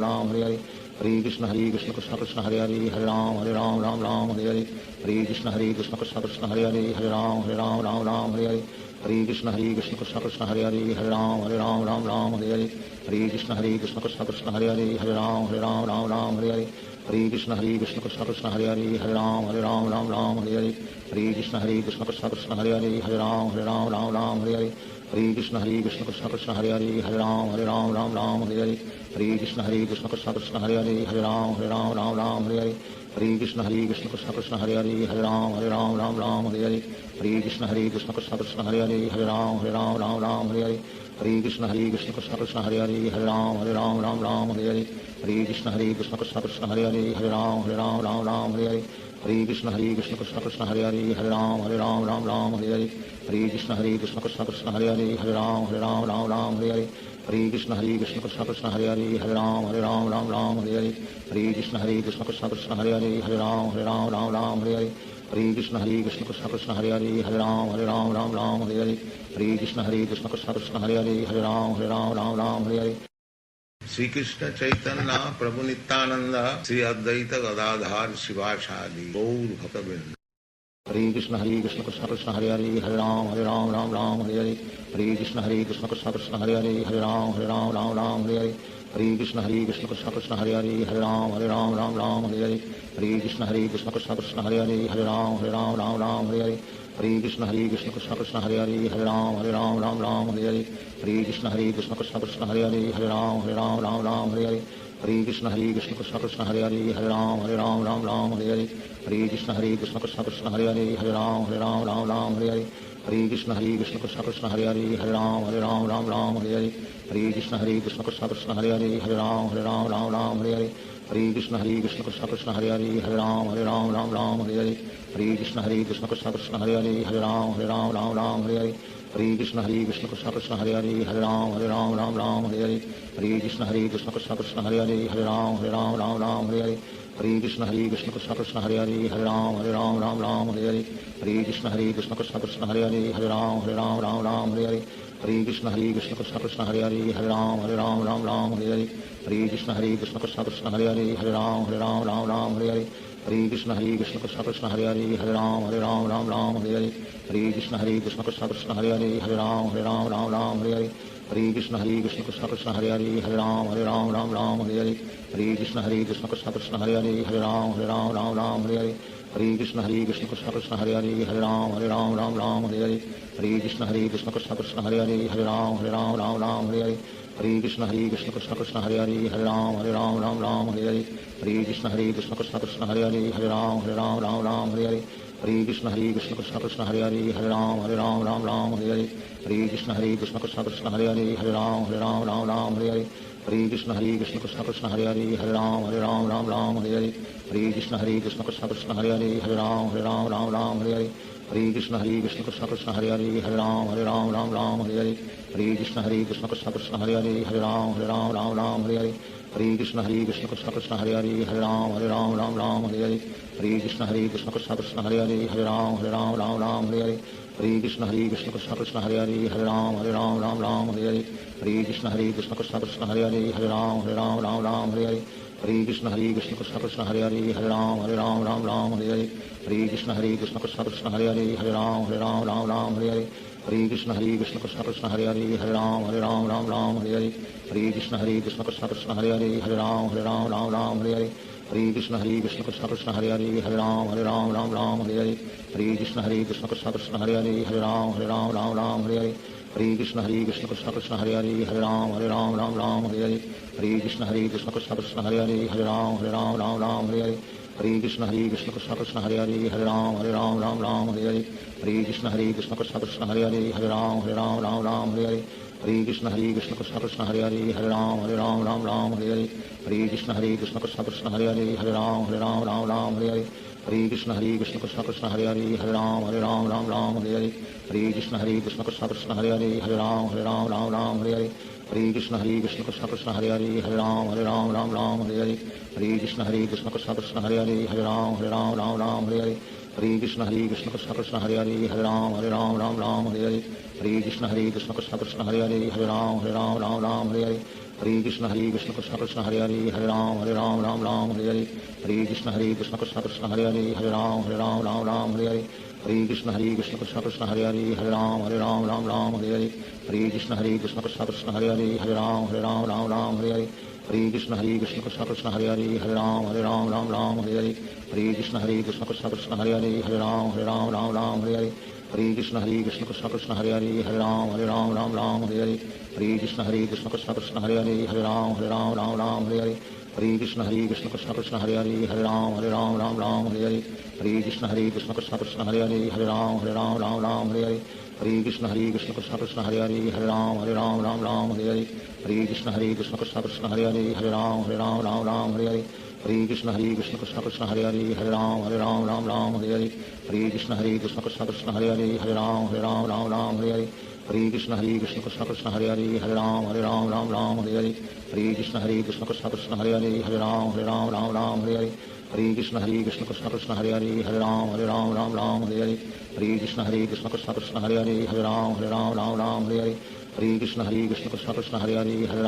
Ram Hare Hare Hare Krishna Krishna Krishna Hare Hare Hare Ram Ram Hare Hare Hare Krishna Krishna Krishna Hare Hare Hare Ram Ram Hare Hare Hare Krishna Krishna Krishna Hare Hare Hare Ram Ram Hare Hare Hare Krishna Krishna Krishna Hare Hare Hare Ram Ram Hare Hare Hare Krishna Krishna Krishna Hare Hare Hare Ram Ram Hare Hare Hare Krishna Krishna Krishna Hare Hare Hare Ram Ram Hare Hare Hare Krishna Krishna Krishna Hare Hare Hare Ram Ram Hare Hare Hare Krishna Krishna Krishna Hare Hare Hare Ram Ram Hare Hare Hare Krishna Krishna Krishna Hare Hare Hare Ram Ram Hare Hare Hare Krishna Krishna Krishna Hare Hare Hare Ram Ram Hare Hare Hare Krishna Krishna Krishna Hare Hare Hare Ram Ram Hare Hare Hare Krishna Krishna Krishna Hare Hare Hare Ram Ram Hare Hare Hare Krishna Krishna Krishna Hare Hare Hare Ram Ram Hare Hare Hare Krishna Krishna Krishna Hare Hare Hare Ram Ram Hare Hare Hare Krishna Krishna Krishna Hare Hare Hare Ram Ram Hare Hare Hare Krishna Krishna Krishna Hare Hare Hare Ram Ram Hare Hare Hare Krishna Krishna Krishna Hare Hare Hare Ram Ram Hare Hare Hare Krishna Krishna Krishna Hare Hare Hare Ram Ram Hare Hare Shri Krishna Chaitanya Prabhu Nityanand Shri Advaita Gadadhar शिवासादि Gaur भक्तवृंद Hare Krishna Krishna Krishna Hare Hare Hare Ram Ram Hare Hare Hare Krishna Krishna Krishna Hare Hare Hare Ram Ram Hare Hare Hare Krishna Krishna Krishna Hare Hare Hare Ram Ram Hare Hare Hare Krishna Krishna Krishna Hare Hare Hare Ram Ram Hare Hare Hare Krishna Krishna Krishna Hare Hare Hare Ram Ram Hare Hare Hare Krishna Krishna Krishna Hare Hare Hare Ram Ram Hare Hare Hare Krishna Krishna Krishna Hare Hare Hare Ram Ram Hare Hare Hare Krishna Krishna Krishna Hare Hare Hare Ram Ram Hare Hare Hare Krishna Krishna Krishna Hare Hare Hare Ram Ram Hare Hare Hare Krishna Krishna Krishna Hare Hare Hare Ram Ram Hare Hare Hare Krishna Krishna Krishna Hare Hare Hare Ram Ram Hare Hare Hare Krishna Krishna Krishna Hare Hare Hare Ram Ram Hare Hare Hare Krishna Krishna Krishna Hare Hare Hare Ram Ram Hare Hare Hare Krishna Krishna Krishna Hare Hare Hare Ram Ram Hare Hare Hare Krishna Krishna Krishna Hare Hare Hare Ram Ram Hare Hare Hare Krishna Krishna Krishna Hare Hare Hare Ram Ram Hare Hare Hare Krishna Krishna Krishna Hare Hare Hare Ram Ram Hare Hare Hare Krishna Krishna Krishna Hare Hare Hare Ram Ram Hare Hare Hare Krishna Krishna Krishna Hare Hare Hare Ram Ram Hare Hare Hare Krishna Krishna Krishna Hare Hare Hare Ram Ram Hare Hare Hare Krishna Krishna Krishna Hare Hare Hare Ram Ram Hare Hare Hare Krishna Krishna Krishna Hare Hare Hare Ram Ram Hare Hare Hare Krishna Krishna Krishna Hare Hare Hare Ram Ram Hare Hare Hare Krishna Krishna Krishna Hare Hare Hare Ram Ram Hare Hare Hare Krishna Krishna Krishna Hare Hare Hare Ram Ram Hare Hare Hare Krishna Krishna Krishna Hare Hare Hare Ram Ram Hare Hare Hare Krishna Krishna Krishna Hare Hare Hare Ram Ram Hare Hare Hare Krishna Krishna Krishna Hare Hare Hare Ram Ram Hare Hare Hare Krishna Krishna Krishna Hare Hare Hare Ram Ram Hare Hare Hare Krishna Krishna Krishna Hare Hare Hare Ram Ram Hare Hare Hare Krishna Krishna Krishna Hare Hare Hare Ram Ram Hare Hare Hare Krishna Krishna Krishna Hare Hare Hare Ram Ram Hare Hare Hare Krishna Krishna Krishna Hare Hare Hare Ram Ram Hare Hare Hare Krishna Krishna Krishna Hare Hare Hare Ram Ram Hare Hare Hare Krishna Krishna Krishna Hare Hare Hare Ram Ram Hare Hare Hare Krishna Krishna Krishna Hare Hare Hare Ram Ram Hare Hare Hare Krishna Krishna Krishna Hare Hare Hare Ram Ram Hare Hare Hare Krishna Krishna Krishna Hare Hare Hare Ram Ram Hare Hare Hare Krishna Krishna Krishna Hare Hare Hare Ram Ram Hare Hare Hare Krishna Krishna Krishna Hare Hare Hare Ram Ram Hare Hare Hare Krishna Krishna Krishna Hare Hare Hare Ram Ram Hare Hare Hare Krishna Krishna Krishna Hare Hare Hare Ram Ram Hare Hare Hare Krishna Krishna Krishna Hare Hare Hare Ram Ram Hare Hare Hare Krishna Krishna Krishna Hare Hare Hare Ram Ram Hare Hare Hare Krishna Krishna Krishna Hare Hare Hare Ram Ram Hare Hare Hare Krishna Krishna Krishna Hare Hare Hare Ram Ram Hare Hare Hare Krishna Krishna Krishna Hare Hare Hare Ram Ram Hare Hare Hare Krishna Krishna Krishna Hare Hare Hare Ram Ram Hare Hare Hare Krishna Krishna Krishna Hare Hare Hare Ram Ram Hare Hare Hare Krishna Krishna Krishna Hare Hare Hare Ram Ram Hare Hare Hare Krishna Krishna Krishna Hare Hare Hare Ram Ram Hare Hare Hare Krishna Krishna Krishna Hare Hare Hare Ram Ram Hare Hare Hare Krishna Krishna Krishna Hare Hare Hare Ram Ram Ram Hare Hare Hare Krishna Krishna Krishna Hare Hare Hare Ram Ram Hare Hare Hare Krishna Krishna Krishna Hare Hare Hare Ram Ram Hare Hare Hare Krishna Krishna Krishna Hare Hare Hare Ram Ram Hare Hare Hare Krishna Krishna Krishna Hare Hare Hare Ram Ram Hare Hare Hare Krishna Krishna Krishna Hare Hare Hare Ram Ram Hare Hare Hare Krishna Krishna Krishna Hare Hare Hare Ram Ram Hare Hare Hare Krishna Krishna Krishna Hare Hare Hare Ram Ram Hare Hare Hare Krishna Krishna Krishna Hare Hare Hare Ram Ram Hare Hare Hare Krishna Krishna Krishna Hare Hare Hare Ram Hare Hare Hare Krishna Krishna Krishna Hare Hare Hare Ram Ram Hare Hare Hare Krishna Krishna Krishna Hare Hare Hare Ram Ram Hare Hare Hare Krishna Krishna Krishna Hare Hare Hare Ram Ram Hare Hare Hare Krishna Krishna Krishna Hare Hare Hare Ram Ram Hare Hare Hare Krishna Krishna Krishna Hare Hare Hare Ram Ram Hare Hare Hare Krishna Krishna Krishna Hare Hare Hare Ram Ram Hare Hare Hare Krishna Krishna Krishna Hare Hare Hare Ram Ram Hare Hare Hare Krishna Krishna Krishna Hare Hare Hare Ram Ram Hare Hare Hare Krishna Krishna Krishna Hare Hare Hare Ram Ram Hare Hare Hare Krishna Krishna Krishna Hare Hare Hare Ram Ram Hare Hare Hare Krishna Krishna Krishna Hare Hare Hare Ram Ram Hare Hare Hare Krishna Krishna Krishna Hare Hare Hare Ram Ram Hare Hare Hare Krishna Krishna Krishna Hare Hare Hare Ram Ram Hare Hare Hare Krishna Krishna Krishna Hare Hare Hare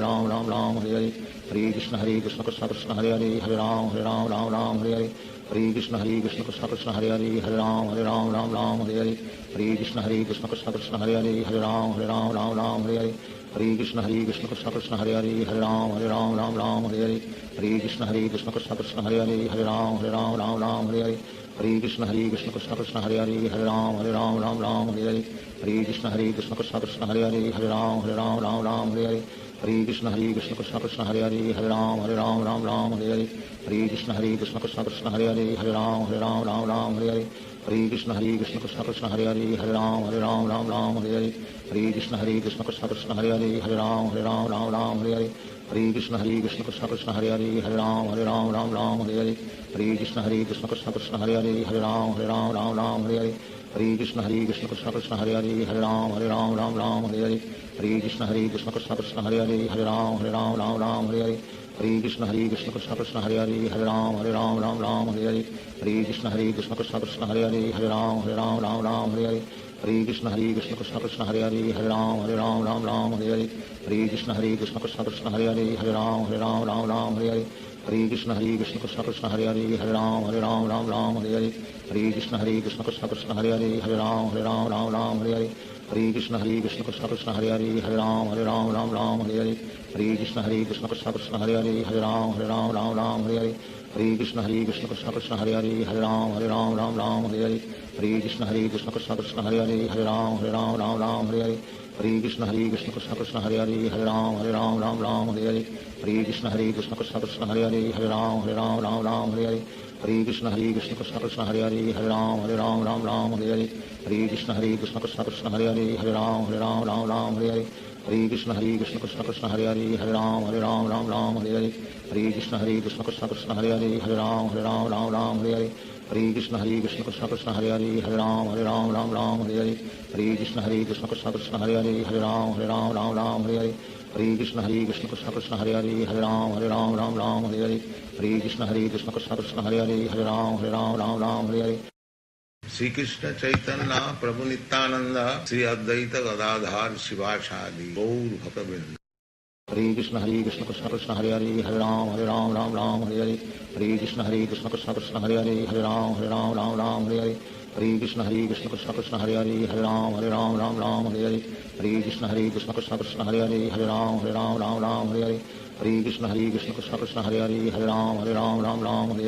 Ram Ram Hare Hare Hare Krishna Krishna Krishna Hare Hare Hare Ram Ram Hare Hare Hare Krishna Krishna Krishna Hare Hare Hare Ram Ram Hare Hare Hare Krishna Krishna Krishna Hare Hare Hare Ram Ram Hare Hare Hare Krishna Krishna Krishna Hare Hare Hare Ram Ram Hare Hare Hare Krishna Krishna Krishna Hare Hare Hare Ram Ram Hare Hare Hare Krishna Krishna Krishna Hare Hare Hare Ram Ram Hare Hare Hare Krishna Krishna Krishna Hare Hare Hare Ram Ram Hare Hare Hare Krishna Krishna Krishna Hare Hare Hare Ram Ram Hare Hare Hare Krishna Krishna Krishna Hare Hare Hare Ram Ram Hare Hare Hare Krishna Krishna Krishna Hare Hare Hare Ram Ram Hare Hare Hare Krishna Krishna Krishna Hare Hare Hare Ram Ram Hare Hare Hare Krishna Krishna Krishna Hare Hare Hare Ram Ram Hare Hare Hare Krishna Krishna Krishna Hare Hare Hare Ram Ram Hare Hare Hare Krishna Krishna Krishna Hare Hare Hare Ram Ram Hare Hare Hare Krishna Krishna Krishna Hare Hare Hare Ram Ram Hare Hare Hare Krishna Krishna Krishna Hare Hare Hare Ram Ram Hare Hare Hare Krishna Krishna Krishna Hare Hare Hare Ram Ram Hare Hare Hare Krishna Krishna Krishna Hare Hare Hare Ram Ram Hare Hare Hare Krishna Krishna Krishna Hare Hare Hare Ram Ram Hare Hare Hare Krishna Krishna Krishna Hare Hare Hare Ram Ram Hare Hare Hare Krishna Krishna Krishna Hare Hare Hare Ram Ram Hare Hare Hare Krishna Krishna Krishna Hare Hare Hare Ram Ram Hare Hare Hare Krishna Krishna Krishna Hare Hare Hare Ram Ram Hare Hare Hare Krishna Krishna Krishna Hare Hare Hare Ram Ram Hare Hare Hare Krishna Krishna Krishna Hare Hare Hare Ram Ram Hare Hare Hare Krishna Krishna Krishna Hare Hare Hare Ram Ram Hare Hare Hare Krishna Krishna Krishna Hare Hare Hare Ram Ram Hare Hare Hare Krishna Krishna Krishna Hare Hare Hare Ram Ram Hare Hare Hare Krishna Krishna Krishna Hare Hare Hare Ram Ram Hare Hare Hare Krishna Krishna Krishna Hare Hare Hare Ram Ram Hare Hare Hare Krishna Krishna Krishna Hare Hare Hare Ram Ram Hare Hare Hare Krishna Krishna Krishna Hare Hare Hare Ram Hare Hare Shri Krishna Chaitanya Prabhu Nityanand Shri Advaita Gadadhar शिवासादि Gaur भक्तवृंद Hare Krishna Krishna Krishna Hare Hare Hare Ram Hare Hare Hare Krishna Krishna Krishna Hare Hare Hare Ram Hare Hare Hare Krishna Krishna Krishna Hare Hare Hare Ram Hare Hare Hare Krishna Krishna Krishna Hare Hare Hare Ram Hare Hare Hare Krishna Krishna Krishna Hare Hare Hare Ram Hare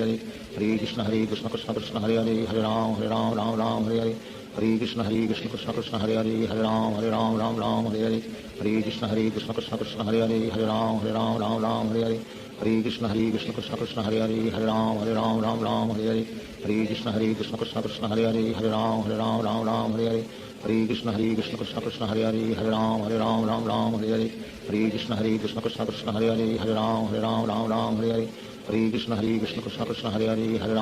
Hare Hare Krishna Krishna Krishna Hare Hare Hare Ram Hare Hare Hare Krishna Krishna Krishna Hare Hare Hare Ram Hare Hare Hare Krishna Krishna Krishna Hare Hare Hare Ram Hare Hare Hare Krishna Krishna Krishna Hare Hare Hare Ram Hare Hare Hare Krishna Krishna Krishna Hare Hare Hare Ram Hare Hare Hare Krishna Krishna Krishna Hare Hare Hare Ram Hare Hare Hare Krishna Krishna Krishna Hare Hare Hare Ram Hare Hare Hare Krishna Krishna Krishna Hare Hare Hare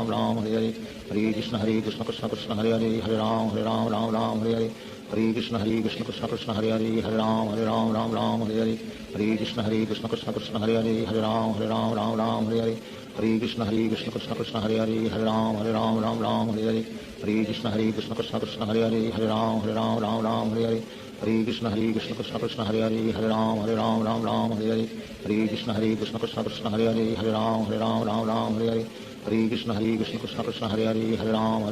Ram Hare Hare Hare Krishna Krishna Krishna Hare Hare Hare Ram Hare Hare Hare Krishna Krishna Krishna Hare Hare Ram Ram Ram Hare Hare Hare Krishna Krishna Krishna Hare Hare Ram Ram Hare Hare Hare Krishna Krishna Krishna Hare Hare Ram Ram Hare Hare Hare Krishna Krishna Krishna Hare Hare Ram Ram Hare Hare Hare Krishna Krishna Krishna Hare Hare Ram Ram Hare Hare Hare Krishna Krishna Krishna Hare Hare Ram Ram Hare Hare Hare Krishna Krishna Krishna Hare Hare Ram Ram Hare Hare Hare Krishna Krishna Krishna Hare Hare Ram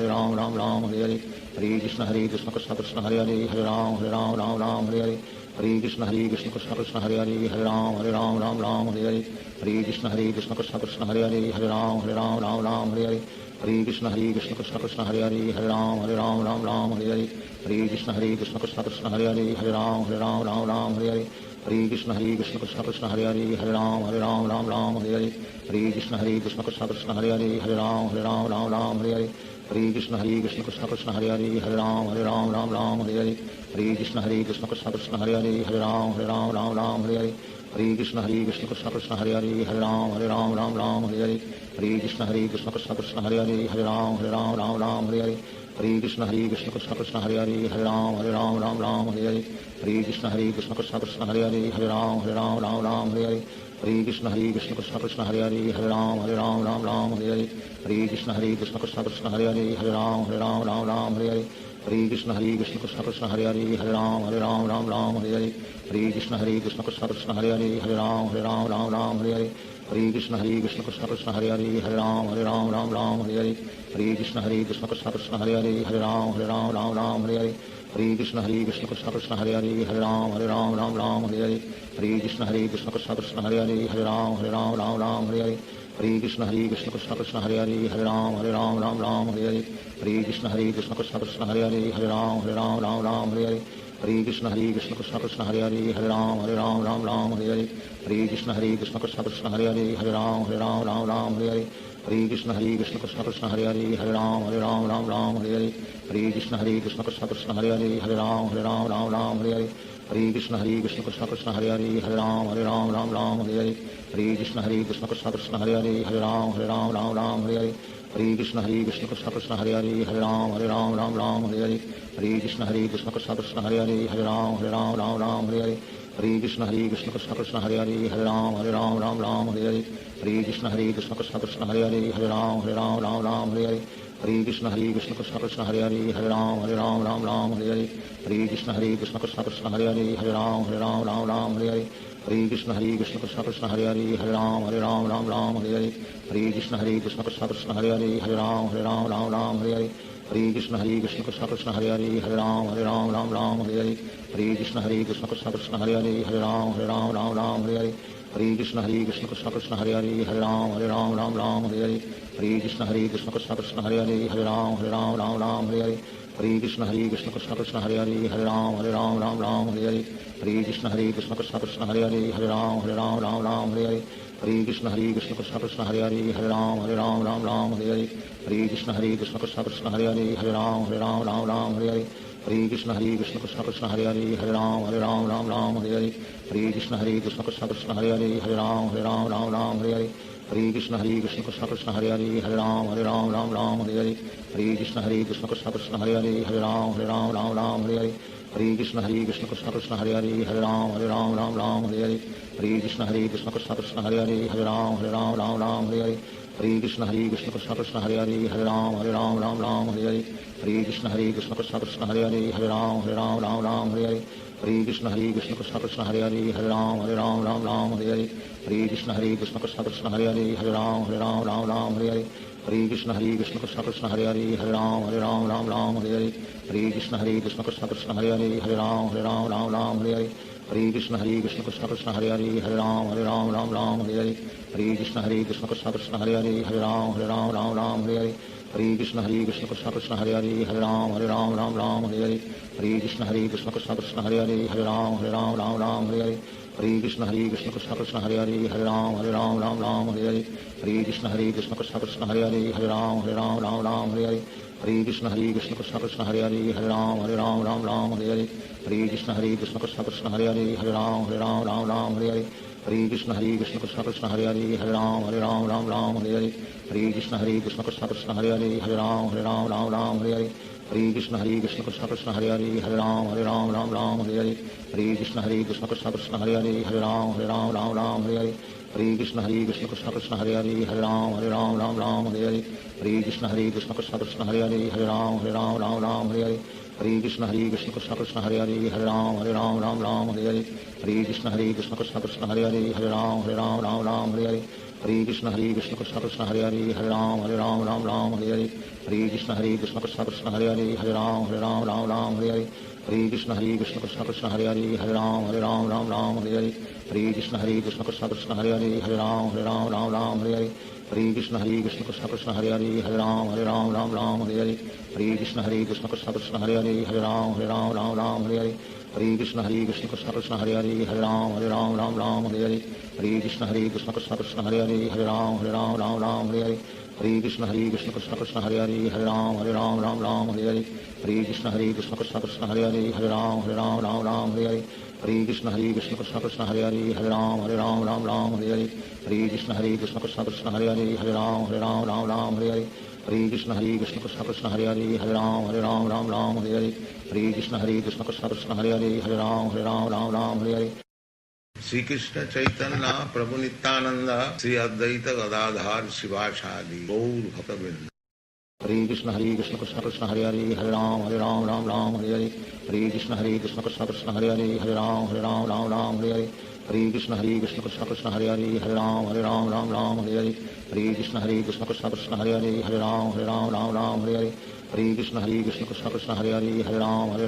Ram Hare Hare Hare Krishna Krishna Krishna Hare Hare Ram Ram Hare Hare Hare Krishna Krishna Krishna Hare Hare Ram Ram Hare Hare Hare Krishna Krishna Krishna Hare Hare Ram Ram Hare Hare Hare Krishna Krishna Krishna Krishna Hare Hare Ram Ram Hare Hare Hare Krishna Krishna Krishna Hare Hare Ram Ram Hare Hare Hare Krishna Krishna Krishna Krishna Hare Hare Ram Ram Hare Hare Hare Krishna Krishna Krishna Hare Hare Ram Ram Hare Hare Hare Krishna Krishna Krishna Krishna Hare Hare Ram Ram Hare Hare Hare Krishna Krishna Krishna Hare Hare Ram Ram Hare Hare Hare Krishna Krishna Krishna Krishna Hare Hare Ram Ram Hare Hare Hare Krishna Krishna Krishna Hare Hare Ram Ram Hare Hare Hare Krishna Krishna Krishna Krishna Hare Hare Ram Ram Hare Hare Hare Krishna Krishna Krishna Hare Hare Ram Ram Hare Hare Hare Krishna Krishna Krishna Krishna Hare Hare Ram Ram Hare Hare Hare Krishna Krishna Krishna Hare Hare Ram Ram Hare Hare Hare Krishna Krishna Krishna Krishna Hare Hare Ram Ram Hare Hare Hare Krishna Krishna Krishna Krishna Hare Hare Ram Ram Hare Hare Hare Krishna Krishna Krishna Krishna Hare Hare Ram Ram Hare Hare Hare Krishna Krishna Krishna Krishna Hare Hare Ram Ram Hare Hare Hare Krishna Krishna Krishna Krishna Hare Hare Ram Ram Hare Hare Hare Krishna Krishna Krishna Krishna Hare Hare Ram Ram Hare Hare Hare Krishna Krishna Krishna Krishna Hare Hare Ram Ram Hare Hare Hare Krishna Krishna Krishna Krishna Hare Hare Ram Ram Hare Hare Hare Krishna Krishna Krishna Krishna Hare Hare Ram Ram Hare Hare Hare Krishna Krishna Krishna Krishna Hare Hare Ram Ram Hare Hare Hare Krishna Krishna Krishna Krishna Hare Hare Ram Ram Hare Hare Hare Krishna Krishna Krishna Krishna Hare Hare Ram Ram Hare Hare Hare Krishna Krishna Krishna Krishna Hare Hare Ram Ram Hare Hare Hare Krishna Krishna Krishna Krishna Hare Hare Ram Ram Hare Hare Hare Krishna Krishna Krishna Krishna Hare Hare Ram Ram Hare Hare Hare Krishna Krishna Krishna Krishna Hare Hare Ram Ram Hare Hare Hare Krishna Krishna Krishna Krishna Hare Hare Ram Ram Hare Hare Hare Krishna Krishna Krishna Krishna Hare Hare Ram Ram Hare Hare Hare Krishna Krishna Krishna Krishna Hare Hare Ram Ram Hare Hare Hare Krishna Krishna Krishna Krishna Hare Hare Ram Ram Hare Hare Hare Krishna Krishna Krishna Krishna Hare Hare Ram Ram Hare Hare Hare Krishna Krishna Krishna Krishna Hare Hare Ram Ram Hare Hare Hare Krishna Krishna Krishna Krishna Hare Hare Ram Ram Hare Hare Hare Krishna Krishna Krishna Krishna Hare Hare Ram Ram Hare Hare Hare Krishna Krishna Krishna Krishna Hare Hare Ram Ram Hare Hare Hare Krishna Krishna Krishna Krishna Hare Hare Ram Ram Hare Hare Hare Krishna Krishna Krishna Krishna Hare Hare Ram Ram Hare Hare Hare Krishna Krishna Krishna Krishna Hare Hare Ram Ram Hare Hare Hare Krishna Krishna Krishna Krishna Hare Hare Ram Ram Hare Hare Hare Krishna Krishna Krishna Krishna Hare Hare Ram Ram Hare Hare Hare Krishna Krishna Krishna Krishna Hare Hare Ram Ram Hare Hare Hare Krishna Krishna Krishna Krishna Hare Hare Ram Ram Hare Hare Hare Krishna Krishna Krishna Krishna Hare Hare Ram Ram Hare Hare Hare Krishna Krishna Krishna Krishna Hare Hare Ram Ram Hare Hare Hare Krishna Krishna Krishna Krishna Hare Hare Ram Ram Hare Hare Hare Krishna Krishna Krishna Krishna Hare Hare Ram Ram Hare Hare Hare Krishna Krishna Krishna Krishna Hare Hare Ram Ram Hare Hare Hare Krishna Krishna Krishna Krishna Hare Hare Ram Ram Hare Hare Hare Krishna Krishna Krishna Krishna Hare Hare Ram Ram Hare Hare Hare Krishna Krishna Krishna Krishna Hare Hare Ram Ram Hare Hare Hare Krishna Krishna Krishna Krishna Hare Hare Ram Ram Hare Hare Hare Krishna Krishna Krishna Krishna Hare Hare Ram Ram Hare Hare Hare Krishna Krishna Krishna Krishna Hare Hare Ram Ram Hare Hare Hare Krishna Krishna Krishna Krishna Hare Hare Ram Ram Hare Hare Hare Krishna Krishna Krishna Krishna Hare Hare Ram Ram Hare Hare Hare Krishna Krishna Krishna Krishna Hare Hare Ram Ram Hare Hare Hare Krishna Krishna Krishna Krishna Hare Hare Ram Ram Hare Hare Hare Krishna Krishna Krishna Krishna Hare Hare Ram Ram Hare Hare Hare Krishna Krishna Krishna Krishna Hare Hare Ram Ram Hare Hare Hare Krishna Krishna Krishna Krishna Hare Hare Ram Ram Hare Hare Hare Krishna Krishna Krishna Krishna Hare Hare Ram Ram Hare Hare Hare Krishna Krishna Krishna Hare Hare Hare Ram Ram Ram Hare Hare Hare Krishna Krishna Krishna Hare Hare Hare Ram Ram Hare Hare Hare Krishna Krishna Krishna Hare Hare Hare Ram Ram Hare Hare Hare Krishna Krishna Krishna Hare Hare Hare Ram Ram Hare Hare Hare Krishna Krishna Krishna Hare Hare Hare Ram Ram Hare Hare Hare Krishna Krishna Krishna Hare Hare Hare Ram Ram Hare Hare Hare Krishna Krishna Krishna Hare Hare Hare Ram Ram Hare Hare Hare Krishna Krishna Krishna Hare Hare Hare Ram Ram Hare Hare Hare Krishna Krishna Krishna Hare Hare Hare Ram Ram Hare Hare Hare Krishna Krishna Krishna Hare Hare Hare Ram Ram Hare Hare Hare Krishna Krishna Krishna Hare Hare Hare Ram Ram Hare Hare Hare Krishna Krishna Krishna Hare Hare Hare Ram Ram Hare Hare Hare Krishna Krishna Krishna Hare Hare Hare Ram Hare Hare Hare Krishna Krishna Krishna Hare Hare Hare Ram Hare Hare Hare Krishna Krishna Krishna Hare Hare Hare Ram Hare Hare Hare Krishna Krishna Krishna Hare Hare Hare Ram Hare Hare Hare Krishna Krishna Krishna Hare Hare Hare Ram Hare Hare Hare Krishna Krishna Krishna Hare Hare Hare Ram Hare Hare Hare Krishna Krishna Krishna Hare Hare Hare Ram Hare Hare Hare Krishna Krishna Krishna Hare Hare Hare Ram Hare Hare Shri Krishna Chaitanya Prabhu Nityanand Shri Advaita Gadadhar शिवासादि Gaur भक्तवृंद Hare Krishna Krishna Krishna Hare Hare Hare Ram Hare Hare Hare Krishna Krishna Krishna Hare Hare Hare Ram Hare Hare Hare Krishna Krishna Krishna Hare Hare Hare Ram Hare Hare Hare Krishna Krishna Krishna Hare Hare Hare Ram Hare Hare Hare Krishna Krishna Krishna Hare Hare Hare Ram Hare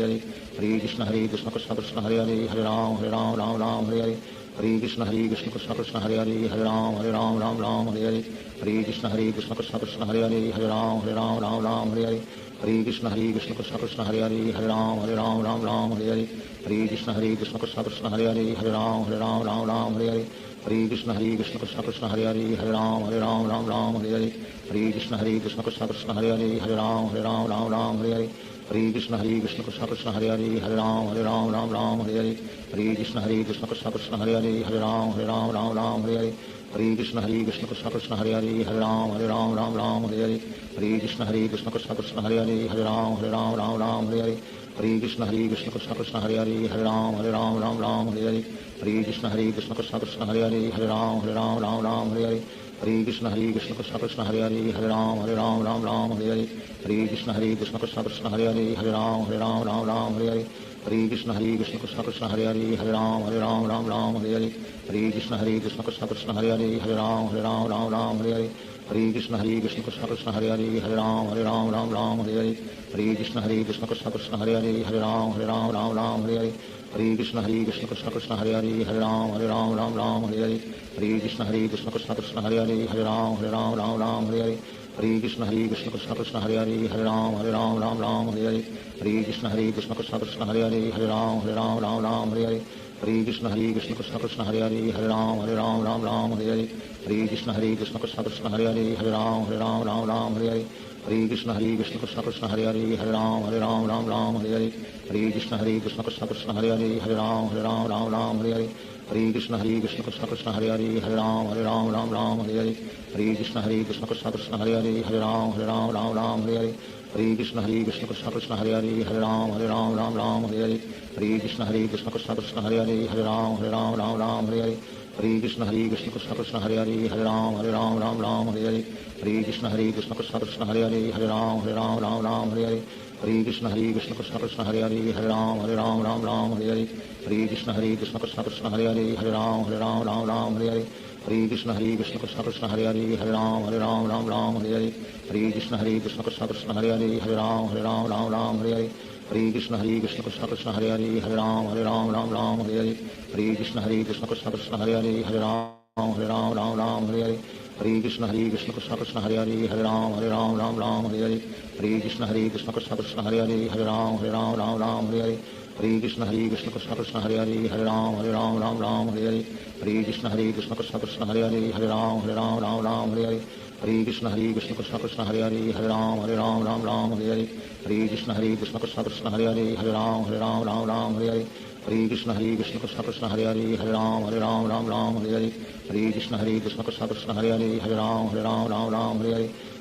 Hare Hare Krishna Krishna Krishna Hare Hare Hare Ram Hare Hare Hare Krishna Krishna Krishna Hare Hare Hare Ram Hare Hare Hare Krishna Krishna Krishna Hare Hare Hare Ram Hare Hare Hare Krishna Krishna Krishna Hare Hare Hare Ram Hare Hare Hare Krishna Krishna Krishna Hare Hare Hare Ram Hare Hare Hare Krishna Krishna Krishna Hare Hare Hare Ram Hare Hare Hare Krishna Krishna Krishna Hare Hare Hare Ram Hare Hare Hare Krishna Krishna Krishna Hare Hare Hare Ram Hare Hare Hare Krishna Krishna Krishna Hare Hare Hare Ram Hare Hare Hare Krishna Krishna Krishna Hare Hare Hare Ram Hare Hare Hare Krishna Krishna Krishna Hare Hare Hare Ram Hare Hare Hare Krishna Krishna Krishna Hare Hare Hare Ram Hare Hare Hare Krishna Krishna Krishna Hare Hare Hare Ram Hare Hare Hare Krishna Krishna Krishna Hare Hare Hare Ram Hare Hare Hare Krishna Krishna Krishna Hare Hare Hare Ram Hare Hare Hare Krishna Krishna Krishna Hare Hare Hare Ram Hare Hare Hare Krishna Krishna Krishna Hare Hare Hare Ram Hare Hare Hare Krishna Krishna Krishna Hare Hare Hare Ram Hare Hare Hare Krishna Krishna Krishna Hare Hare Hare Ram Hare Hare Hare Krishna Krishna Krishna Hare Hare Hare Ram Hare Hare Hare Krishna Krishna Krishna Hare Hare Hare Ram Hare Hare Hare Krishna Krishna Krishna Hare Hare Hare Ram Hare Hare Hare Krishna Krishna Krishna Hare Hare Hare Ram Hare Hare Hare Krishna Krishna Krishna Hare Hare Hare Ram Hare Hare Hare Krishna Krishna Krishna Hare Hare Hare Ram Hare Hare Hare Krishna Krishna Krishna Hare Hare Hare Ram Hare Hare Hare Krishna Krishna Krishna Hare Hare Hare Ram Hare Hare Hare Krishna Krishna Krishna Hare Hare Hare Ram Hare Hare Hare Krishna Krishna Krishna Hare Hare Hare Ram Hare Hare Hare Krishna Krishna Krishna Hare Hare Hare Ram Hare Hare Hare Krishna Krishna Krishna Hare Hare Hare Ram Hare Hare Hare Krishna Krishna Krishna Hare Hare Hare Ram Hare Hare Hare Krishna Krishna Krishna Hare Hare Hare Ram Hare Hare Hare Krishna Krishna Krishna Hare Hare Hare Ram Hare Hare Hare Krishna Krishna Krishna Hare Hare Hare Ram Hare Hare Hare Krishna Krishna Krishna Hare Hare Hare Ram Hare Hare Hare Krishna Krishna Krishna Hare Hare Hare Ram Hare Hare Hare Krishna Krishna Krishna Hare Hare Hare Ram Hare Hare Hare Krishna Krishna Krishna Hare Hare Hare Ram Hare Hare Hare Krishna Krishna Krishna Hare Hare Hare Ram Hare Hare Hare Krishna Krishna Krishna Hare Hare Hare Ram Hare Hare Hare Krishna Krishna Krishna Hare Hare Hare Ram Hare Hare Hare Krishna Krishna Krishna Hare Hare Hare Ram Hare Hare Hare Krishna Krishna Krishna Hare Hare Hare Ram Hare Hare Hare Krishna Krishna Krishna Hare Hare Hare Ram Hare Hare Hare Krishna Krishna Krishna Hare Hare Hare Ram Hare Hare Hare Krishna Krishna Krishna Hare Hare Hare Ram Hare Hare